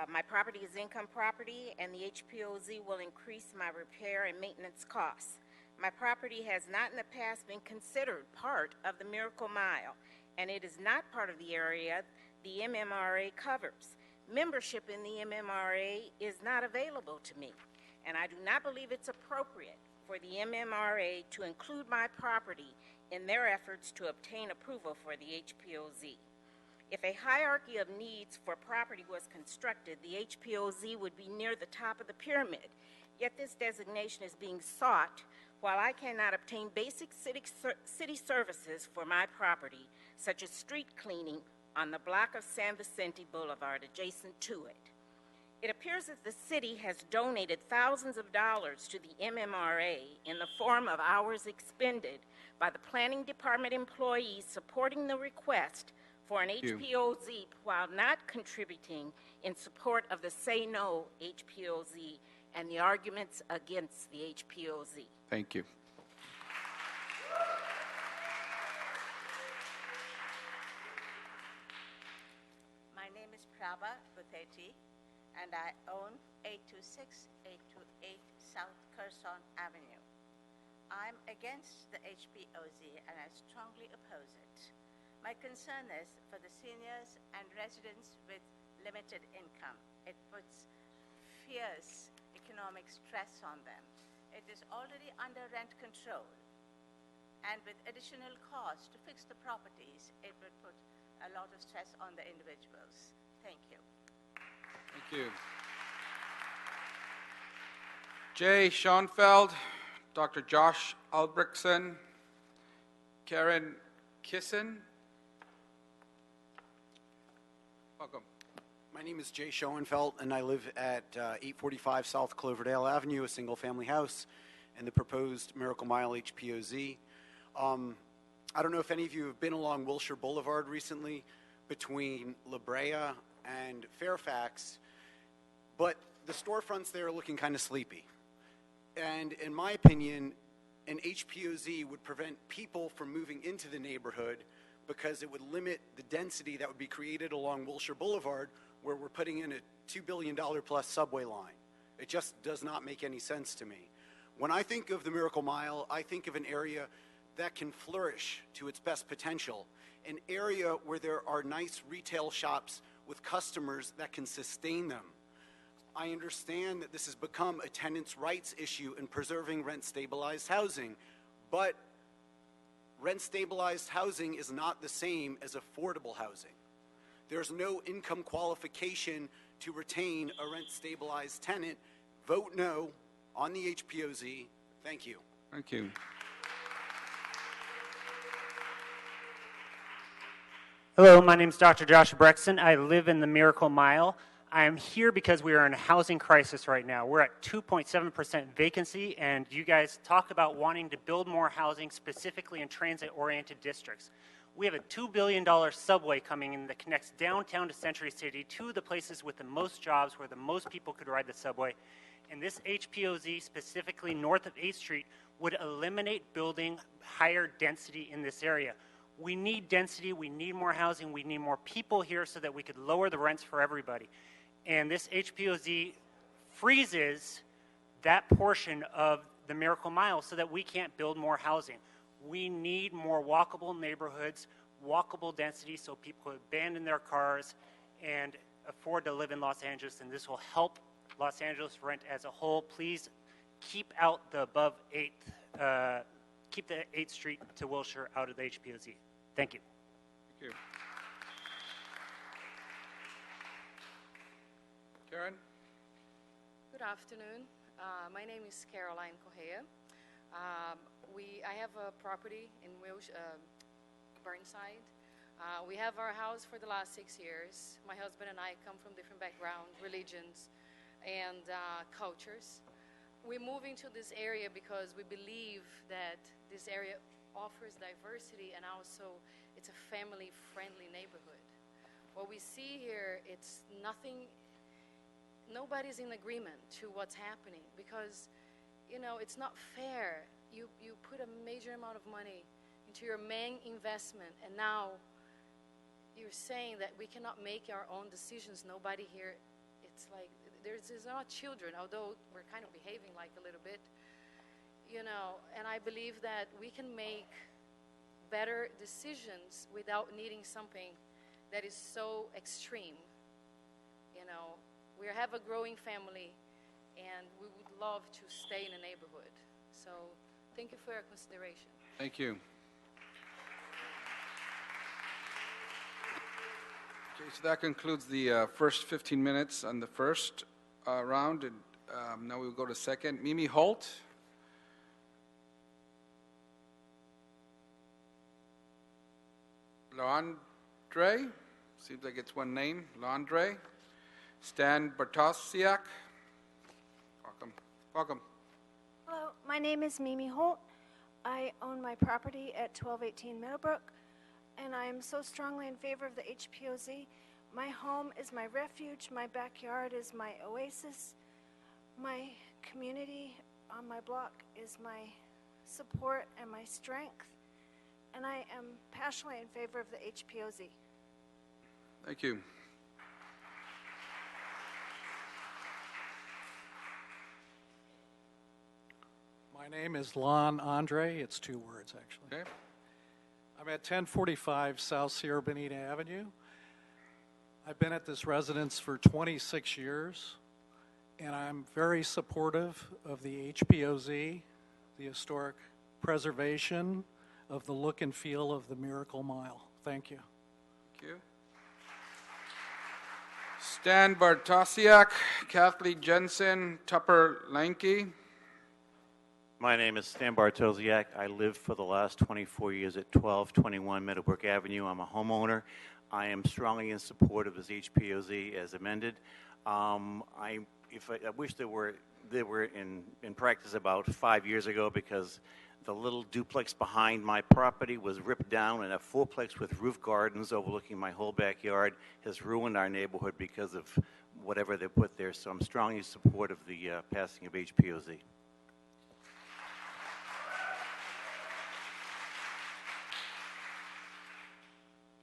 my property is income property, and the HPOZ will increase my repair and maintenance costs. My property has not in the past been considered part of the Miracle Mile, and it is not part of the area the MMRA covers. Membership in the MMRA is not available to me, and I do not believe it's appropriate for the MMRA to include my property in their efforts to obtain approval for the HPOZ. If a hierarchy of needs for property was constructed, the HPOZ would be near the top of the pyramid. Yet this designation is being sought while I cannot obtain basic city services for my property, such as street cleaning on the block of San Vicente Boulevard adjacent to it. It appears that the city has donated thousands of dollars to the MMRA in the form of hours expended by the planning department employees supporting the request for an HPOZ while not contributing in support of the Say No HPOZ and the arguments against the HPOZ. Thank you. My name is Prabha Gathetti, and I own 826 828 South Curzon Avenue. I'm against the HPOZ, and I strongly oppose it. My concern is for the seniors and residents with limited income. It puts fierce economic stress on them. It is already under rent control, and with additional costs to fix the properties, it would put a lot of stress on the individuals. Thank you. Thank you. Jay Schoenfeld, Dr. Josh Albrechtsen, Karen Kissen. Welcome. My name is Jay Schoenfeld, and I live at 845 South Cloverdale Avenue, a single-family house, and the proposed Miracle Mile HPOZ. I don't know if any of you have been along Wilshire Boulevard recently between La Brea and Fairfax, but the storefronts there are looking kind of sleepy. And in my opinion, an HPOZ would prevent people from moving into the neighborhood because it would limit the density that would be created along Wilshire Boulevard, where we're putting in a $2 billion plus subway line. It just does not make any sense to me. When I think of the Miracle Mile, I think of an area that can flourish to its best potential, an area where there are nice retail shops with customers that can sustain them. I understand that this has become a tenants' rights issue in preserving rent-stabilized housing, but rent-stabilized housing is not the same as affordable housing. There's no income qualification to retain a rent-stabilized tenant. Vote no on the HPOZ. Thank you. Thank you. Hello, my name is Dr. Josh Brexton. I live in the Miracle Mile. I am here because we are in a housing crisis right now. We're at 2.7% vacancy, and you guys talk about wanting to build more housing, specifically in transit-oriented districts. We have a $2 billion subway coming in that connects downtown to Century City to the places with the most jobs, where the most people could ride the subway. And this HPOZ, specifically north of 8th Street, would eliminate building higher density in this area. We need density, we need more housing, we need more people here so that we could lower the rents for everybody. And this HPOZ freezes that portion of the Miracle Mile so that we can't build more housing. We need more walkable neighborhoods, walkable density, so people abandon their cars and afford to live in Los Angeles, and this will help Los Angeles rent as a whole. Please keep out the keep the 8th Street to Wilshire out of the HPOZ. Thank you. Thank you. Karen? Good afternoon. My name is Caroline Correa. I have a property in Burnside. We have our house for the last 6 years. My husband and I come from different backgrounds, religions, and cultures. We're moving to this area because we believe that this area offers diversity, and also it's a family-friendly neighborhood. What we see here, nobody's in agreement to what's happening because, it's not fair. You put a major amount of money into your main investment, and now you're saying that we cannot make our own decisions. Nobody here, it's like, there's not children, although we're kind of behaving like a little bit, and I believe that we can make better decisions without needing something that is so extreme. We have a growing family, and we would love to stay in a neighborhood. So thank you for your consideration. Thank you. Okay, so that concludes the first 15 minutes on the first round, and now we'll go to second. Mimi Holt. Laundre. Seems like it's one name. Laundre. Stan Bartozziak. Welcome. Welcome. Hello, my name is Mimi Holt. I own my property at 1218 Meadowbrook, and I am so strongly in favor of the HPOZ. My home is my refuge. My backyard is my oasis. My community on my block is my support and my strength, and I am passionately in favor of the HPOZ. Thank you. My name is Lon Andre. It's 2 words, actually. Okay. I'm at 1045 South Sierra Bonita Avenue. I've been at this residence for 26 years, and I'm very supportive of the HPOZ, the historic preservation of the look and feel of the Miracle Mile. Thank you. Thank you. Stan Bartosiak, Kathleen Jensen, Tupper Lanky. My name is Stan Bartozziak. I lived for the last 24 years at 1221 Meadowbrook Avenue. I'm a homeowner. I am strongly in support of this HPOZ as amended. I wish they were in practice about 5 years ago, because the little duplex behind my property was ripped down, and a fourplex with roof gardens overlooking my whole backyard has ruined our neighborhood because of whatever they put there. So I'm strongly in support of the passing of HPOZ.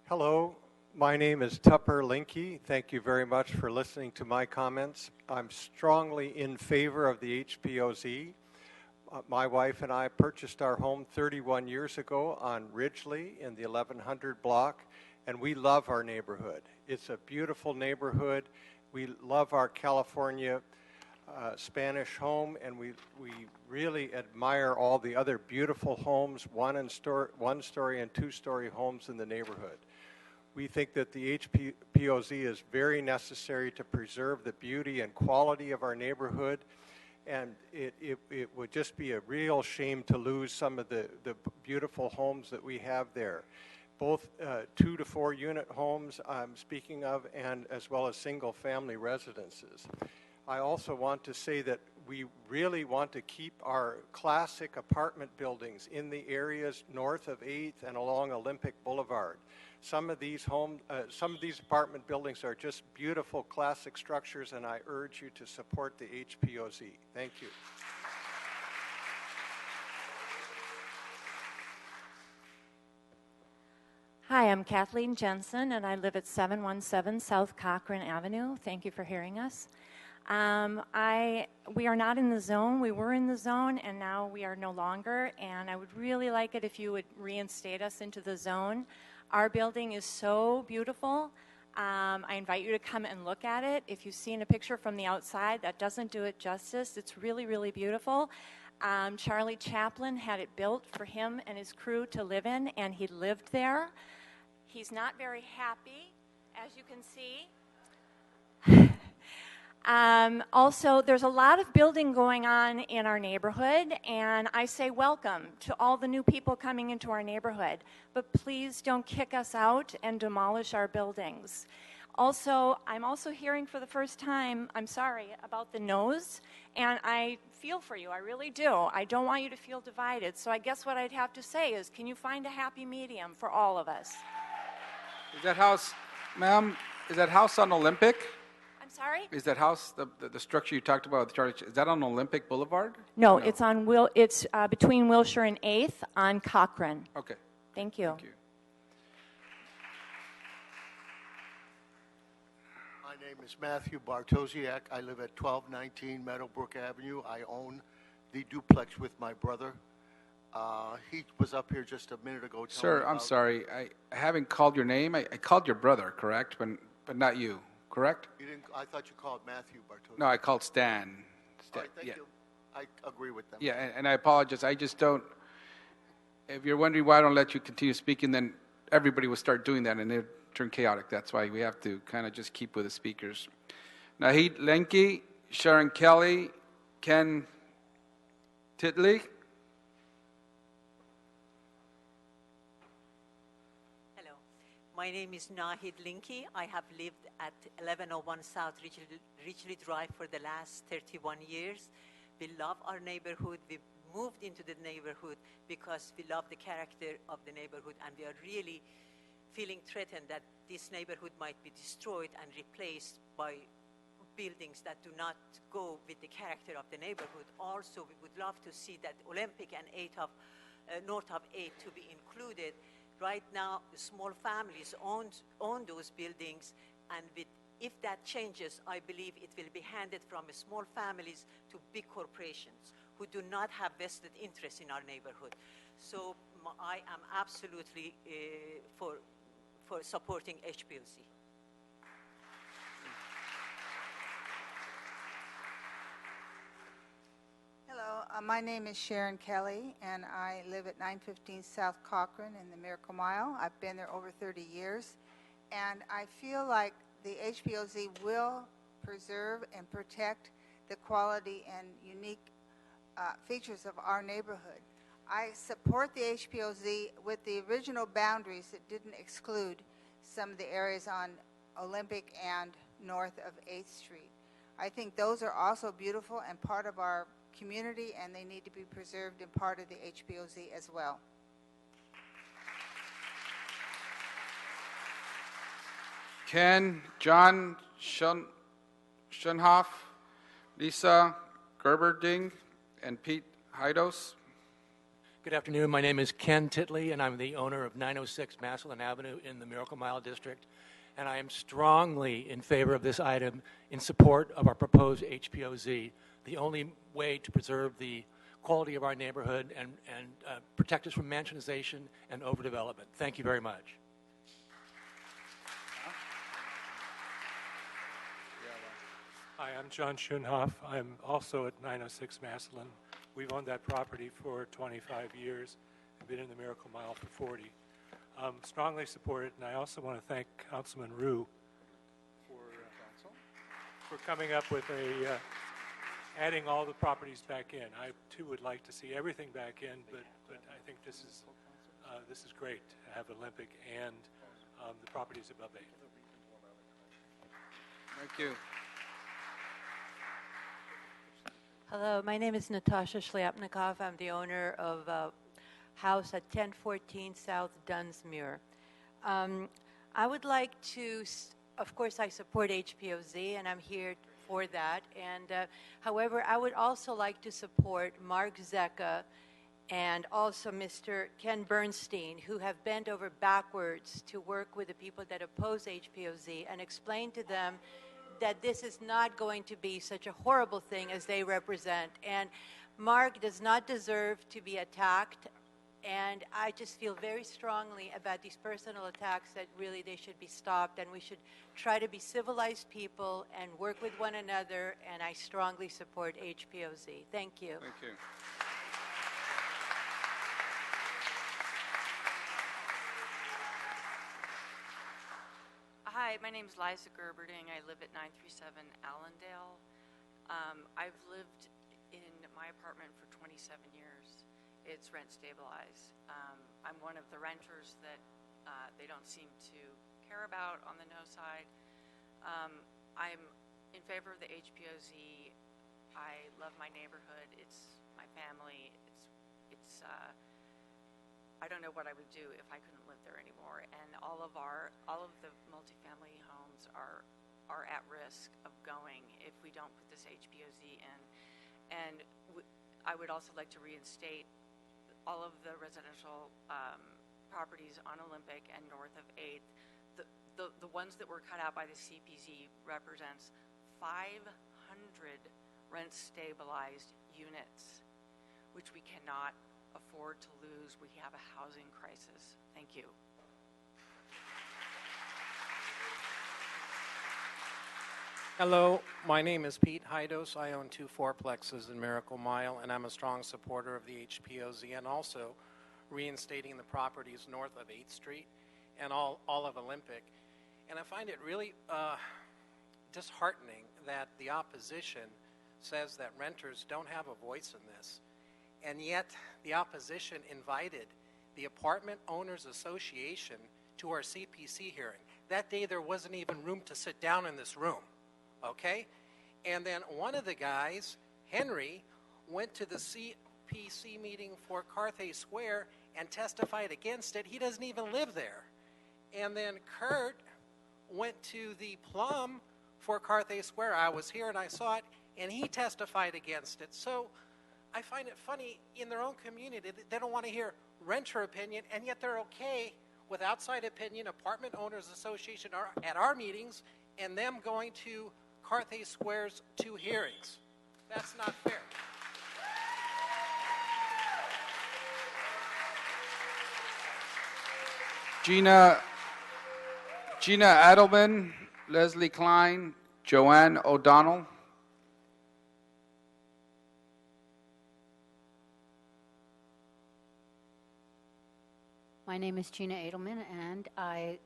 Hello, my name is Tupper Linky. Thank you very much for listening to my comments. I'm strongly in favor of the HPOZ. My wife and I purchased our home 31 years ago on Ridgely in the 1100 block, and we love our neighborhood. It's a beautiful neighborhood. We love our California Spanish home, and we really admire all the other beautiful homes, one-story and two-story homes in the neighborhood. We think that the HPOZ is very necessary to preserve the beauty and quality of our neighborhood, and it would just be a real shame to lose some of the beautiful homes that we have there. both 2 to 4 unit homes I'm speaking of, and as well as single family residences. I also want to say that we really want to keep our classic apartment buildings in the areas north of 8th and along Olympic Boulevard. Some of these apartment buildings are just beautiful classic structures, and I urge you to support the HPOZ. Thank you. Hi, I'm Kathleen Jensen, and I live at 717 South Cochran Avenue. Thank you for hearing us. We are not in the zone. We were in the zone, and now we are no longer, and I would really like it if you would reinstate us into the zone. Our building is so beautiful. I invite you to come and look at it. If you've seen a picture from the outside, that doesn't do it justice. It's really, really beautiful. Charlie Chaplin had it built for him and his crew to live in, and he lived there. He's not very happy, as you can see. Also, there's a lot of building going on in our neighborhood, and I say welcome to all the new people coming into our neighborhood, but please don't kick us out and demolish our buildings. Also, I'm also hearing for the first time, I'm sorry, about the no's, and I feel for you, I really do. I don't want you to feel divided, so I guess what I'd have to say is, can you find a happy medium for all of us? Is that house, ma'am, is that house on Olympic? I'm sorry? Is that house, the structure you talked about with Charlie, is that on Olympic Boulevard? No, it's on it's between Wilshire and 8th on Cochran. Okay. Thank you. Thank you. My name is Matthew Bartozziak. I live at 1219 Meadowbrook Avenue. I own the duplex with my brother. He was up here just a minute ago. Sir, I'm sorry. I haven't called your name. I called your brother, correct? But not you, correct? You didn't. I thought you called Matthew Bartozziak. No, I called Stan. All right, thank you. I agree with them. Yeah, and I apologize. I just don't. If you're wondering why I don't let you continue speaking, then everybody will start doing that, and it turn chaotic. That's why we have to kind of just keep with the speakers. Nahid Lenki, Sharon Kelly, Ken Titley. Hello, my name is Nahid Linky. I have lived at 1101 South Richley Drive for the last 31 years. We love our neighborhood. We moved into the neighborhood because we love the character of the neighborhood, and we are really feeling threatened that this neighborhood might be destroyed and replaced by buildings that do not go with the character of the neighborhood. Also, we would love to see that Olympic and north of 8 to be included. Right now, small families own those buildings, and if that changes, I believe it will be handed from small families to big corporations who do not have vested interest in our neighborhood. So I am absolutely for supporting HPOC. Hello, my name is Sharon Kelly, and I live at 915 South Cochran in the Miracle Mile. I've been there over 30 years, and I feel like the HPOZ will preserve and protect the quality and unique features of our neighborhood. I support the HPOZ with the original boundaries that didn't exclude some of the areas on Olympic and north of 8th Street. I think those are also beautiful and part of our community, and they need to be preserved and part of the HPOZ as well. Ken, John Schoenhoff, Lisa Gerberding, and Pete Heidos. Good afternoon. My name is Ken Titley, and I'm the owner of 906 Massillon Avenue in the Miracle Mile District. And I am strongly in favor of this item in support of our proposed HPOZ, the only way to preserve the quality of our neighborhood and protect us from mansionization and overdevelopment. Thank you very much. Hi, I'm John Schoenhoff. I'm also at 906 Massillon. We've owned that property for 25 years and been in the Miracle Mile for 40. Strongly support it, and I also want to thank Councilman Rue for coming up with adding all the properties back in. I, too, would like to see everything back in, but I think this is This is great to have Olympic and the properties above 8. Thank you. Hello, my name is Natasha Shliapnikov. I'm the owner of a house at 1014 South Dunsmuir. I would like to, of course, I support HPOZ, and I'm here for that. And however, I would also like to support Mark Zecca and also Mr. Ken Bernstein, who have bent over backwards to work with the people that oppose HPOZ and explain to them that this is not going to be such a horrible thing as they represent. And Mark does not deserve to be attacked. And I just feel very strongly about these personal attacks that really they should be stopped, and we should try to be civilized people and work with one another, and I strongly support HPOZ. Thank you. Thank you. Hi, my name is Liza Gerberding. I live at 937 Allendale. I've lived in my apartment for 27 years. It's rent stabilized. I'm one of the renters that they don't seem to care about on the no side. I'm in favor of the HPOZ. I love my neighborhood. It's my family. I don't know what I would do if I couldn't live there anymore. And all of the multifamily homes are at risk of going if we don't put this HPOZ in. And I would also like to reinstate all of the residential properties on Olympic and north of 8th. The ones that were cut out by the CPZ represents 500 rent-stabilized units, which we cannot afford to lose. We have a housing crisis. Thank you. Hello, my name is Pete Hydos. I own 2 fourplexes in Miracle Mile, and I'm a strong supporter of the HPOZ and also reinstating the properties north of 8th Street and all of Olympic. And I find it really disheartening that the opposition says that renters don't have a voice in this. And yet the opposition invited the Apartment Owners Association to our CPC hearing. That day there wasn't even room to sit down in this room, okay? And then one of the guys, Henry, went to the CPC meeting for Carthay Square and testified against it. He doesn't even live there. And then Kurt went to the Plum for Carthay Square. I was here and I saw it, and he testified against it. So I find it funny, in their own community, they don't want to hear renter opinion, and yet they're okay with outside opinion, Apartment Owners Association at our meetings, and them going to Carthay Square's 2 hearings. That's not fair. Gina Adelman, Leslie Klein, Joanne O'Donnell. My name is Gina Edelman, and I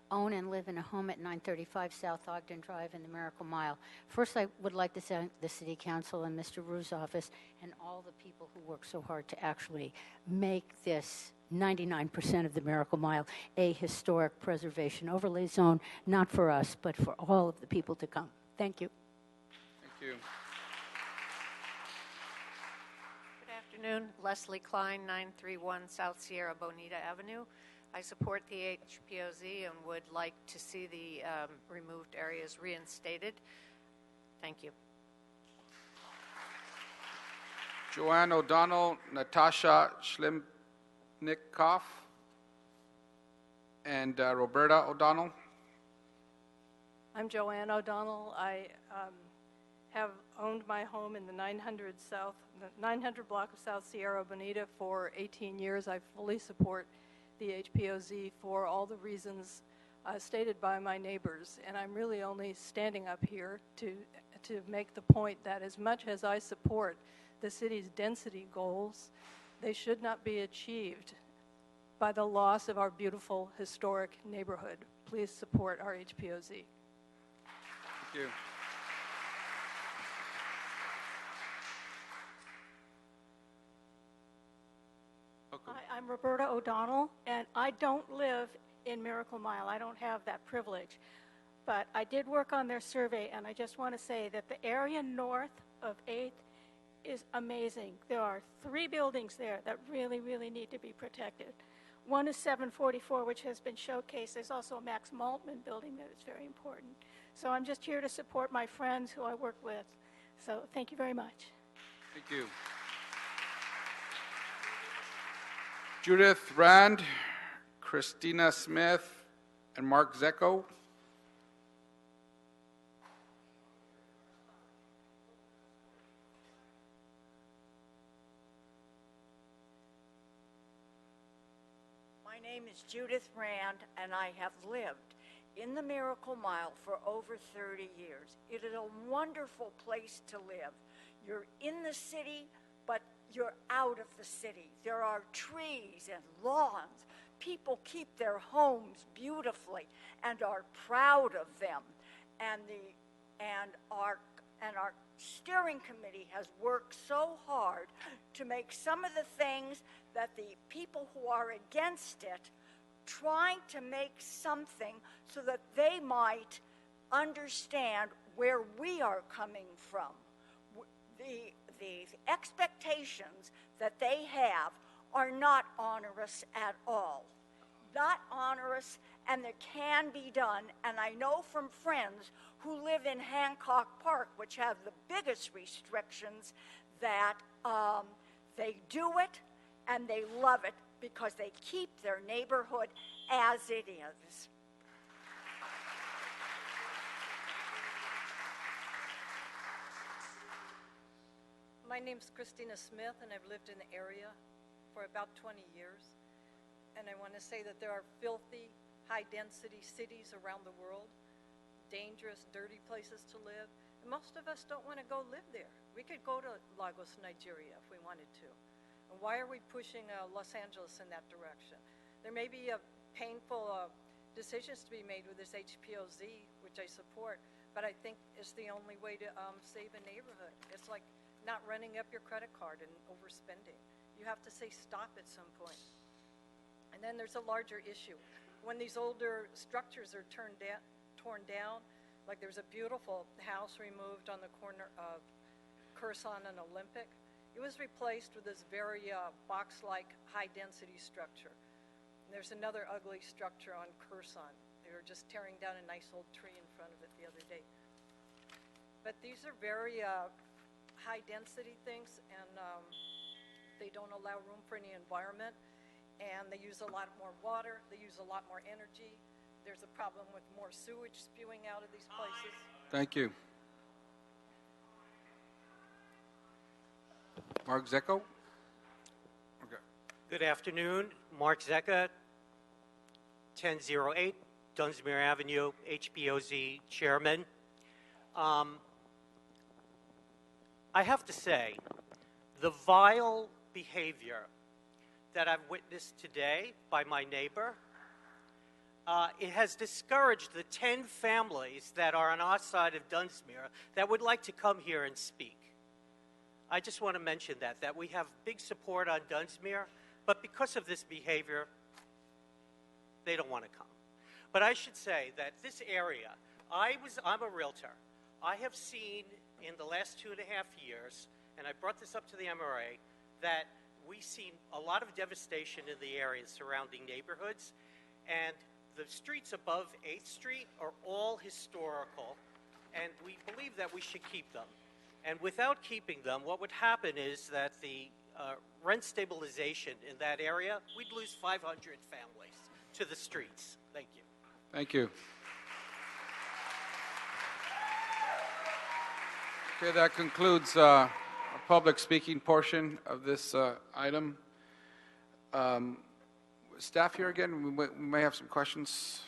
own and live in a home at 935 South Ogden Drive in the Miracle Mile. First, I would like to thank the City Council and Mr. Rue's office and all the people who work so hard to actually make this 99% of the Miracle Mile a historic preservation overlay zone, not for us, but for all of the people to come. Thank you. Thank you. Good afternoon. Leslie Klein, 931 South Sierra Bonita Avenue. I support the HPOZ and would like to see the removed areas reinstated. Thank you. Joanne O'Donnell, Natasha Schlimnikoff, and Roberta O'Donnell. I'm Joanne O'Donnell. I have owned my home in the 900 block of South Sierra Bonita for 18 years. I fully support the HPOZ for all the reasons stated by my neighbors, and I'm really only standing up here to make the point that as much as I support the city's density goals, they should not be achieved by the loss of our beautiful historic neighborhood. Please support our HPOZ. Thank you. I'm I'm Roberta O'Donnell, and I don't live in Miracle Mile. I don't have that privilege. But I did work on their survey, and I just want to say that the area north of 8th is amazing. There are 3 buildings there that really, really need to be protected. One is 744, which has been showcased. There's also a Max Maltman building that is very important. So I'm just here to support my friends who I work with. So thank you very much. Thank you. Judith Rand, Christina Smith, and Mark Zecco. My name is Judith Rand, and I have lived in the Miracle Mile for over 30 years. It is a wonderful place to live. You're in the city, but you're out of the city. There are trees and lawns. People keep their homes beautifully and are proud of them. And our steering committee has worked so hard to make some of the things that the people who are against it trying to make something so that they might understand where we are coming from. The expectations that they have are not onerous at all. Not onerous, and it can be done. And I know from friends who live in Hancock Park, which have the biggest restrictions, that they do it and they love it because they keep their neighborhood as it is. My name's Christina Smith, and I've lived in the area for about 20 years. And I want to say that there are filthy, high-density cities around the world, dangerous, dirty places to live, and most of us don't want to go live there. We could go to Lagos, Nigeria, if we wanted to. And why are we pushing Los Angeles in that direction? There may be painful decisions to be made with this HPOZ, which I support, but I think it's the only way to save a neighborhood. It's like not running up your credit card and overspending. You have to say stop at some point. And then there's a larger issue. When these older structures are torn down, like there's a beautiful house removed on the corner of Curson and Olympic, it was replaced with this very box-like high-density structure. And there's another ugly structure on Curson. They were just tearing down a nice old tree in front of it the other day. But these are very high-density things, and they don't allow room for any environment, and they use a lot more water, they use a lot more energy. There's a problem with more sewage spewing out of these places. Thank you. Mark Zecco? Okay. Good afternoon. Mark Zecca, 1008 Dunsmuir Avenue, HPOZ Chairman. I have to say, the vile behavior that I've witnessed today by my neighbor, it has discouraged the 10 families that are on our side of Dunsmuir that would like to come here and speak. I just want to mention that we have big support on Dunsmuir, but because of this behavior, they don't want to come. But I should say that this area, I'm a realtor. I have seen in the last 2.5 years, and I brought this up to the MRA, that we've seen a lot of devastation in the areas surrounding neighborhoods, and the streets above 8th Street are all historical, and we believe that we should keep them. And without keeping them, what would happen is that the rent stabilization in that area, we'd lose 500 families to the streets. Thank you. Thank you. Okay, that concludes our public speaking portion of this item. Staff here again, we may have some questions.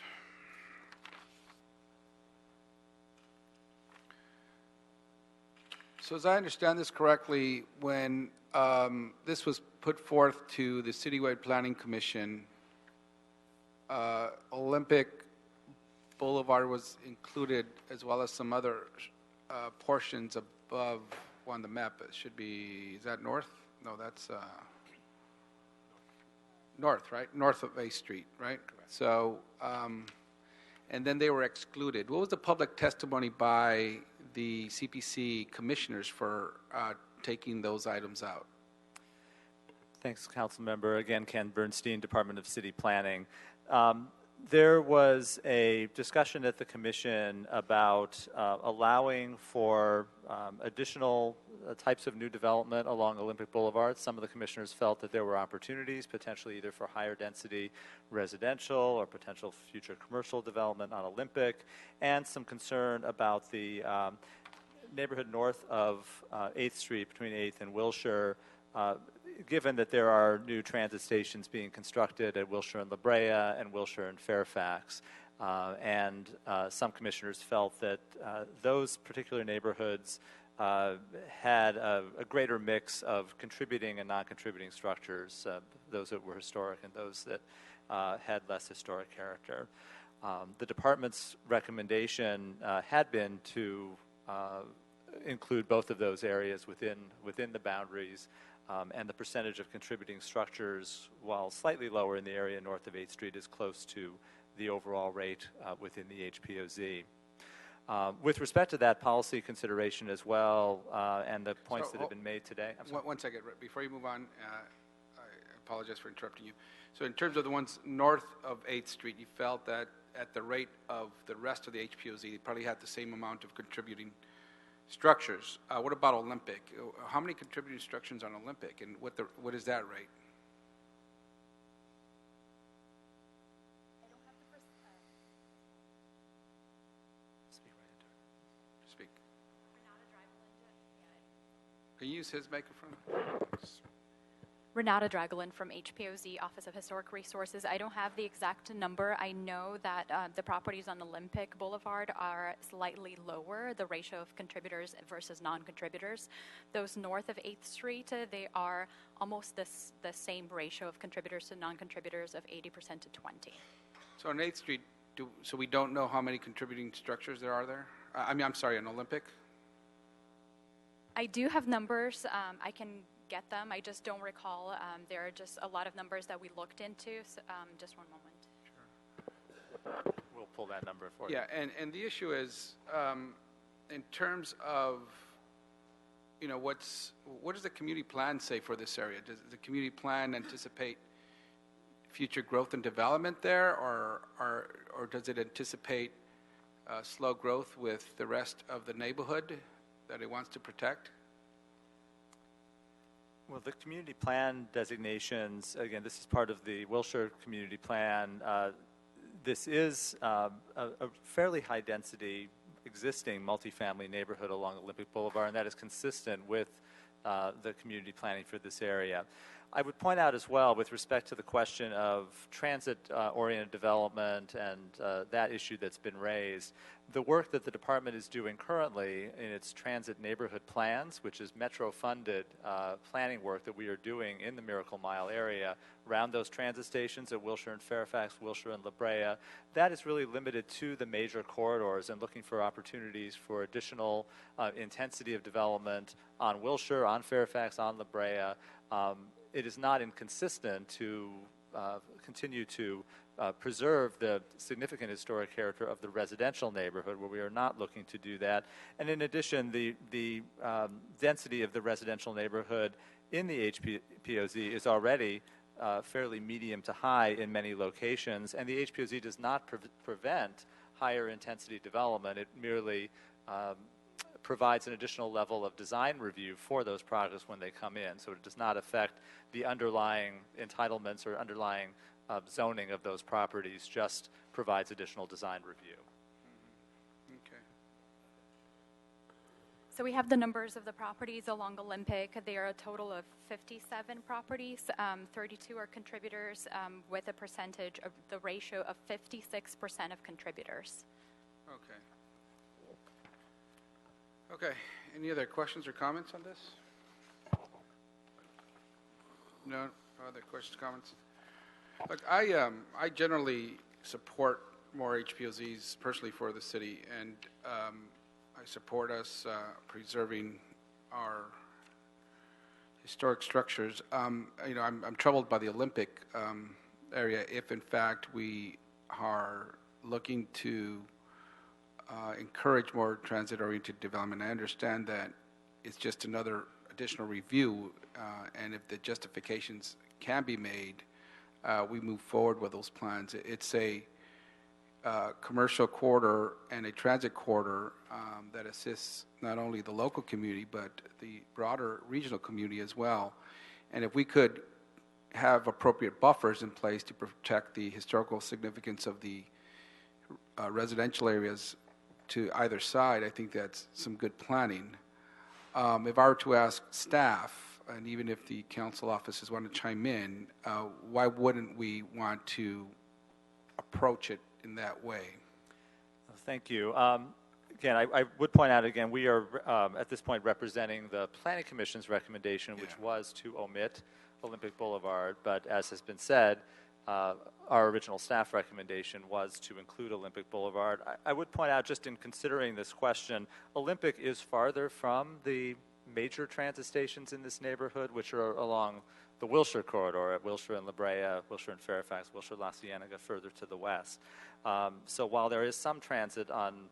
So as I understand this correctly, when this was put forth to the Citywide Planning Commission, Olympic Boulevard was included, as well as some other portions above on the map. It should be, is that north? No, that's north, right? North of 8th Street, right? So, and then they were excluded. What was the public testimony by the CPC commissioners for taking those items out? Thanks, Council Member. Again, Ken Bernstein, Department of City Planning. There was a discussion at the Commission about allowing for additional types of new development along Olympic Boulevard. Some of the commissioners felt that there were opportunities, potentially either for higher density residential or potential future commercial development on Olympic, and some concern about the neighborhood north of 8th Street between 8th and Wilshire, given that there are new transit stations being constructed at Wilshire and La Brea and Wilshire and Fairfax. And some commissioners felt that those particular neighborhoods had a greater mix of contributing and non-contributing structures, those that were historic and those that had less historic character. The department's recommendation had been to include both of those areas within the boundaries. And the percentage of contributing structures, while slightly lower in the area north of 8th Street, is close to the overall rate within the HPOZ. With respect to that policy consideration as well, and the points that have been made today. One second, before you move on, I apologize for interrupting you. So in terms of the ones north of 8th Street, you felt that at the rate of the rest of the HPOZ, they probably had the same amount of contributing structures. What about Olympic? How many contributing structures on Olympic, and what is that rate? Speak. Can you use his microphone? Renata Dragolan from HPOZ, Office of Historic Resources. I don't have the exact number. I know that the properties on Olympic Boulevard are slightly lower, the ratio of contributors versus non-contributors. Those north of 8th Street, they are almost the same ratio of contributors to non-contributors of 80% to 20. So on 8th Street, so we don't know how many contributing structures there are there? I'm sorry, on Olympic? I do have numbers. I can get them. I just don't recall. There are just a lot of numbers that we looked into. So, just one moment. Sure. We'll pull that number for you. Yeah, and the issue is, in terms of, what does the community plan say for this area? Does the community plan anticipate future growth and development there, or does it anticipate slow growth with the rest of the neighborhood that it wants to protect? Well, the community plan designations, again, this is part of the Wilshire community plan. This is a fairly high-density existing multifamily neighborhood along Olympic Boulevard, and that is consistent with the community planning for this area. I would point out as well, with respect to the question of transit-oriented development and that issue that's been raised, the work that the department is doing currently in its transit neighborhood plans, which is Metro-funded planning work that we are doing in the Miracle Mile area around those transit stations at Wilshire and Fairfax, Wilshire and La Brea, that is really limited to the major corridors and looking for opportunities for additional intensity of development on Wilshire, on Fairfax, on La Brea. It is not inconsistent to continue to preserve the significant historic character of the residential neighborhood, where we are not looking to do that. And in addition, the density of the residential neighborhood in the HPOZ is already fairly medium to high in many locations, and the HPOZ does not prevent higher intensity development. It merely provides an additional level of design review for those projects when they come in. So it does not affect the underlying entitlements or underlying zoning of those properties, just provides additional design review. Okay. So we have the numbers of the properties along Olympic. There are a total of 57 properties. 32 are contributors with a percentage of the ratio of 56% of contributors. Okay. Okay. Any other questions or comments on this? No other questions, comments? Look, I generally support more HPOZs personally for the city, and I support us preserving our historic structures. I'm troubled by the Olympic area. If in fact we are looking to encourage more transit-oriented development, I understand that it's just another additional review, and if the justifications can be made, we move forward with those plans. It's a commercial corridor and a transit corridor that assists not only the local community but the broader regional community as well. And if we could have appropriate buffers in place to protect the historical significance of the residential areas to either side, I think that's some good planning. If I were to ask staff, and even if the council offices want to chime in, why wouldn't we want to approach it in that way? Thank you. Again, I would point out again, we are at this point representing the Planning Commission's recommendation, which was to omit Olympic Boulevard, but as has been said, our original staff recommendation was to include Olympic Boulevard. I would point out, just in considering this question, Olympic is farther from the major transit stations in this neighborhood, which are along the Wilshire corridor at Wilshire and La Brea, Wilshire and Fairfax, Wilshire, La Cienega, further to the west. So while there is some transit on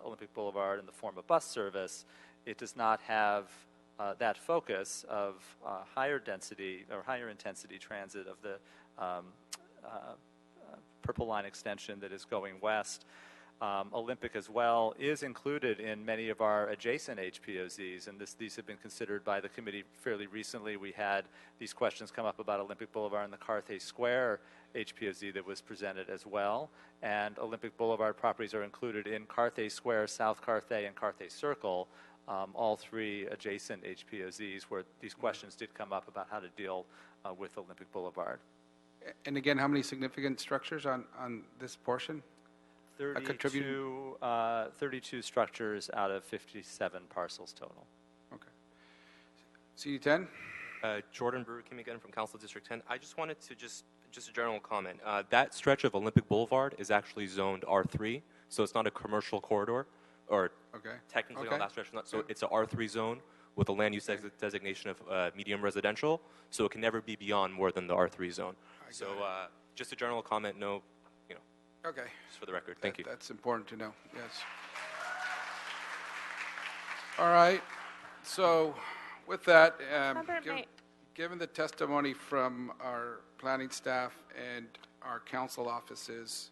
Olympic Boulevard in the form of bus service, it does not have that focus of higher density or higher intensity transit of the Purple Line extension that is going west. Olympic as well is included in many of our adjacent HPOZs, and these have been considered by the committee fairly recently. We had these questions come up about Olympic Boulevard and the Carthay Square HPOZ that was presented as well, and Olympic Boulevard properties are included in Carthay Square, South Carthay, and Carthay Circle, all three adjacent HPOZs where these questions did come up about how to deal with Olympic Boulevard. And again, how many significant structures on this portion? 32 structures out of 57 parcels total. Okay. CD10? Jordan Brewer came again from Council District 10. I just wanted to just a general comment. That stretch of Olympic Boulevard is actually zoned R3, so it's not a commercial corridor, or technically on that stretch. So it's an R3 zone with a land use designation of medium residential, so it can never be beyond more than the R3 zone. So just a general comment, no, okay. Just for the record, thank you. That's important to know, yes. All right, so with that, given the testimony from our planning staff and our council offices,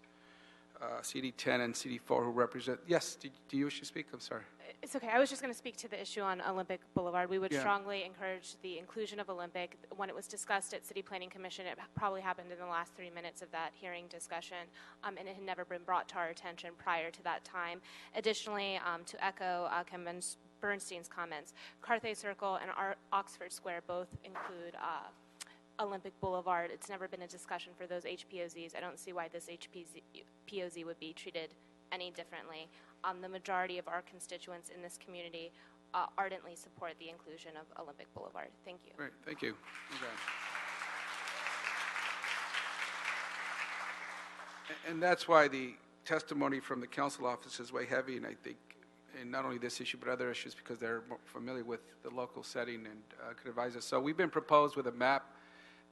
CD10 and CD4 who represent, yes, do you wish to speak? I'm sorry. It's okay. I was just going to speak to the issue on Olympic Boulevard. We would strongly encourage the inclusion of Olympic. When it was discussed at City Planning Commission, it probably happened in the last 3 minutes of that hearing discussion, and it had never been brought to our attention prior to that time. Additionally, to echo Bernstein's comments, Carthay Circle and Oxford Square both include Olympic Boulevard. It's never been a discussion for those HPOZs. I don't see why this HPOZ would be treated any differently. The majority of our constituents in this community ardently support the inclusion of Olympic Boulevard. Thank you. Great, thank you. Okay. And that's why the testimony from the council office is way heavy, and I think, and not only this issue but other issues, because they're more familiar with the local setting and could advise us. So we've been proposed with a map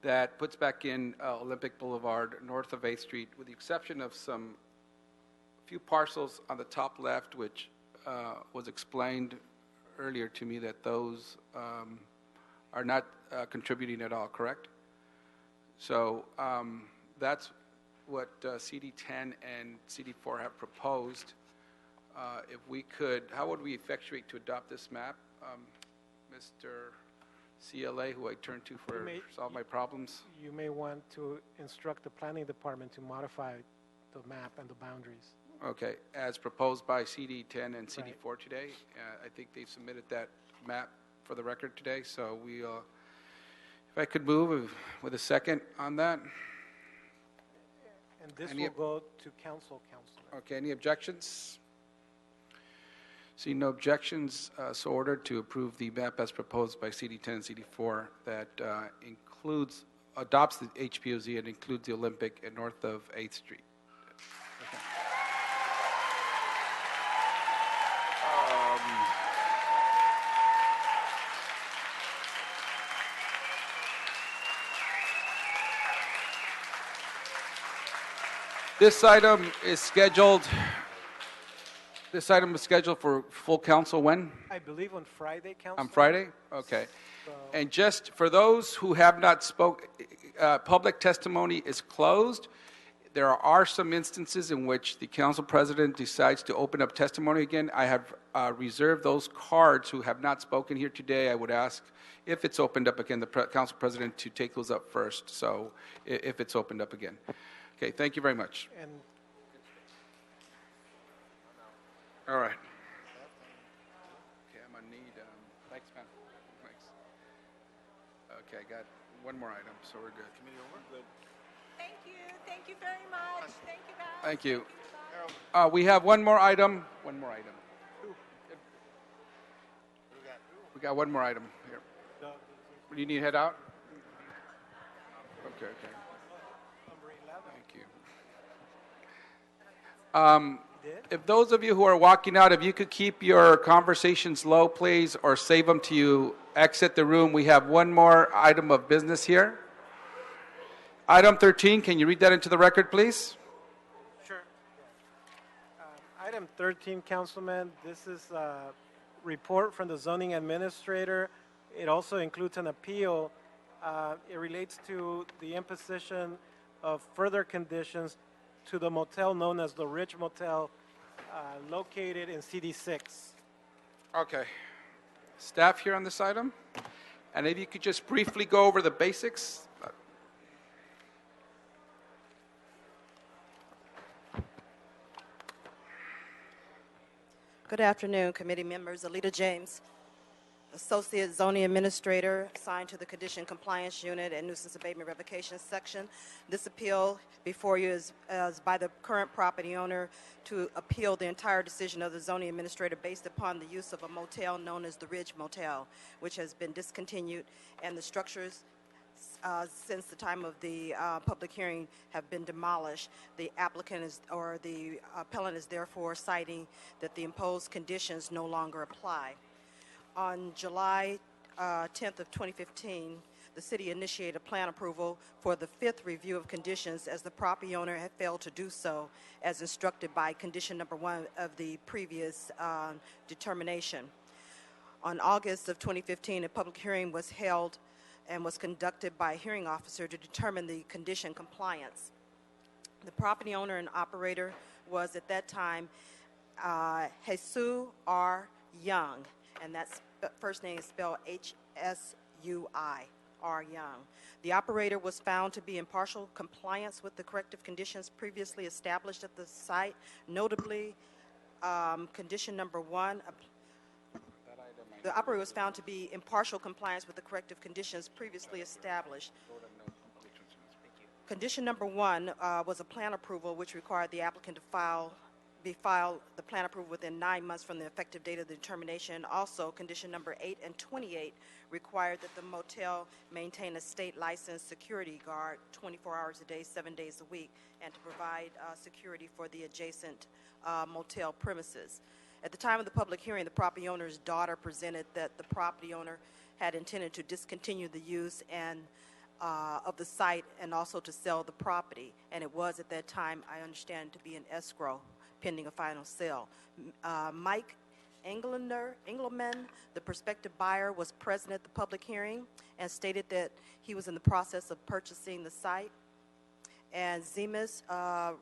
that puts back in Olympic Boulevard north of 8th Street, with the exception of some few parcels on the top left, which was explained earlier to me that those are not contributing at all, correct? So that's what CD10 and CD4 have proposed. If we could, how would we effectuate to adopt this map? Mr. CLA, who I turn to for solve my problems. You may want to instruct the planning department to modify the map and the boundaries. Okay, as proposed by CD10 and CD4 today. I think they've submitted that map for the record today, so we, if I could move with a second on that. And this will go to council, Councilor. Okay, any objections? See no objections, so ordered to approve the map as proposed by CD10 and CD4 that adopts the HPOZ and includes the Olympic at north of 8th Street. Okay. This item is scheduled. This item is scheduled for full council when? I believe on Friday, Council. On Friday? Okay. So- And just for those who have not spoke, public testimony is closed. There are some instances in which the council president decides to open up testimony again. I have reserved those cards who have not spoken here today. I would ask if it's opened up again, the council president to take those up first. So if it's opened up again. Okay, thank you very much. And All right. Okay, I'm gonna need, thanks, man. Thanks. Okay, I got one more item, so we're good. Committee over? Good. Thank you very much. Thank you, guys. Thank you. We have one more item. One more item. We got one more item here. Do you need to head out? Okay, okay. Thank you. If those of you who are walking out, if you could keep your conversations low, please, or save them till you exit the room. We have one more item of business here. Item 13, can you read that into the record, please? Sure. Item 13, Councilman, this is a report from the zoning administrator. It also includes an appeal. It relates to the imposition of further conditions to the motel known as the Ridge Motel, located in CD6. Okay. Staff here on this item? And if you could just briefly go over the basics. Good afternoon, committee members. Alita James, Associate Zoning Administrator, assigned to the Condition Compliance Unit and Nuisance Abatement Revocation Section. This appeal before you is by the current property owner to appeal the entire decision of the zoning administrator based upon the use of a motel known as the Ridge Motel, which has been discontinued, and the structures since the time of the public hearing have been demolished. The applicant is, or the appellant is therefore citing that the imposed conditions no longer apply. On July 10th of 2015, the city initiated plan approval for the 5th review of conditions as the property owner had failed to do so as instructed by condition number 1 of the previous determination. On August of 2015, a public hearing was held and was conducted by a hearing officer to determine the condition compliance. The property owner and operator was at that time Jesus R. Young, and that's first name is spelled H-S-U-I, R. Young. The operator was found to be in partial compliance with the corrective conditions previously established at the site, notably condition number 1. The operator was found to be in partial compliance with the corrective conditions previously established. Condition number 1 was a plan approval, which required the applicant to file the plan approval within 9 months from the effective date of the determination. Also, condition number 8 and 28 required that the motel maintain a state licensed security guard 24 hours a day, 7 days a week, and to provide security for the adjacent motel premises. At the time of the public hearing, the property owner's daughter presented that the property owner had intended to discontinue the use and of the site and also to sell the property. And it was at that time, I understand, to be an escrow pending a final sale. Mike Engelman, the prospective buyer, was present at the public hearing and stated that he was in the process of purchasing the site. And Zemas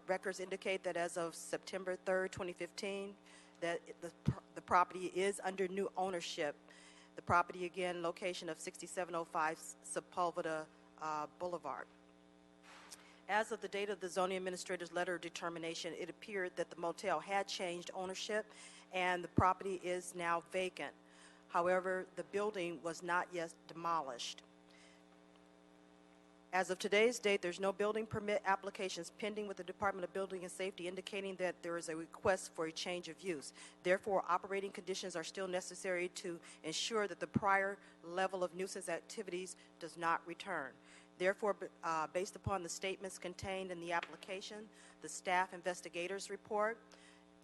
records indicate that as of September 3rd, 2015, that the property is under new ownership. The property, again, location of 6705 Sepulveda Boulevard. As of the date of the zoning administrator's letter of determination, it appeared that the motel had changed ownership and the property is now vacant. However, the building was not yet demolished. As of today's date, there's no building permit applications pending with the Department of Building and Safety indicating that there is a request for a change of use. Therefore, operating conditions are still necessary to ensure that the prior level of nuisance activities does not return. Therefore, based upon the statements contained in the application, the staff investigators report,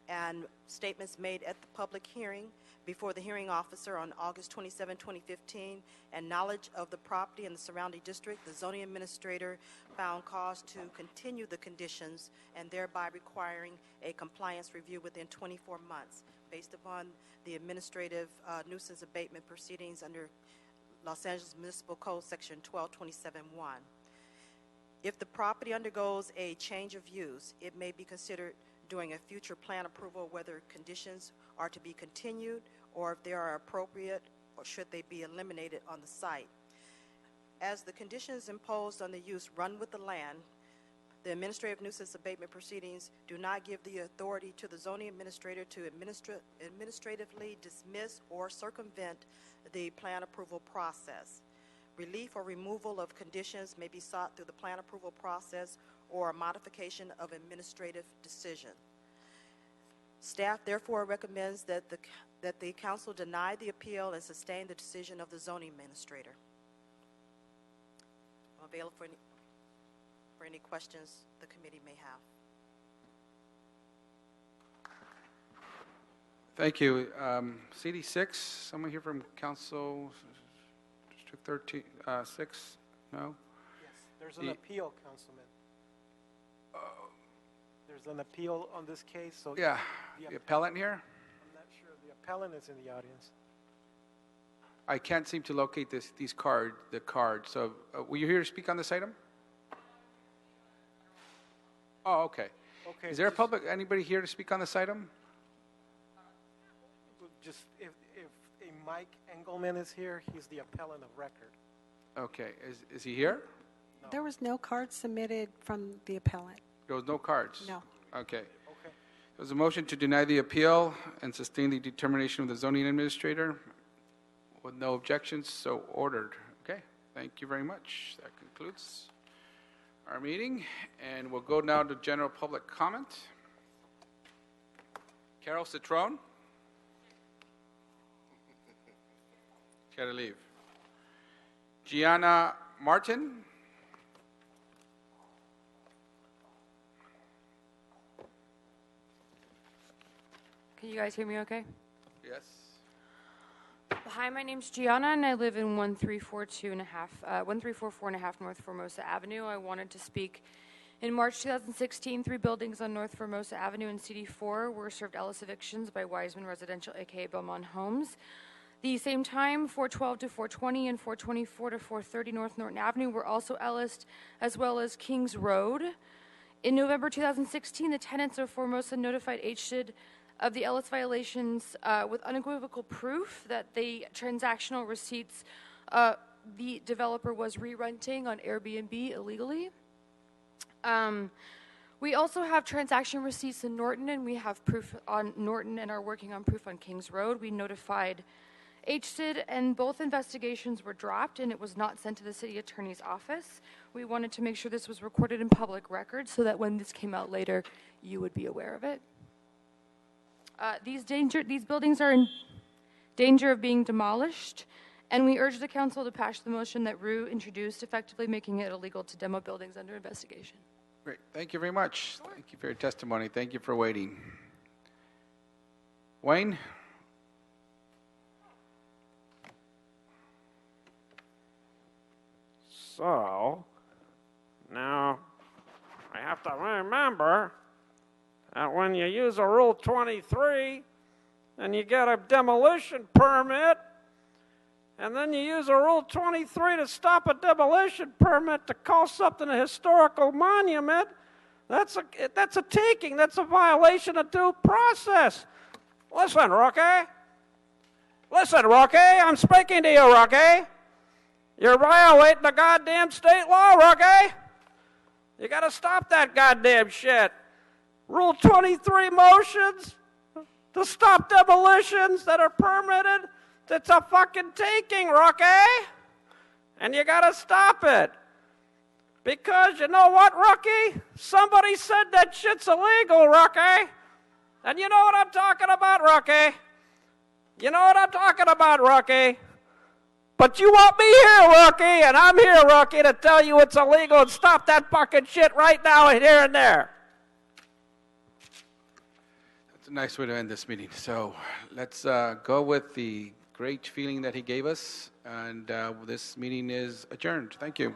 and statements made at the public hearing before the hearing officer on August 27, 2015, and knowledge of the property and the surrounding district, the zoning administrator found cause to continue the conditions and thereby requiring a compliance review within 24 months based upon the administrative nuisance abatement proceedings under Los Angeles Municipal Code Section 1227.1. If the property undergoes a change of use, it may be considered during a future plan approval whether conditions are to be continued or if they are appropriate or should they be eliminated on the site. As the conditions imposed on the use run with the land, the administrative nuisance abatement proceedings do not give the authority to the zoning administrator to administratively dismiss or circumvent the plan approval process. Relief or removal of conditions may be sought through the plan approval process or a modification of administrative decision. Staff therefore recommends that the council deny the appeal and sustain the decision of the zoning administrator. I'm available for any questions the committee may have. Thank you. CD6, someone here from Council District 13, 6? No? Yes, there's an appeal, Councilman. There's an appeal on this case, so... Yeah, the appellant here? I'm not sure. The appellant is in the audience. I can't seem to locate the card. So were you here to speak on this item? Oh, okay. Is there anybody here to speak on this item? Just if a Mike Engelman is here, he's the appellant of record. Okay, is he here? No. There was no card submitted from the appellant. There was no cards? No. Okay. There's a motion to deny the appeal and sustain the determination of the zoning administrator with no objections, so ordered. Okay, thank you very much. That concludes our meeting, and we'll go now to general public comment. Carol Citron? Gotta leave. Gianna Martin? Can you guys hear me okay? Yes. Hi, my name's Gianna, and I live in 1344.5 North Formosa Avenue. I wanted to speak. In March 2016, 3 buildings on North Formosa Avenue in CD4 were served Ellis evictions by Wiseman Residential, aka Belmont Homes. The same time, 412 to 420 and 424 to 430 North Norton Avenue were also Ellis, as well as Kings Road. In November 2016, the tenants of Formosa notified HSID of the Ellis violations with unequivocal proof that the transactional receipts the developer was re-renting on Airbnb illegally. We also have transaction receipts in Norton, and we have proof on Norton and are working on proof on Kings Road. We notified HSID, and both investigations were dropped, and it was not sent to the city attorney's office. We wanted to make sure this was recorded in public record so that when this came out later, you would be aware of it. These buildings are in danger of being demolished, and we urge the council to pass the motion that Rue introduced, effectively making it illegal to demo buildings under investigation. Great. Thank you very much. Sure. Thank you for your testimony. Thank you for waiting. Wayne? So, now I have to remember that when you use a Rule 23 and you get a demolition permit, and then you use a Rule 23 to stop a demolition permit to call something a historical monument, that's a taking. That's a violation of due process. Listen, Rocky. Listen, Rocky. I'm speaking to you, Rocky. You're violating the goddamn state law, Rocky. You got to stop that goddamn shit. Rule 23 motions to stop demolitions that are permitted. It's a fucking taking, Rocky. And you got to stop it. Because you know what, Rocky? Somebody said that shit's illegal, Rocky. And you know what I'm talking about, Rocky? You know what I'm talking about, Rocky? But you want me here, Rocky, and I'm here, Rocky, to tell you it's illegal and stop that fucking shit right now and here and there. a nice way to end this meeting. So let's go with the great feeling that he gave us, and this meeting is adjourned. Thank you.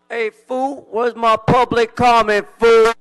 Hey, fool, where's my public comment, fool?